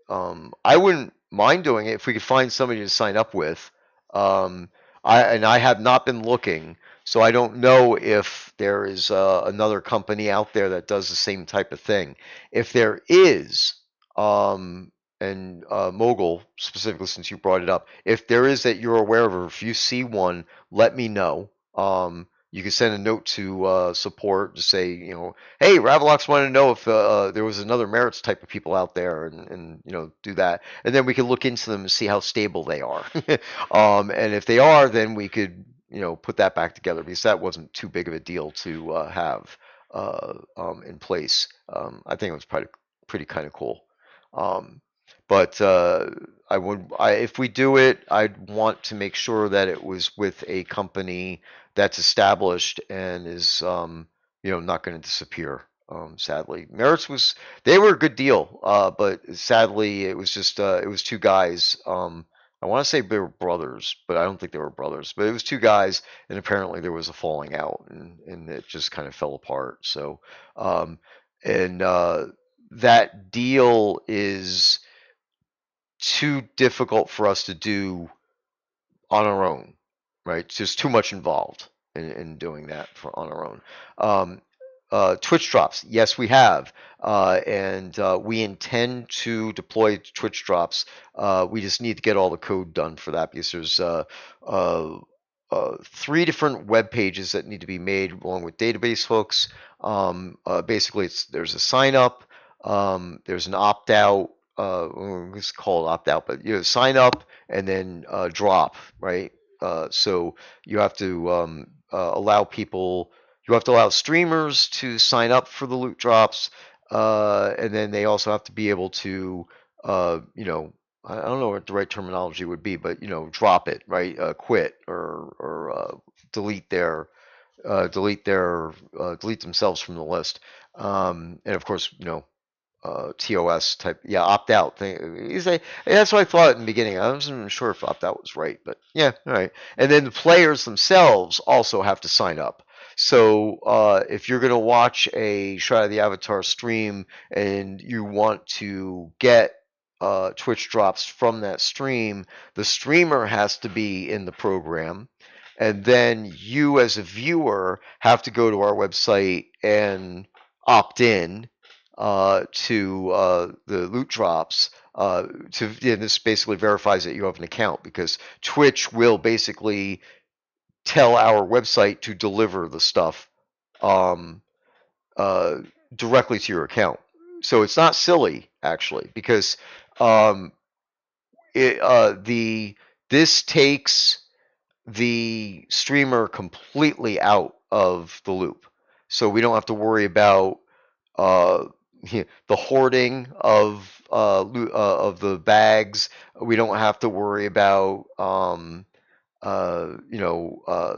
I wouldn't mind doing it if we could find somebody to sign up with. Um, I have not been looking, so I don't know if there is another company out there that does the same type of thing. If there is, um, and Mogul specifically, since you brought it up, if there is that you're aware of, or if you see one, let me know. You can send a note to support to say, hey, Ravalox wanted to know if there was another merits type of people out there, and do that, and then we could look into them and see how stable they are. And if they are, then we could put that back together, because that wasn't too big of a deal to have in place. I think it was pretty kind of cool. Um, but if we do it, I'd want to make sure that it was with a company that's established and is not going to disappear. Sadly, Merritt's they were a good deal, but sadly it was two guys. I want to say they were brothers, but I don't think they were brothers. But it was two guys, and apparently there was a falling out, and it just kind of fell apart. So, and that deal is too difficult for us to do on our own, right? It's just too much involved in doing that on our own. Um, Twitch drops, yes, we have, and we intend to deploy Twitch drops. We just need to get all the code done for that, because there's uh, three different web pages that need to be made along with database hooks. Basically, there's a sign up, there's an opt out. Let's call it opt out, but sign up and then drop, right? So you have to allow people, you have to allow streamers to sign up for the loot drops, and then they also have to be able to, I don't know what the right terminology would be, but drop it, right? Quit or delete their delete themselves from the list, and of course, TOS type, yeah, opt out thing. That's what I thought in the beginning. I wasn't even sure if opt out was right, but yeah, all right. And then the players themselves also have to sign up. So if you're going to watch a Shroud of the Avatar stream and you want to get Twitch drops from that stream, the streamer has to be in the program. And then you, as a viewer, have to go to our website and opt in to the loot drops. This basically verifies that you have an account, because Twitch will basically tell our website to deliver the stuff um, uh, directly to your account. So it's not silly, actually, because um, this takes the streamer completely out of the loop, so we don't have to worry about uh, the hoarding of the bags. We don't have to worry about the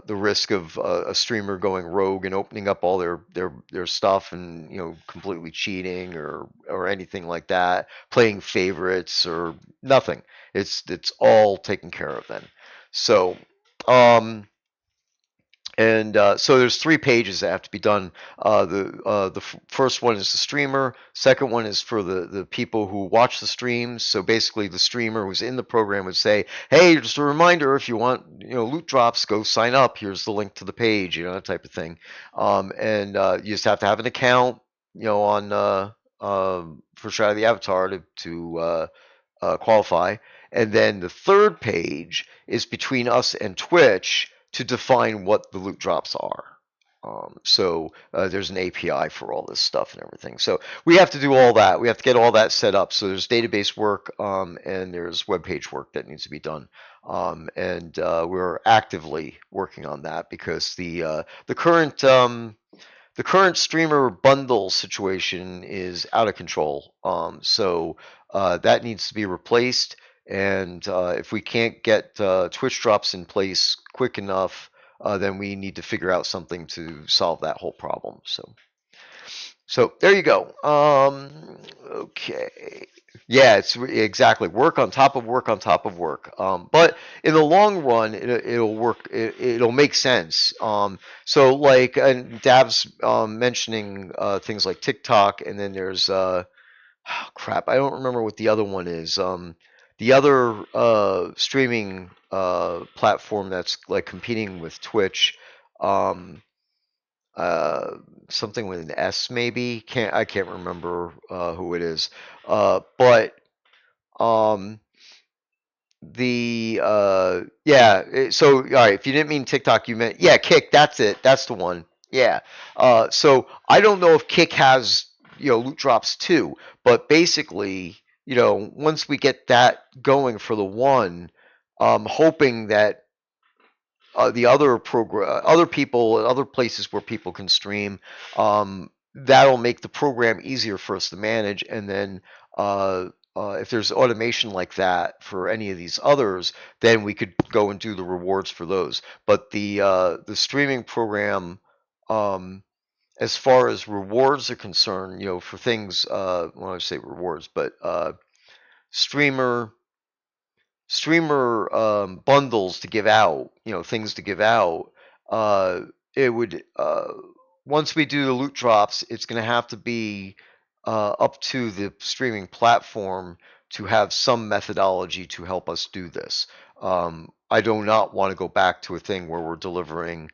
risk of a streamer going rogue and opening up all their stuff and completely cheating or anything like that, playing favorites or nothing. It's all taken care of then. So um and so there's three pages that have to be done. The first one is the streamer. Second one is for the people who watch the streams. So basically, the streamer who's in the program would say, "Hey, just a reminder: if you want loot drops, go sign up. Here's the link to the page. That type of thing." And you just have to have an account, on for Shadow of the Avatar to qualify. And then the third page is between us and Twitch to define what the loot drops are. So there's an API for all this stuff and everything. So we have to do all that. We have to get all that set up. So there's database work and there's web page work that needs to be done. And we're actively working on that because the current streamer bundle situation is out of control. So that needs to be replaced. And if we can't get Twitch drops in place quick enough, then we need to figure out something to solve that whole problem. So there you go. Okay. Yeah, it's exactly work on top of work on top of work. But in the long run, it'll work. It'll make sense. So like, and Dab's mentioning things like TikTok, and then there's oh, crap. I don't remember what the other one is. The other streaming platform that's like competing with Twitch. Um, uh, Something with an S maybe. I can't remember who it is. But um, so all right, if you didn't mean TikTok, you meant yeah, Kick. That's it. That's the one. Yeah. So I don't know if Kick has loot drops too, but basically once we get that going for the one, I'm hoping that the other people, other places where people can stream, that'll make the program easier for us to manage. And then if there's automation like that for any of these others, then we could go and do the rewards for those. But the streaming program, as far as rewards are concerned, for things, when I say rewards, but streamer bundles to give out, things to give out, it would once we do the loot drops, it's going to have to be up to the streaming platform to have some methodology to help us do this. I do not want to go back to a thing where we're delivering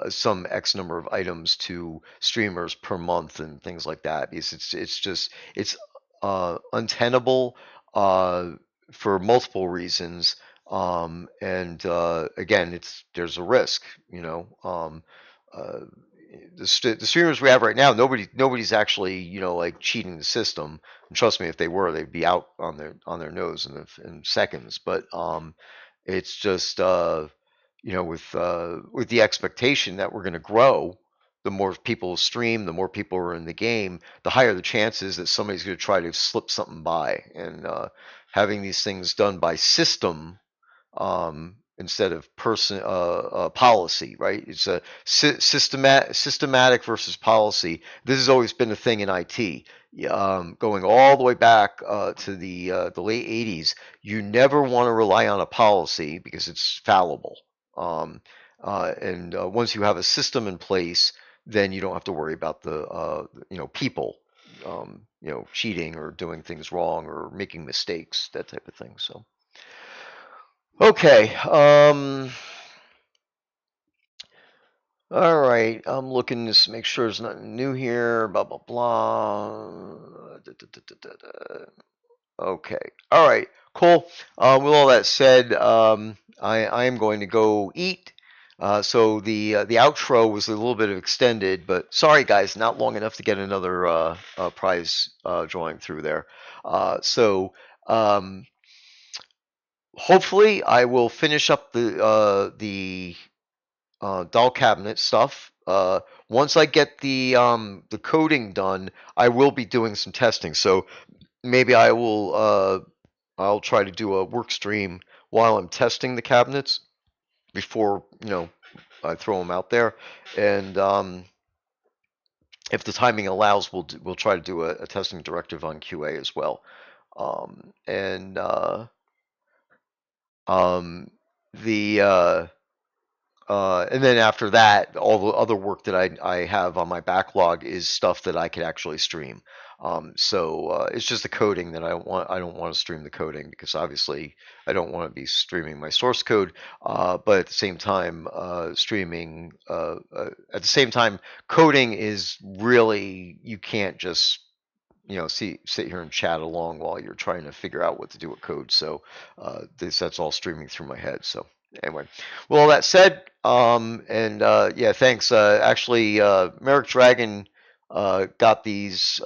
some X number of items to streamers per month and things like that because it's untenable. For multiple reasons. And again, there's a risk. Uh, the streamers we have right now, nobody's actually like cheating the system. And trust me, if they were, they'd be out on their nose in seconds. But it's just with the expectation that we're going to grow. The more people stream, the more people are in the game, the higher the chances that somebody's going to try to slip something by. And having these things done by system instead of policy, right? It's a systematic versus policy. This has always been a thing in IT. Going all the way back to the late 80s, you never want to rely on a policy because it's fallible. And once you have a system in place, then you don't have to worry about the people cheating or doing things wrong or making mistakes, that type of thing. So, okay. All right. I'm looking to make sure there's nothing new here. Blah blah blah. Okay. All right. Cool. With all that said, I am going to go eat. So the outro was a little bit extended, but sorry guys, not long enough to get another prize drawing through there. So hopefully I will finish up the doll cabinet stuff. Once I get the coding done, I will be doing some testing. So maybe I'll try to do a work stream while I'm testing the cabinets before I throw them out there. And if the timing allows, we'll try to do a testing directive on QA as well. And the and then after that, all the other work that I have on my backlog is stuff that I could actually stream. So it's just the coding that I don't want. I don't want to stream the coding because obviously I don't want to be streaming my source code. But at the same time, streaming. At the same time, coding is really you can't just sit here and chat along while you're trying to figure out what to do with code. So that's all streaming through my head. So anyway, well, all that said, and yeah, thanks. Actually, Merrick Dragon got this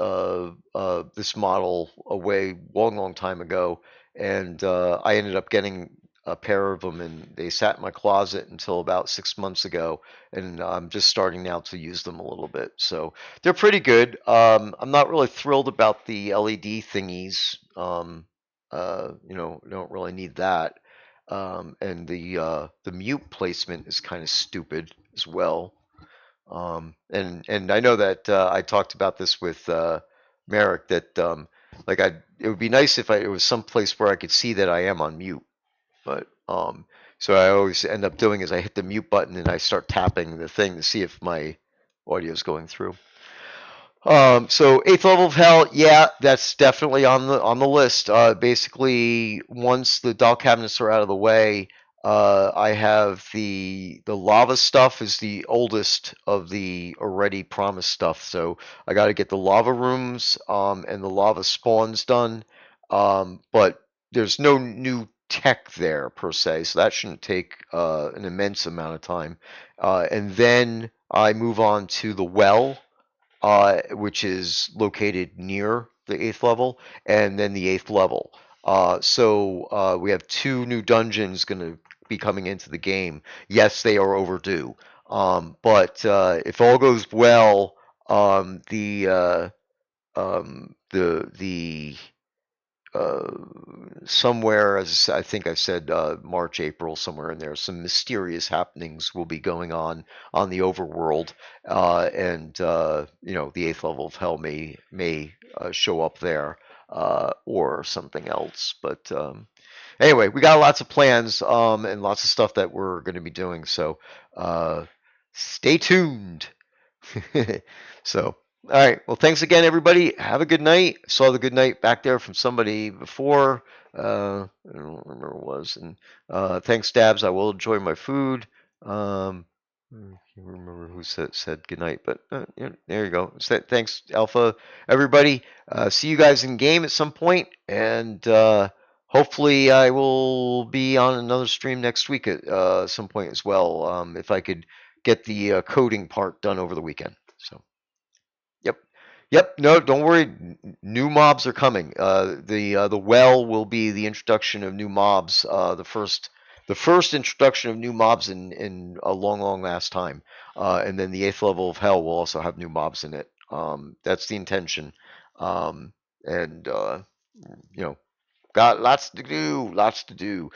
model away long time ago, and I ended up getting a pair of them, and they sat in my closet until about 6 months ago, and I'm just starting now to use them a little bit. So they're pretty good. I'm not really thrilled about the LED thingies. Don't really need that. And the mute placement is kind of stupid as well. And I know that I talked about this with Merrick that like it would be nice if it was some place where I could see that I am on mute. But so I always end up doing is I hit the mute button and I start tapping the thing to see if my audio is going through. So eighth level of hell, yeah, that's definitely on the list. Basically, once the doll cabinets are out of the way, I have the lava stuff is the oldest of the already promised stuff. So I got to get the lava rooms and the lava spawns done. But there's no new tech there per se, so that shouldn't take an immense amount of time. And then I move on to the well, which is located near the eighth level, and then the eighth level. So we have two new dungeons going to be coming into the game. Yes, they are overdue, but if all goes well, the uh, somewhere, as I think I said, March, April, somewhere in there, some mysterious happenings will be going on the overworld, and the eighth level of hell may show up there, or something else. But anyway, we got lots of plans, and lots of stuff that we're going to be doing. So stay tuned. So, all right. Well, thanks again, everybody. Have a good night. Saw the good night back there from somebody before. I don't remember what it was. And thanks, Dabs. I will enjoy my food. I can't remember who said good night, but yeah, there you go. Thanks, Alpha. Everybody. See you guys in game at some point, and hopefully I will be on another stream next week at some point as well. If I could get the coding part done over the weekend. So, yep, yep. No, don't worry. New mobs are coming. The well will be the introduction of new mobs. The first introduction of new mobs in a long last time. And then the eighth level of hell will also have new mobs in it. That's the intention. And you know, got lots to do,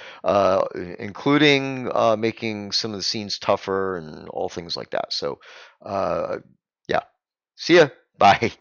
including making some of the scenes tougher and all things like that. So, yeah. See ya. Bye.